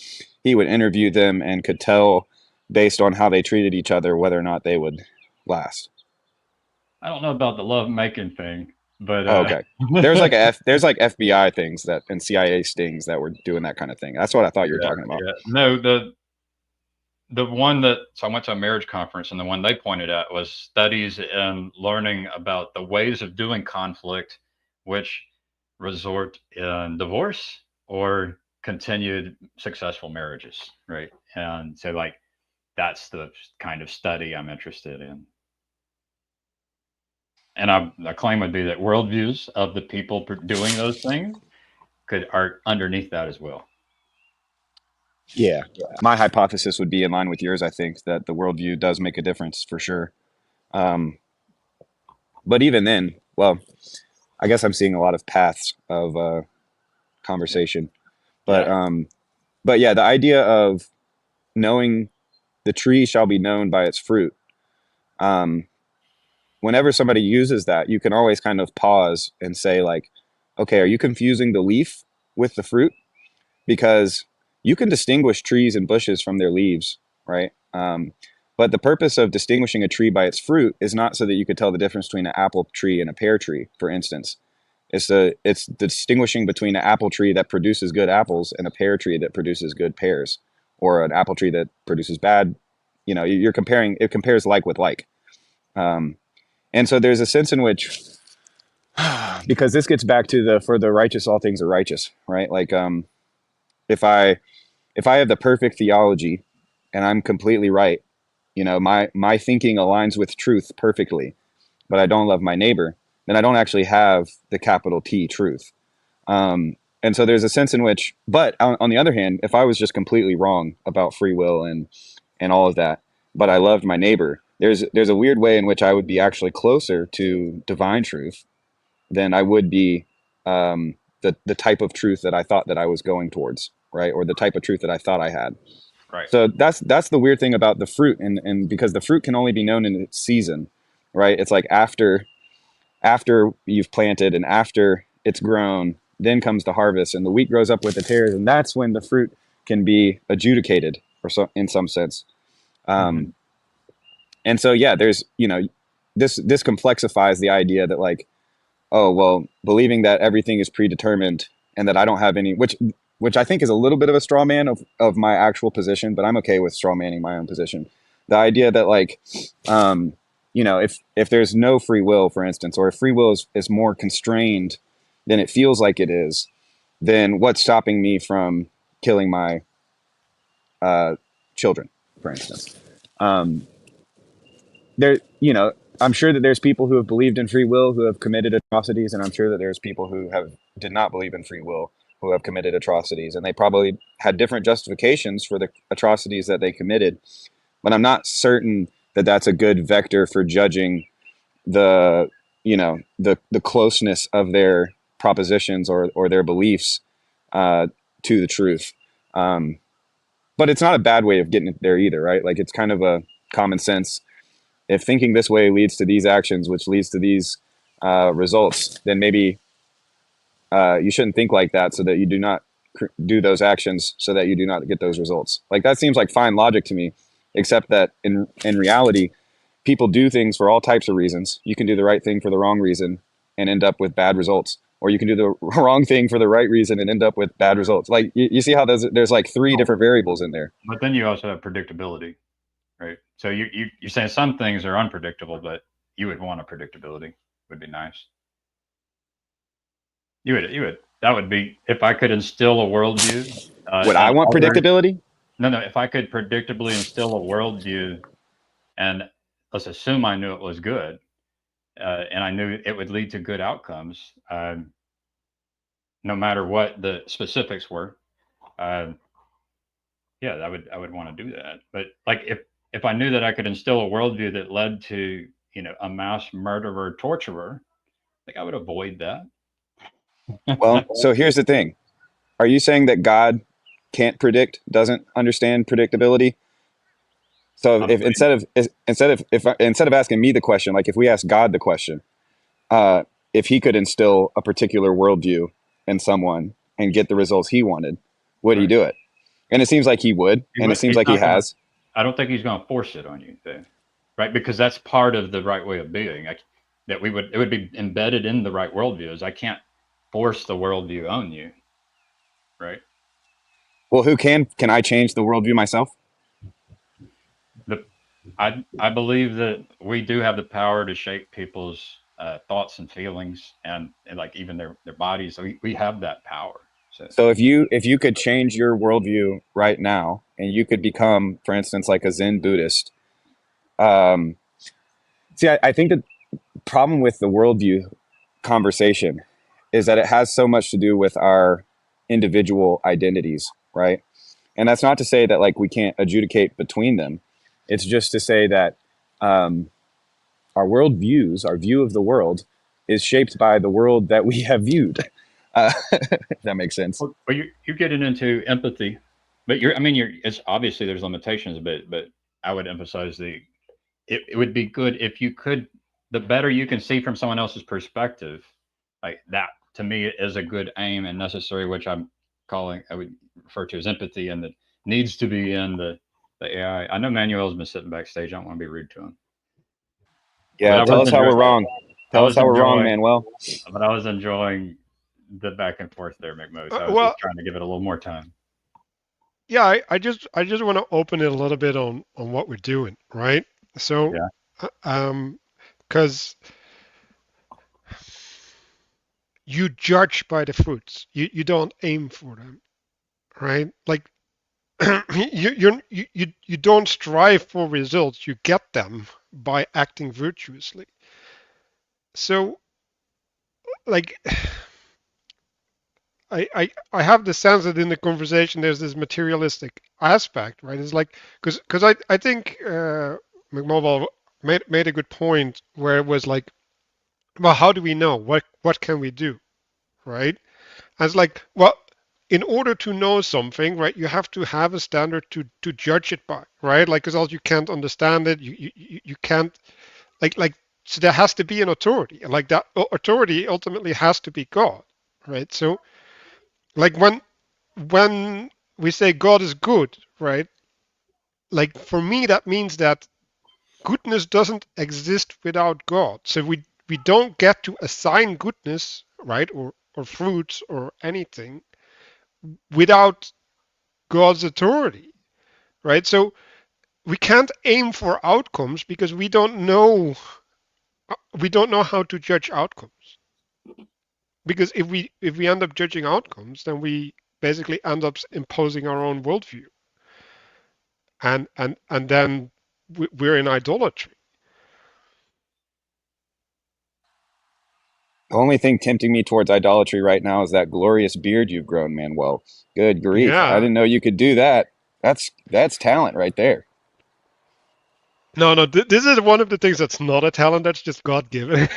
he would interview them and could tell based on how they treated each other whether or not they would last? I don't know about the love making thing, but Oh, okay. There's like FBI things that and CIA stings that were doing that kind of thing. That's what I thought you were yeah, talking about. yeah. No, the one that, so I went to a marriage conference, and the one they pointed at was studies in learning about the ways of doing conflict, which resort in divorce or continued successful marriages, right? And so, like, that's the kind of study I'm interested in. And the claim would be that worldviews of the people doing those things are underneath that as well. Yeah. My hypothesis would be in line with yours. I think that the worldview does make a difference for sure. Um, but even then, well, I guess I'm seeing a lot of paths of conversation. But Yeah. but yeah, the idea of knowing the tree shall be known by its fruit. Um, Whenever somebody uses that, you can always kind of pause and say, like, okay, are you confusing the leaf with the fruit? Because you can distinguish trees and bushes from their leaves, right? But the purpose of distinguishing a tree by its fruit is not so that you could tell the difference between an apple tree and a pear tree, for instance. It's the distinguishing between an apple tree that produces good apples and a pear tree that produces good pears, or an apple tree that produces bad. You're comparing. It compares like with like. Um, and so there's a sense in which, because this gets back to the for the righteous all things are righteous, right? Like, if I have the perfect theology and I'm completely right, my thinking aligns with truth perfectly, but I don't love my neighbor, then I don't actually have the capital T truth. And so there's a sense in which, but on the other hand, if I was just completely wrong about free will and all of that, but I loved my neighbor, there's a weird way in which I would be actually closer to divine truth than I would be, the type of truth that I thought that I was going towards, right? Or the type of truth that I thought I had. Right. So that's the weird thing about the fruit, and because the fruit can only be known in its season, right? It's like after you've planted and after it's grown, then comes the harvest, and the wheat grows up with the tares, and that's when the fruit can be adjudicated, or so in some sense. Mm-hmm. Um, And so yeah, there's this complexifies the idea that like, oh well, believing that everything is predetermined and that I don't have any, which I think is a little bit of a straw man of my actual position, but I'm okay with straw manning my own position. The idea that like, if there's no free will, for instance, or if free will is more constrained than it feels like it is, then what's stopping me from killing my children, for instance? Um, I'm sure that there's people who have believed in free will who have committed atrocities, and I'm sure that there's people who have did not believe in free will who have committed atrocities, and they probably had different justifications for the atrocities that they committed. But I'm not certain that that's a good vector for judging the the closeness of their propositions or their beliefs to the truth. But it's not a bad way of getting there either, right? Like it's kind of a common sense. If thinking this way leads to these actions, which leads to these results, then maybe you shouldn't think like that, so that you do not do those actions, so that you do not get those results. Like that seems like fine logic to me, except that in reality, people do things for all types of reasons. You can do the right thing for the wrong reason and end up with bad results, or you can do the wrong thing for the right reason and end up with bad results. Like you see how there's like three different variables in there. But then you also have predictability, right? So you're saying some things are unpredictable, but you would want a predictability. Would be nice. You would. That would be if I could instill a worldview. Would I want predictability? No. If I could predictably instill a worldview, and let's assume I knew it was good, and I knew it would lead to good outcomes, no matter what the specifics were. Yeah, I would want to do that. But like if I knew that I could instill a worldview that led to a mass murderer torturer, I think I would avoid that. Well, so here's the thing. Are you saying that God can't predict, doesn't understand predictability? So if instead of asking me the question, like if we ask God the question, if he could instill a particular worldview in someone and get the results he wanted, would he do it? And it seems like he would, and it seems like he has. I don't think he's going to force it on you, Dave, right? Because that's part of the right way of being. It would be embedded in the right worldviews. I can't force the worldview on you, right? Well, who can I change the worldview myself? I believe that we do have the power to shape people's thoughts and feelings, and like even their bodies. We have that power. So if you could change your worldview right now, and you could become, for instance, like a Zen Buddhist. I think the problem with the worldview conversation is that it has so much to do with our individual identities, right? And that's not to say that like we can't adjudicate between them. It's just to say that our worldviews, our view of the world, is shaped by the world that we have viewed. If that makes sense. Well, you're getting into empathy, but it's obviously there's limitations, but I would emphasize it would be good if you could, the better you can see from someone else's perspective, like that to me is a good aim and necessary, which I would refer to as empathy, and that needs to be in the AI. I know Manuel's been sitting backstage. I don't want to be rude to him. Yeah, tell us how we're wrong. Tell us how we're wrong, Manuel. But I was enjoying the back and forth there, McMo. So I was just trying to give it a little more time. Yeah, I just want to open it a little bit on what we're doing, right? So, because you judge by the fruits, you don't aim for them, right? Like you don't strive for results, you get them by acting virtuously. So, like. I have the sense that in the conversation there's this materialistic aspect, right? It's like because I think McMobile made a good point where it was like, well, how do we know what can we do, right? And it's like, well, in order to know something, right, you have to have a standard to judge it by, right? Like, because else you can't understand it, you can't like so there has to be an authority, and like that authority ultimately has to be God, right? So. Like when we say God is good, right? Like for me, that means that goodness doesn't exist without God. So we don't get to assign goodness, right, or fruits or anything without God's authority, right? So we can't aim for outcomes because we don't know how to judge outcomes. Because if we end up judging outcomes, then we basically end up imposing our own worldview, and then we're in idolatry. The only thing tempting me towards idolatry right now is that glorious beard you've grown, Manuel. Good grief. I Yeah. didn't know you could do that. That's talent right there. No. This is one of the things that's not a talent. That's just God given.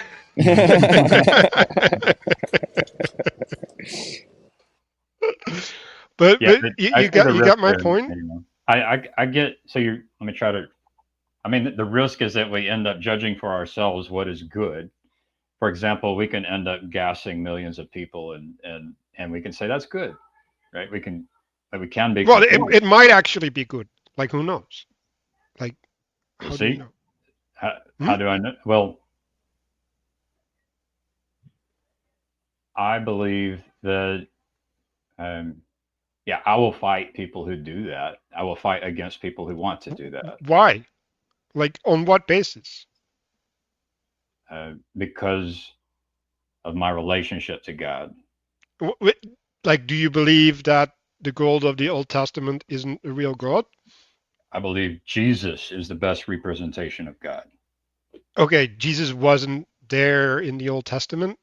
but Yeah, but but you, I you see the got you risk got my there. point. You know. I get. So you're. Let me try to. I mean, the risk is that we end up judging for ourselves what is good. For example, we can end up gassing millions of people, and we can say that's good, right? We can be Well, conformed. it might actually be good. Like who knows? Like You how do you see, know? how do I know? Well, I believe that. Um, yeah, I will fight people who do that. I will fight against people who want to do that Why? Like on what basis? because of my relationship to God. Like, do you believe that the God of the Old Testament isn't a real God? I believe Jesus is the best representation of God. Okay, Jesus wasn't there in the Old Testament.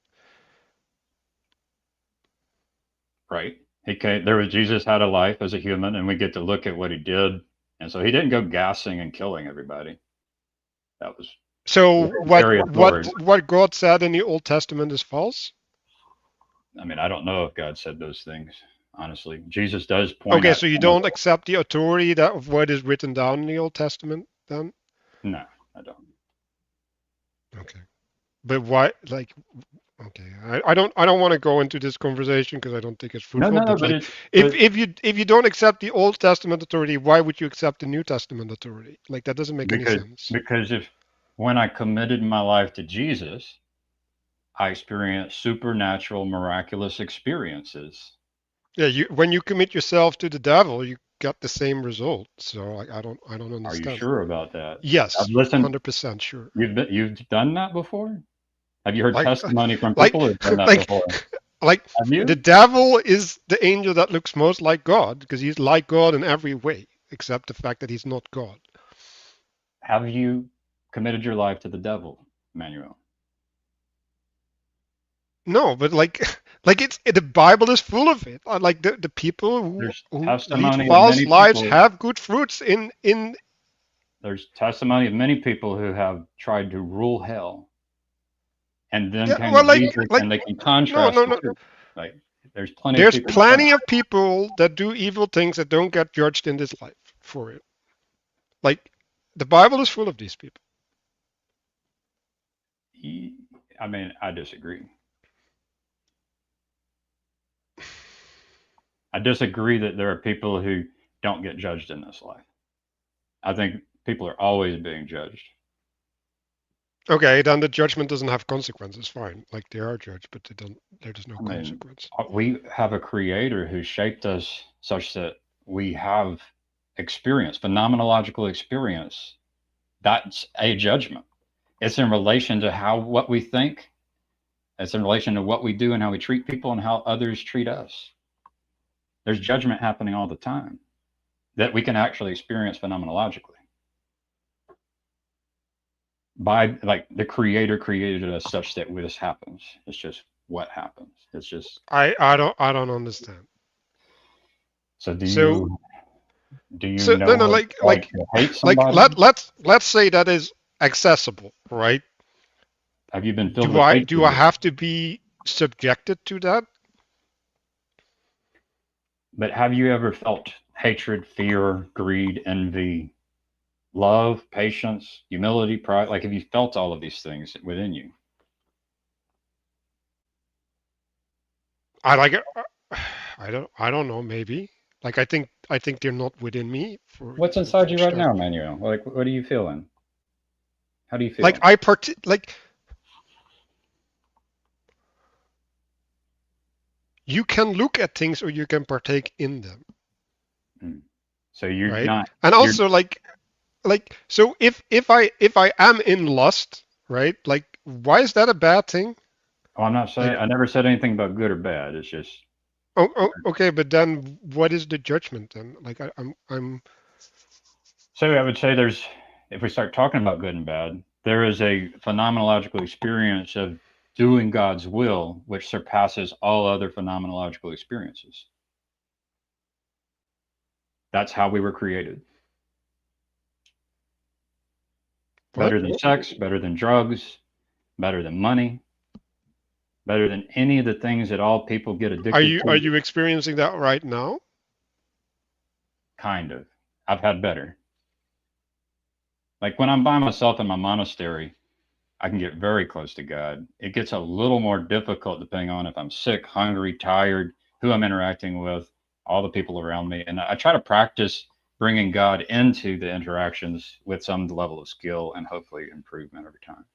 Right? He came. There was Jesus had a life as a human, and we get to look at what he did. And so he didn't go gassing and killing everybody. That was So what very what authority. what God said in the Old Testament is false? I mean, I don't know if God said those things. Honestly, Jesus does point Okay, at so you some of don't accept the authority that of what is written down in the Old Testament then? no, I don't. Okay. But why like okay, I don't want to go into this conversation because I don't think it's No, fruitful. no, no. But But like, it's if you don't accept the Old Testament authority, why would you accept the New Testament authority? Like that doesn't make any because sense. because if when I committed my life to Jesus, I experienced supernatural, miraculous experiences. Yeah, when you commit yourself to the devil, you got the same result. So I don't Are you understand. sure about that? I've Yes, listened. 100% sure. You've done that before? Have you heard Like testimony from like people who've done that like before? like Have the you? devil is the angel that looks most like God because he's like God in every way except the fact that he's not God. Have you committed your life to the devil, Emmanuel? No, but like like the Bible is full of it. Like the people who There's who lead testimony of false many lives people. have good fruits in There's testimony of many people who have tried to rule hell and then yeah, came to well Jesus like and they can no contrast no the no two. Like there's plenty of there's people who've done plenty of people that do evil things that don't get judged in this life for it. Like the Bible is full of these people. it. I mean, I disagree. I disagree that there are people who don't get judged in this life. I think people are always being judged. Okay, then the judgment doesn't have consequences. Fine, like they are judged, but they don't. There's no I mean, consequence. we have a creator who shaped us such that we have experience, phenomenological experience. That's a judgment. It's in relation to how what we think. It's in relation to what we do and how we treat people and how others treat us. There's judgment happening all the time that we can actually experience phenomenologically. By like the creator created us such that this happens. It's just what happens. It's just I don't understand. so So do you so know no no what like it's like like to hate like somebody? let's say that is accessible, right? Have you been filled Do with I do I hatred? have to be subjected to that? But have you ever felt hatred, fear, greed, envy, love, patience, humility, pride? Like have you felt all of these things within you? I like it. I don't know. Maybe like I think they're not within me for What's to inside you right start now, with. Manuel? Like what are you feeling? How do you feel? Like you can look at things or you can partake in them, So you're right? not. And You're. also so if I am in lust, right? Like why is that a bad thing? Oh, I'm not saying. Like I never said anything about good or bad. It's just. okay, but then what is the judgment then? Like I'm So I would say there's. If we start talking about good and bad, there is a phenomenological experience of doing God's will, which surpasses all other phenomenological experiences. That's how we were created. what? Better than sex, better than drugs, better than money, better than any of the things that all people get addicted Are to. you experiencing that right now? Kind of. I've had better. Like when I'm by myself in my monastery, I can get very close to God. It gets a little more difficult depending on if I'm sick, hungry, tired, who I'm interacting with, all the people around me. And I try to practice bringing God into the interactions with some level of skill and hopefully improvement over time.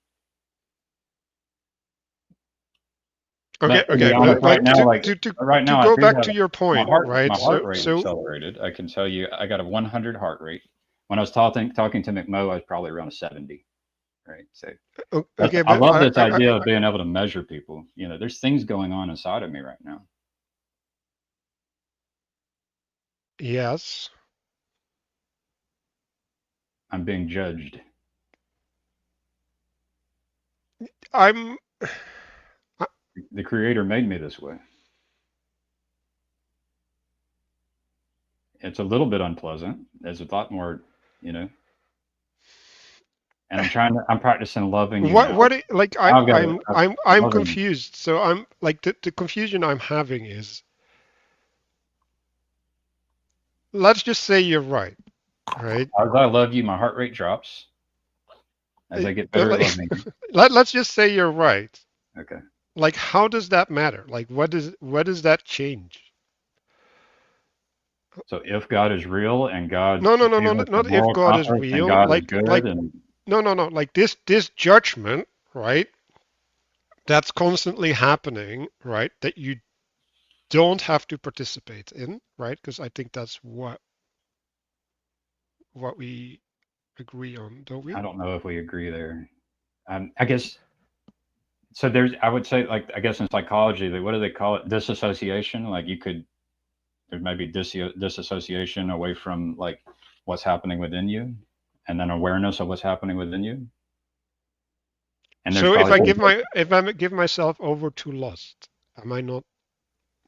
But to be Okay, honest, but right like now, like right to now, I go do back have to your point, right? my heart rate So accelerated. I can tell you, I got a 100 heart rate. When I was talking to McMo, I was probably around a 70. Right. So okay, I but love this idea of being able to measure people. There's things going on inside of me right now. yes. I'm being judged. I'm The creator made me this way. It's a little bit unpleasant. There's a lot more, you know. And I'm practicing loving you now. like I've got I'm loving you. confused. So I'm like the confusion I'm having is, let's just say you're right, right? As I love you, my heart rate drops. As I get better at Like, loving you. let's just say you're right. Okay. Like how does that matter? Like what does that change? So if God is real and God No, gave us the not if moral God is compass and real. God is good and No. Like this judgment, right? That's constantly happening, right? That you don't have to participate in, right? Because I think that's what we agree on, don't we? I don't know if we agree there. I guess so. I would say, like, I guess in psychology, what do they call it? Disassociation. Like, there's maybe disassociation away from like what's happening within you, and then awareness of what's happening within you. And there's So probably if I give myself over to lust, am I not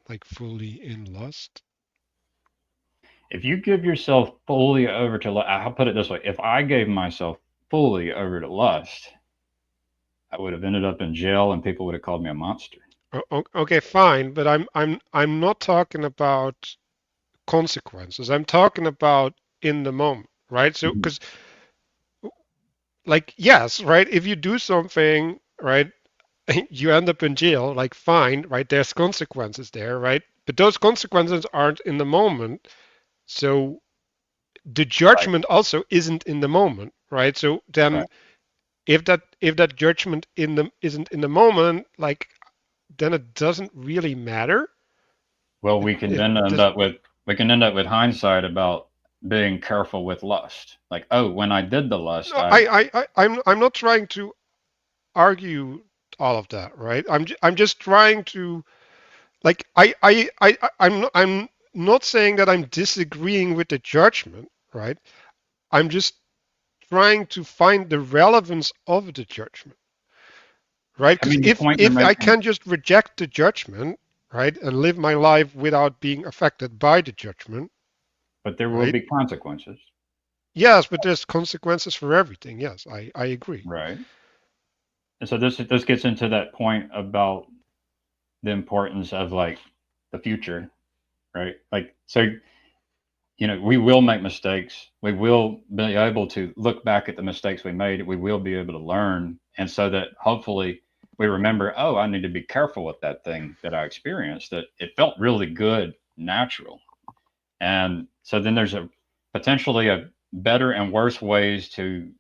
like fully in lust? if you give yourself fully over to, I'll put it this way: if I gave myself fully over to lust, I would have ended up in jail, and people would have called me a monster. Okay, fine, but I'm not talking about consequences. I'm talking about in the moment, right? So Mhm. because like yes, right, if you do something, right, you end up in jail, like fine, right? There's consequences there, right? But those consequences aren't in the moment. So the Right. judgment also isn't in the moment, right? So Right. then if that judgment isn't in the moment, like then it doesn't really matter. Well, It does. we can end up with hindsight about being careful with lust. Like, oh, when I did the lust, No, I'm not trying to argue all of that, right? I'm just trying to like I'm not saying that I'm disagreeing with the judgment, right? I'm just trying to find the relevance of the judgment, right? I Because mean, the point you're if I making, can just reject the judgment, right, and live my life without being affected by the judgment, but there will right? be consequences, Yes, but there's consequences for everything. Yes, I agree. right? And so this gets into that point about the importance of like the future, right? Like, so we will make mistakes. We will be able to look back at the mistakes we made. We will be able to learn, and so that hopefully we remember, oh, I need to be careful with that thing that I experienced. That it felt really good, natural, and so then there's a potentially a better and worse ways to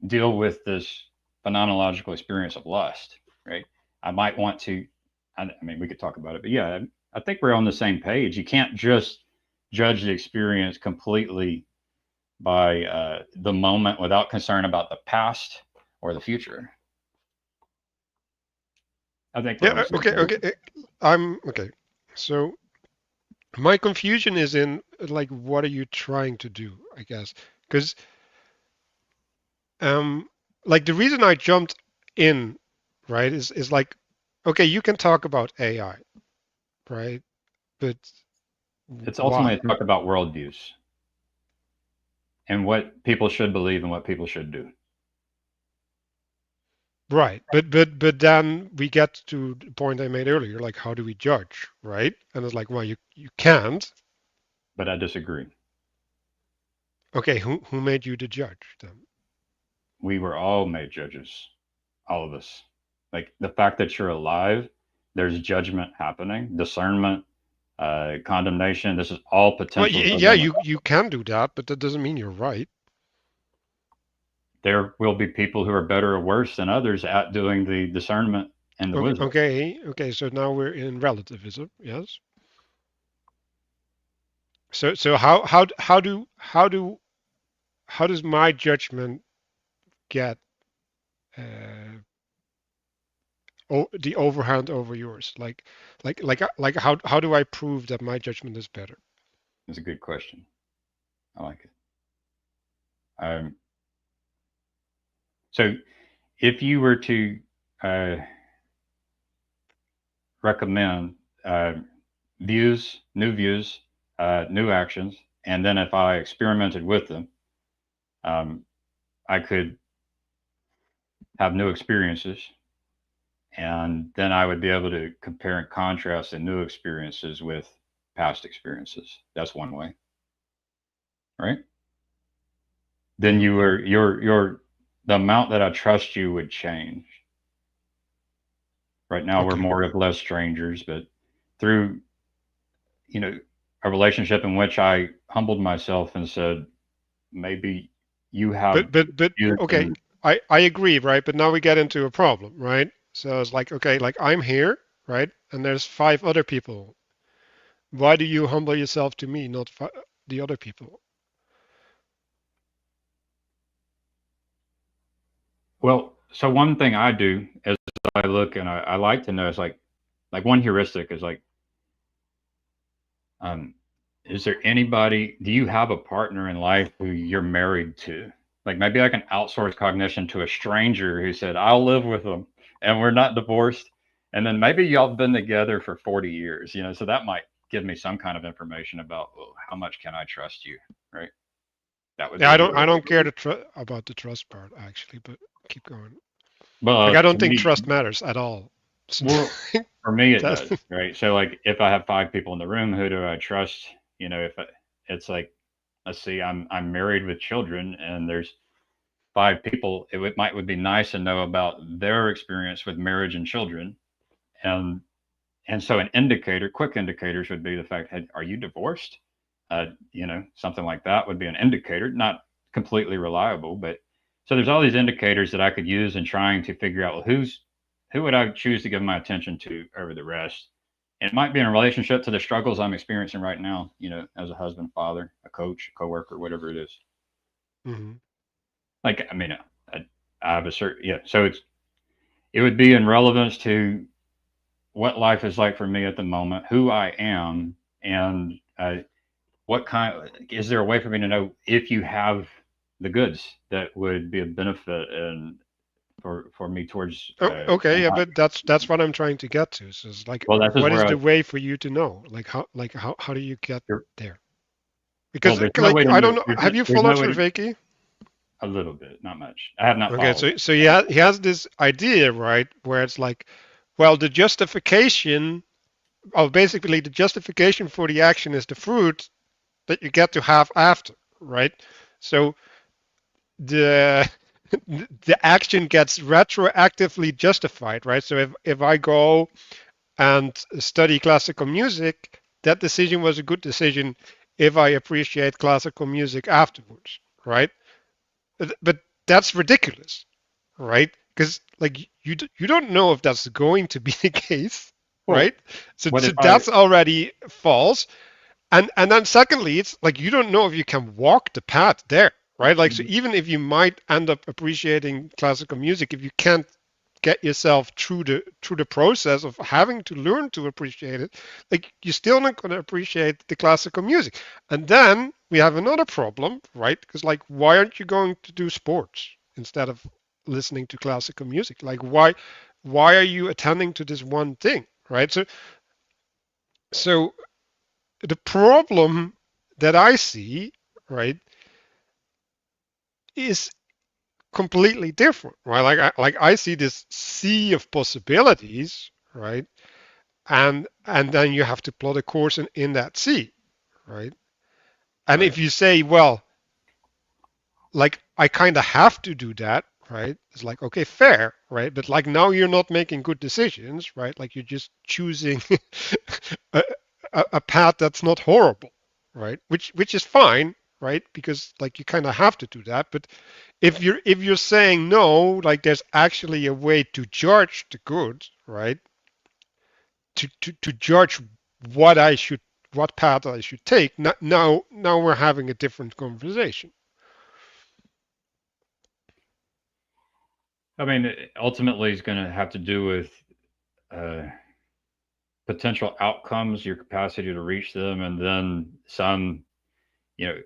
deal with this phenomenological experience of lust, right? I might want to, I mean, we could talk about it, but yeah, I think we're on the same page. You can't just judge the experience completely by the moment without concern about the past or the future. I think we're on the Yeah. same Okay. page. Okay. I'm okay. So my confusion is in like, what are you trying to do? I guess because like the reason I jumped in, right, is like, okay, you can talk about AI, right, but It's ultimately why? talk about worldviews and what people should believe and what people should do. Right. But then we get to the point I made earlier, like how do we judge, right? And it's like, well, you can't. But I disagree. Okay, who made you the judge then? We were all made judges, all of us. Like the fact that you're alive, there's judgment happening, discernment, condemnation. This is all Well, potentials of yeah, them. you can do that, but that doesn't mean you're right. There will be people who are better or worse than others at doing the discernment and the Okay, wisdom. okay. So now we're in relativism, yes. So how does my judgment get the overhand over yours? Like how do I prove that my judgment is better? It's a good question. I like it. Um, so if you were to uh, recommend views, new actions, and then if I experimented with them, um, I could have new experiences, and then I would be able to compare and contrast the new experiences with past experiences. That's one way, right? Then you were your the amount that I trust you would change. Right now, we're Okay. more or less strangers, but through you know a relationship in which I humbled myself and said, maybe you have But views okay, and I agree, right? But now we get into a problem, right? So it's like, okay, like I'm here, right? And there's five other people. Why do you humble yourself to me, not the other people? well, so one thing I do is I look and I like to know is like one heuristic is like, um, is there anybody? Do you have a partner in life who you're married to? Like maybe I can outsource cognition to a stranger who said I'll live with them and we're not divorced, and then maybe y'all been together for 40 years. So that might give me some kind of information about, well, how much can I trust you, right? That would Yeah, be I a don't I heuristic. don't care about the trust part actually, but keep going. Like Well, I don't to think me, trust matters at all. well, for me it That, does, right? So like if I have five people in the room, who do I trust? If it's like, let's see, I'm married with children, and there's five people. Would be nice to know about their experience with marriage and children, and so an indicator, quick indicators would be the fact, hey, are you divorced? Something like that would be an indicator, not completely reliable, but so there's all these indicators that I could use in trying to figure out, well, who would I choose to give my attention to over the rest. And it might be in relationship to the struggles I'm experiencing right now, as a husband, father, a coach, a coworker, whatever it is. Mhm. Like, I mean, I have a certain, yeah. So it would be in relevance to what life is like for me at the moment, who I am, and what kind. Is there a way for me to know if you have the goods that would be a benefit and for me towards Okay, and yeah, not, but that's what I'm trying to get to. So it's like, well, that's just what is where the way for you to know? Like how do you get you're, there? well, Because there's no way like to I know. don't know. Have you There's no followed way to Vervaeke? a little bit, not much. I have not Okay, followed. so he has this idea, right, where it's like, well, the justification, oh, basically the justification for the action is the fruit that you get to have after, right? So the the action gets retroactively justified, right? So if I go and study classical music, that decision was a good decision if I appreciate classical music afterwards, right? But that's ridiculous, right? Because like you don't know if that's going to be the case, Well, right? So what so if I? that's already false. And then secondly, it's like you don't know if you can walk the path there, right? Like so even if you might end up appreciating classical music, if you can't get yourself through the process of having to learn to appreciate it, like you're still not going to appreciate the classical music. And then we have another problem, right? Because like why aren't you going to do sports instead of listening to classical music? Like why are you attending to this one thing, right? So the problem that I see, right, is completely different, right? Like I see this sea of possibilities, right? And then you have to plot a course in that sea, right? And Right. if you say, well, like I kind of have to do that, right? It's like, okay, fair, right? But like now you're not making good decisions, right? Like you're just choosing a, a path that's not horrible, right? Which is fine, right? Because like you kind of have to do that. But if you're saying no, like there's actually a way to judge the good, right? To judge what I should what path I should take. Now we're having a different conversation. I mean, ultimately, it's going to have to do with uh, potential outcomes, your capacity to reach them, and then some, you know,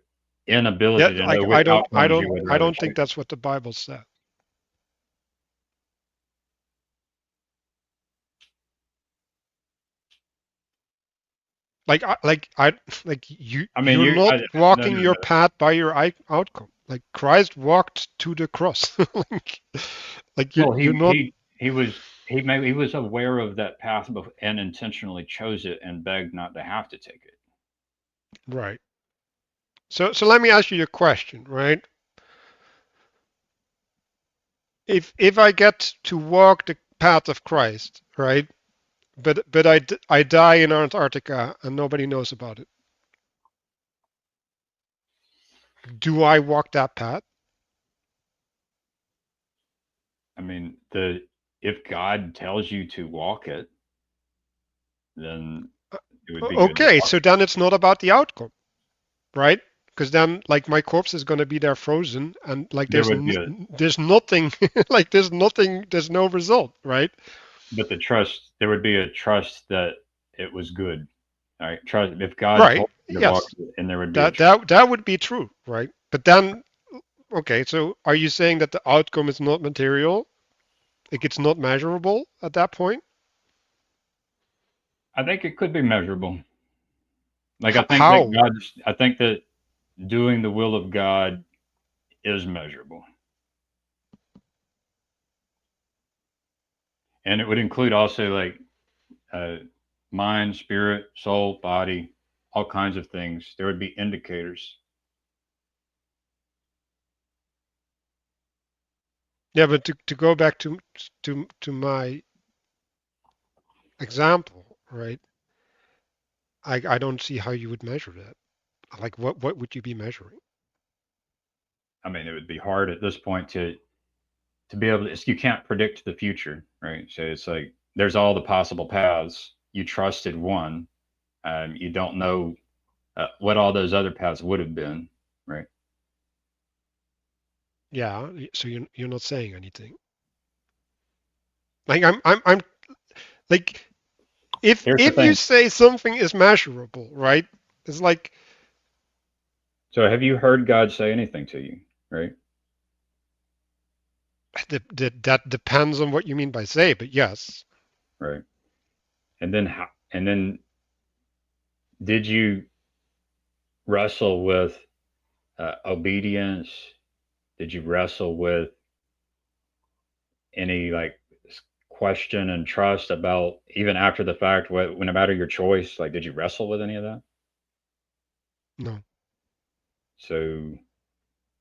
Yeah, inability to know like which outcomes you would I rather don't think choose. that's what the Bible said. Like I mean, you're not no, walking no, your no. path by your outcome. Like Christ walked to the cross. like Well, you're not he was aware of that path and intentionally chose it and begged not to have to take it. right. So let me ask you a question, right? If I get to walk the path of Christ, right? But I die in Antarctica and nobody knows about it. Do I walk that path? I mean, the if God tells you to walk it, then it would be good to Okay, walk so it. then it's not about the outcome, right? Because then like my corpse is going to be there frozen and like There would be a there's nothing like there's no result, right? but there would be a trust that it was good. All right, trust if God Right. told you to walk Yes. it, and there would be a That would be true, right? But then okay, so are you saying that the outcome is not material? Like it's not measurable at that point? I think it could be measurable. Like How? I think that doing the will of God is measurable, and it would include also like uh, mind, spirit, soul, body, all kinds of things. There would be indicators. Yeah, but to go back to my example, right? I don't see how you would measure that. Like what would you be measuring? I mean, it would be hard at this point to be able to. You can't predict the future, right? So it's like there's all the possible paths. You trusted one. You don't know what all those other paths would have been, right? Yeah, so you're not saying anything. Like I'm like Here's the if you thing. say something is measurable, right? It's like So have you heard God say anything to you, right? that depends on what you mean by say, but yes. Right. And then did you wrestle with obedience? Did you wrestle with any like question and trust about even after the fact, what, no matter your choice, like did you wrestle with any of that? No. So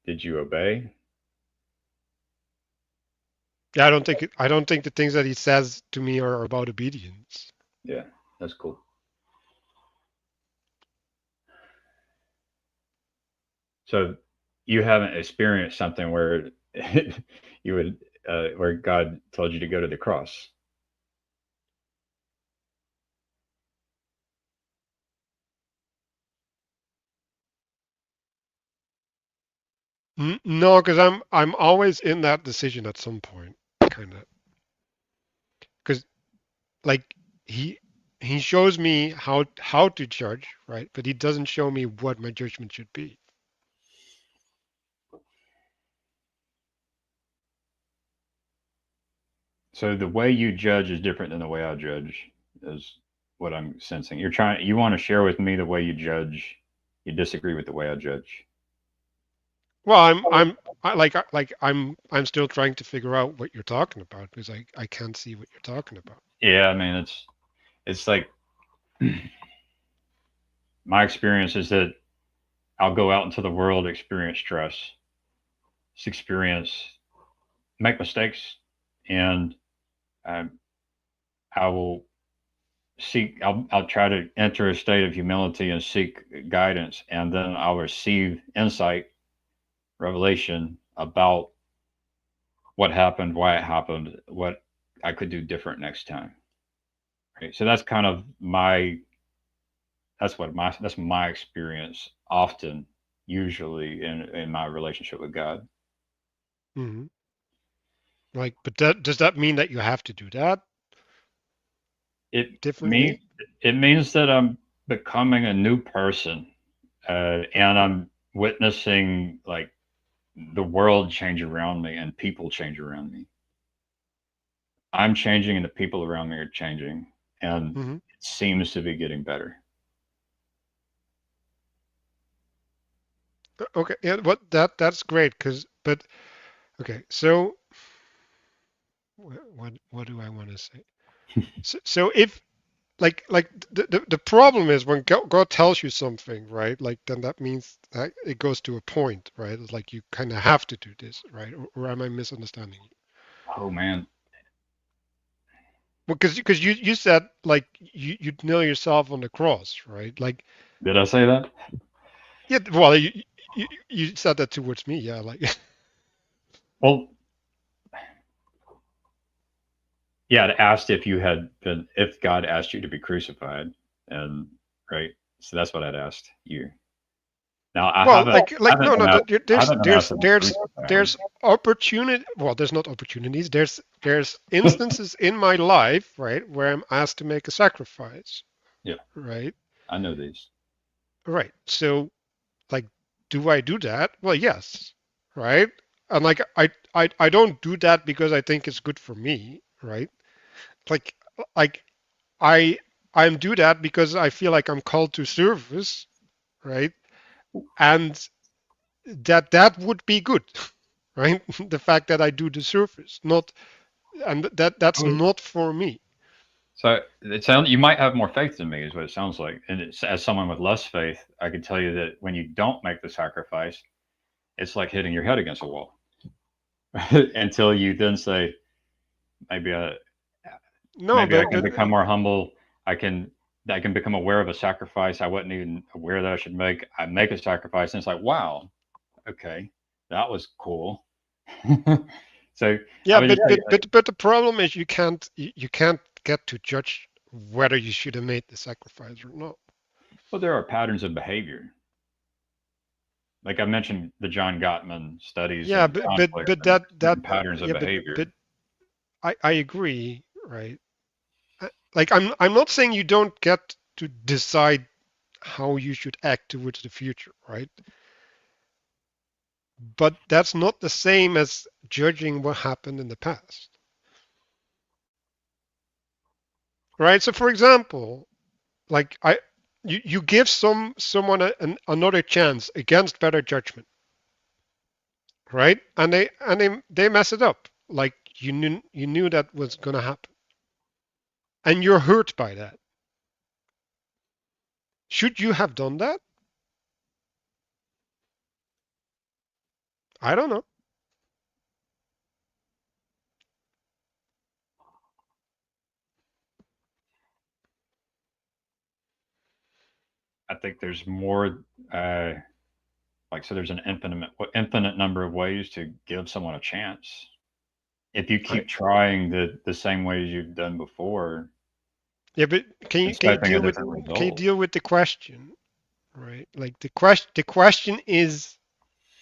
did you obey? Yeah, I don't think the things that he says to me are about obedience. Yeah, that's cool. So you haven't experienced something where you would where God told you to go to the cross. No, because I'm always in that decision at some point, kind of. Because like he he shows me how to judge, right? But he doesn't show me what my judgment should be. So the way you judge is different than the way I judge, is what I'm sensing. You want to share with me the way you judge. You disagree with the way I judge. Well, I'm still trying to figure out what you're talking about because I can't see what you're talking about. Yeah, I mean it's like my experience is that I'll go out into the world, experience stress, experience make mistakes, and um, I will seek. I'll try to enter a state of humility and seek guidance, and then I'll receive insight, revelation about what happened, why it happened, what I could do different next time. Right. So that's kind of my that's my experience often, usually in my relationship with God. Hmm. Like, but does that mean that you have to do that It means differently? it means that I'm becoming a new person, and I'm witnessing like the world change around me and people change around me. I'm changing and the people around me are changing, and Hmm. it seems to be getting better. Okay, yeah, that's great because but okay, so what do I want to say? So if like the problem is when God tells you something, right? Like then that means that it goes to a point, right? It's like you kind of have to do this, right? Or am I misunderstanding you? Oh man, Well, because you said like you'd nail yourself on the cross, right? Like did I say that? yeah, well you said that towards me, yeah, like Well, yeah, it asked if you had been, if God asked you to be crucified, and right. So that's what I'd asked you. Now well I like haven't no been no asked, I there's haven't been asked to be crucified. there's opportunity, well there's not opportunities, there's instances in my life, right, where I'm asked to make a sacrifice, Yeah, right? I know these. Right. So like do I do that? Well, yes. Right? And like I don't do that because I think it's good for me, right? Like like I I'm do that because I feel like I'm called to service, right? And that would be good, right? The fact that I do the service, not and that's not for me. So it sounds you might have more faith than me, is what it sounds like. And it's, as someone with less faith, I can tell you that when you don't make the sacrifice, it's like hitting your head against a wall until you then say, maybe No, maybe I but can but become more humble. I can I can become aware of a sacrifice I wasn't even aware that I should make. I make a sacrifice, and it's like, wow, okay, that was cool. So I yeah, would just say, but the problem is you can't get to judge whether you should have made the sacrifice or not. well, there are patterns of behavior. Like I mentioned, the John Gottman studies Yeah, of conflict but and that certain patterns of yeah, behavior. but I agree, right? Like I'm not saying you don't get to decide how you should act towards the future, right? But that's not the same as judging what happened in the past, right? So for example, like you give someone another chance against better judgment, right? And they mess it up. Like you knew that was gonna happen, and you're hurt by that. Should you have done that? I don't know. I think there's more. Uh, Like, so there's an infinite number of ways to give someone a chance. If you I, keep trying the same ways you've done before, yeah, but expecting a different can you result. deal with the question, right? Like the question is,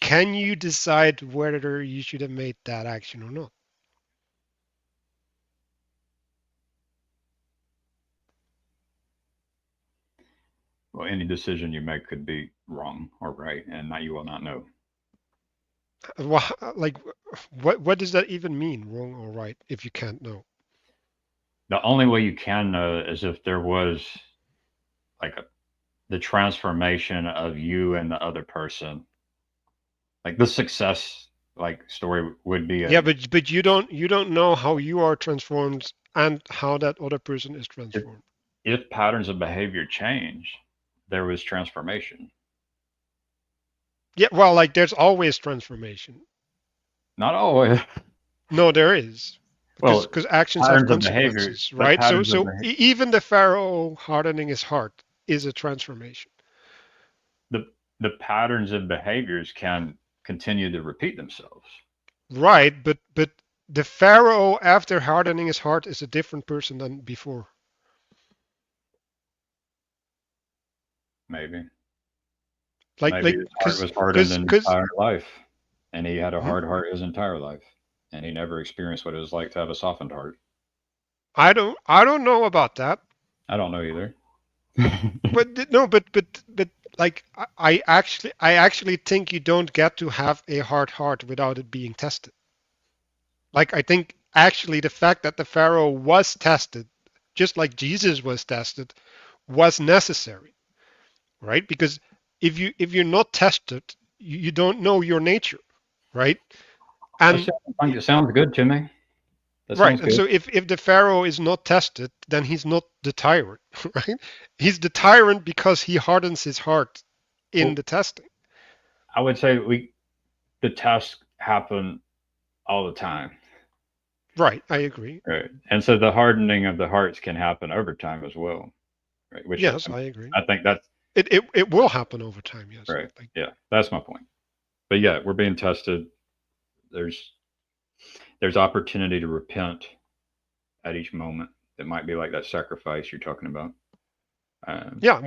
can you decide whether you should have made that action or not? Well, any decision you make could be wrong or right, and that you will not know. Like, what does that even mean, wrong or right, if you can't know? The only way you can know is if there was like the transformation of you and the other person. Like the success like story would be Yeah, a but you don't know how you are transformed and how that other person is if, transformed. if patterns of behavior change, there was transformation. Yeah, well, like there's always transformation. Not always. No, there is. Well, Because actions have patterns of behavior, consequences, but right? patterns of Even the Pharaoh hardening his heart is a transformation. the the patterns of behaviors can continue to repeat themselves. Right, but the Pharaoh after hardening his heart is a different person than before. Maybe, Like maybe his heart was hardened because in because entire life, and he had a hmm? hard heart his entire life, and he never experienced what it was like to have a softened heart. I don't know about that. I don't know either. No, but like I actually think you don't get to have a hard heart without it being tested. Like I think actually the fact that the Pharaoh was tested, just like Jesus was tested, was necessary, right? Because if you're not tested, you don't know your nature, right? And It sounds good to me. That right, sounds and good. so if the Pharaoh is not tested, then he's not the tyrant, right? He's the tyrant because he hardens his heart in Well, the testing. I would say the tests happen all the time, Right, I agree. right? And so the hardening of the hearts can happen over time as well, right? Which Yes, I agree. I think that's It will happen over time, yes. right. Like Yeah, that's my point. But yeah, we're being tested. There's there's opportunity to repent at each moment. It might be like that sacrifice you're talking about. Um, yeah,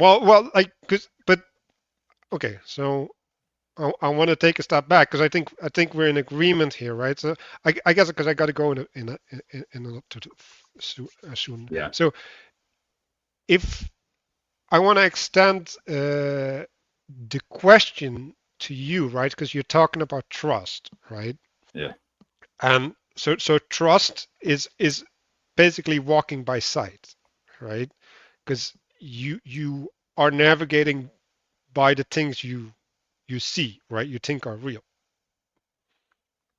like but okay, so I want to take a step back because I think we're in agreement here, right? So I guess because I got to go soon. yeah, So if I want to extend the question to you, right? Because you're talking about trust, right? yeah. And so trust is basically walking by sight, right? Because you are navigating by the things you see, right? You think are real,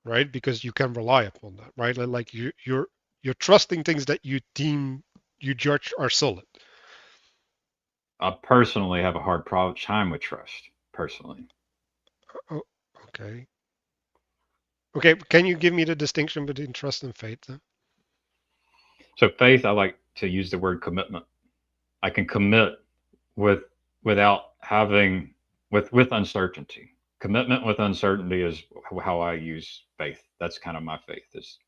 right? Because you can rely upon that, right? Like you're trusting things that you deem you judge are solid. I personally have a hard time with trust. Personally, Oh, okay. Okay, can you give me the distinction between trust and faith then? so faith, I like to use the word commitment. I can commit with without having with uncertainty. Commitment with uncertainty is how I use faith. That's kind of my faith. It's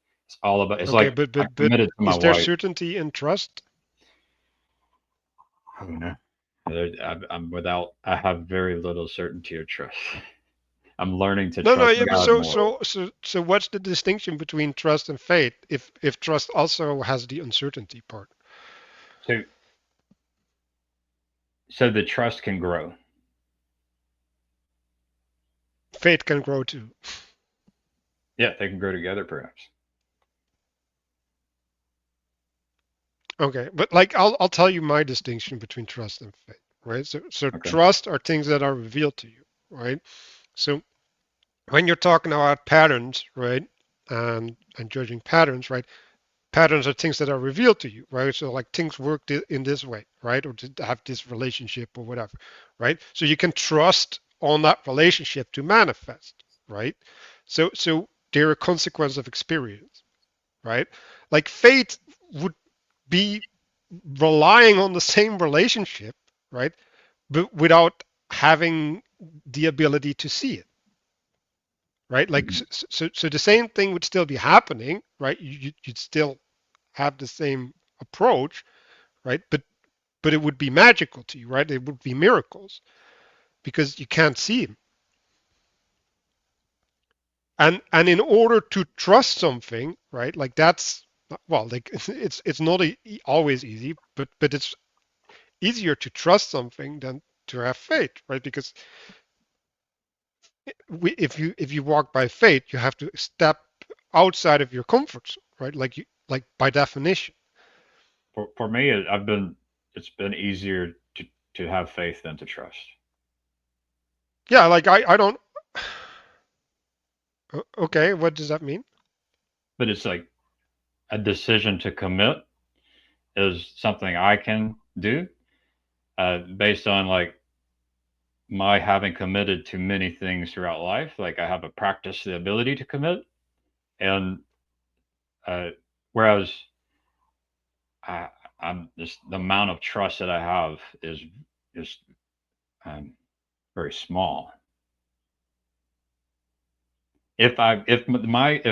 all about. It's Okay, like I but committed to my is there wife. certainty in trust? I don't know. I'm without. I have very little certainty or trust. I'm learning to No, trust yeah, but God more. so what's the distinction between trust and faith if trust also has the uncertainty part? So so the trust can grow. Faith can grow too. Yeah, they can grow together, perhaps. Okay, but like I'll tell you my distinction between trust and faith, right? So Okay. trust are things that are revealed to you, right? So when you're talking about patterns, right, and judging patterns, right? Patterns are things that are revealed to you, right? So like things work in this way, right? Or to have this relationship or whatever, right? So you can trust on that relationship to manifest, right? So they're a consequence of experience, right? Like faith would be relying on the same relationship, right? But without having the ability to see it, right? Like, so the same thing would still be happening, right? You'd still have the same approach, right? But it would be magical to you, right? It would be miracles because you can't see them. And in order to trust something, right? Like that's, well, like it's not always easy, but it's easier to trust something than to have faith, right? Because if you walk by faith, you have to step outside of your comfort zone, right? Like by definition. For me, it's been easier to have faith than to trust. Yeah, like I don't. Okay, what does that mean? But it's like a decision to commit is something I can do based on like my having committed to many things throughout life. Like I have a practice the ability to commit, and uh, whereas I, I'm just the amount of trust that I have is just very small. If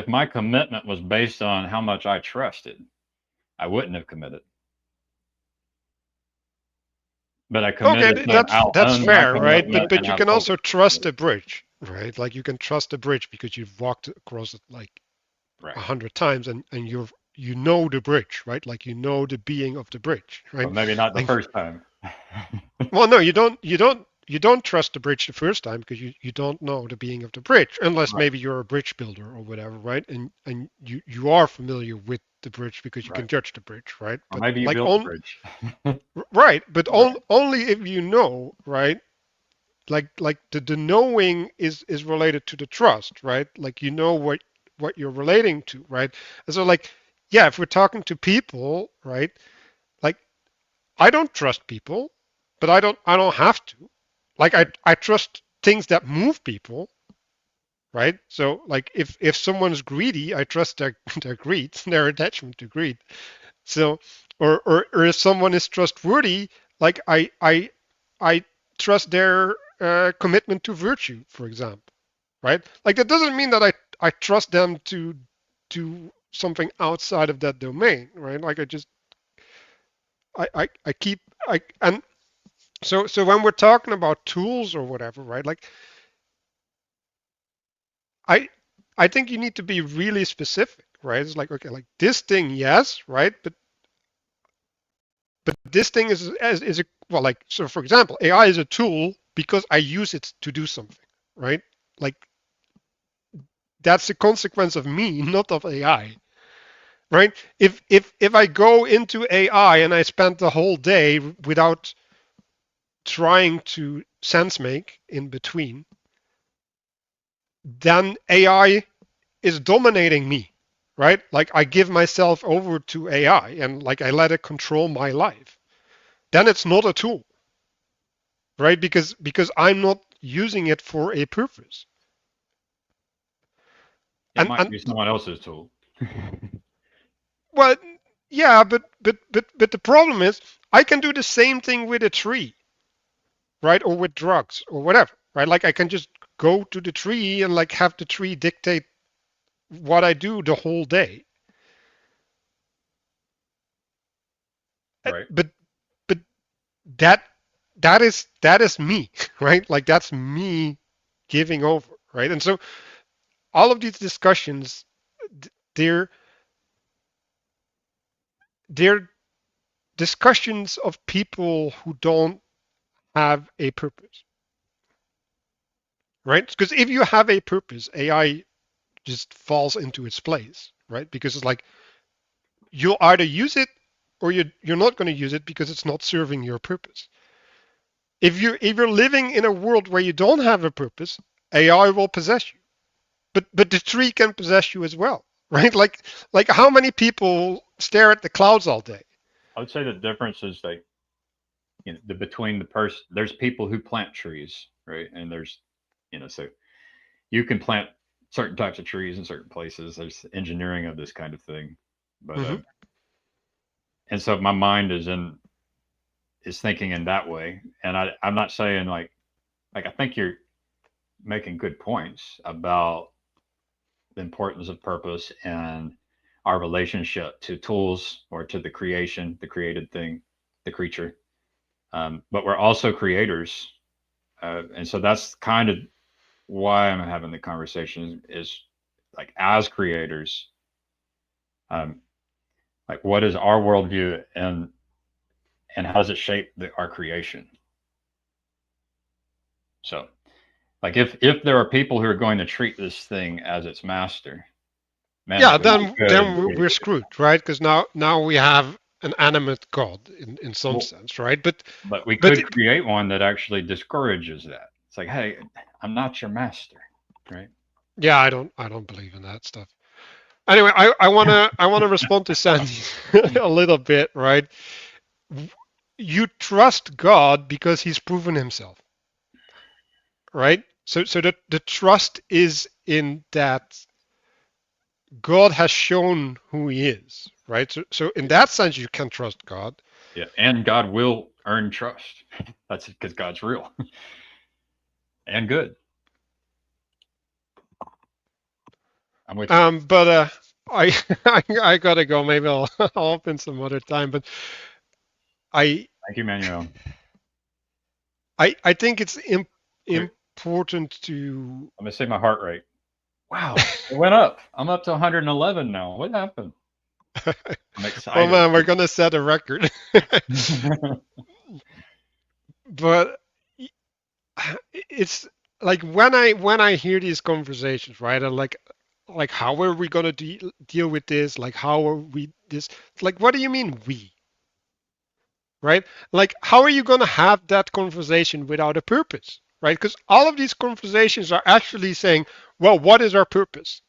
my commitment was based on how much I trusted, I wouldn't have committed. But I Okay, committed to that's own my fair, right? commitment But and you have can hope. also trust a bridge, right? Like you can trust a bridge because you've walked across it like Right. 100 times, and you know the bridge, right? Like you know the being of the bridge, right? But maybe not the Like, first time. well, no, you don't trust the bridge the first time because you don't know the being of the bridge, unless Right. maybe you're a bridge builder or whatever, right? And you are familiar with the bridge because you Right. can judge the bridge, right? Or But maybe you like built the bridge. right, but Right. only if you know, right? Like the knowing is related to the trust, right? Like you know what you're relating to, right? And so like, yeah, if we're talking to people, right? Like I don't trust people, but I don't have to. Like I trust things that move people, right? So like if someone's greedy, I trust their their greed, their attachment to greed. So or if someone is trustworthy, like I trust their commitment to virtue, for example, right? Like that doesn't mean that I trust them to do something outside of that domain, right? Like I just I keep I and so when we're talking about tools or whatever, right? Like I I think you need to be really specific, right? It's like okay, like this thing, yes, right? But this thing is a well, like so. For example, AI is a tool because I use it to do something, right? Like that's the consequence of me, not of AI, right? If I go into AI and I spend the whole day without trying to sense make in between, then AI is dominating me, right? Like I give myself over to AI and like I let it control my life. Then it's not a tool, right? Because I'm not using it for a purpose. It And might be someone else's tool. well, yeah, but the problem is I can do the same thing with a tree, right? Or with drugs or whatever, right? Like I can just go to the tree and like have the tree dictate what I do the whole day. Right. But that that is me, right? Like that's me giving over, right? And so all of these discussions, they're they're discussions of people who don't have a purpose, right? Because if you have a purpose, AI just falls into its place, right? Because it's like you'll either use it or you're not going to use it because it's not serving your purpose. If you're living in a world where you don't have a purpose, AI will possess you. But the tree can possess you as well, right? Like how many people stare at the clouds all day? I would say the difference is like between the person. There's people who plant trees, right? And there's so you can plant certain types of trees in certain places. There's engineering of this kind of thing, but Mm-hmm. and so my mind is thinking in that way. And I'm not saying like like, I think you're making good points about the importance of purpose and our relationship to tools or to the creation, the created thing, the creature. But we're also creators. And so that's kind of why I'm having the conversation is like, as creators, um, like, what is our worldview, and how does it shape our creation? So, like, if there are people who are going to treat this thing as its master, man, Yeah, it would be then good. we're screwed, right? Because now we have an animate God in some Well, sense, right? but we But could create one that actually discourages that. It's like, hey, I'm not your master, right? yeah, I don't believe in that stuff. Anyway, I wanna respond to Sandy a little bit, right? You trust God because He's proven Himself, right? So the trust is in that God has shown who He is, right? So in that sense, you can trust God. Yeah, and God will earn trust. That's because God's real and good. I'm with you. But I I gotta go. Maybe I'll open some other time. But I Thank you, Manuel. I think it's Wait, important to. let me see my heart rate. Wow, it went up. I'm up to 111 now. What happened? I'm Oh excited. man, we're gonna set a record. But it's like when I hear these conversations, right? And like how are we gonna deal with this? Like how are we this? Like what do you mean we? Right? Like how are you gonna have that conversation without a purpose? Right? Because all of these conversations are actually saying, well, what is our purpose?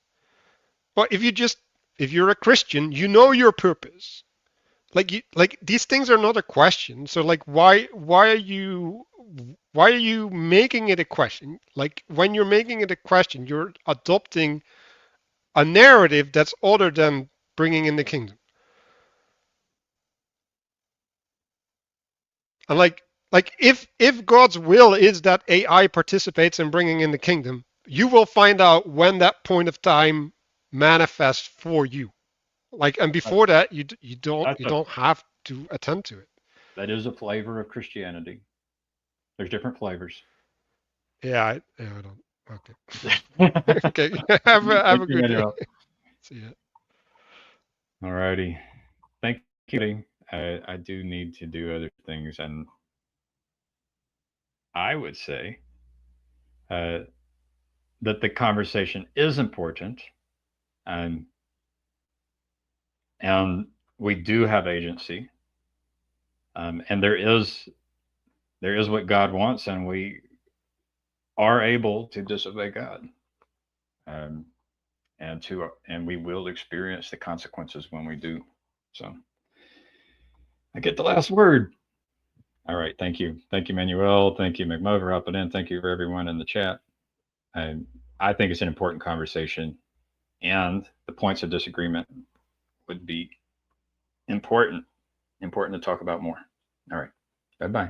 Well, if you're a Christian, you know your purpose. Like these things are not a question. So like why are you making it a question? Like when you're making it a question, you're adopting a narrative that's other than bringing in the kingdom. And like if God's will is that AI participates in bringing in the kingdom, you will find out when that point of time manifests for you. Like and before that, you don't That's you a don't have to attend to it. that is a flavor of Christianity. There's different flavors. Yeah, I don't. Thank Okay. Okay. Have a you, good day. Manuel. See ya. All righty. Thank you. I do need to do other things, and I would say uh, that the conversation is important, and and we do have agency, and there is what God wants, and we are able to disobey God, um, and we will experience the consequences when we do. So I get the last word. All right, thank you, Manuel, thank you, McMo, for hopping in. Thank you for everyone in the chat. And I think it's an important conversation, and the points of disagreement would be important to talk about more. All right, bye bye.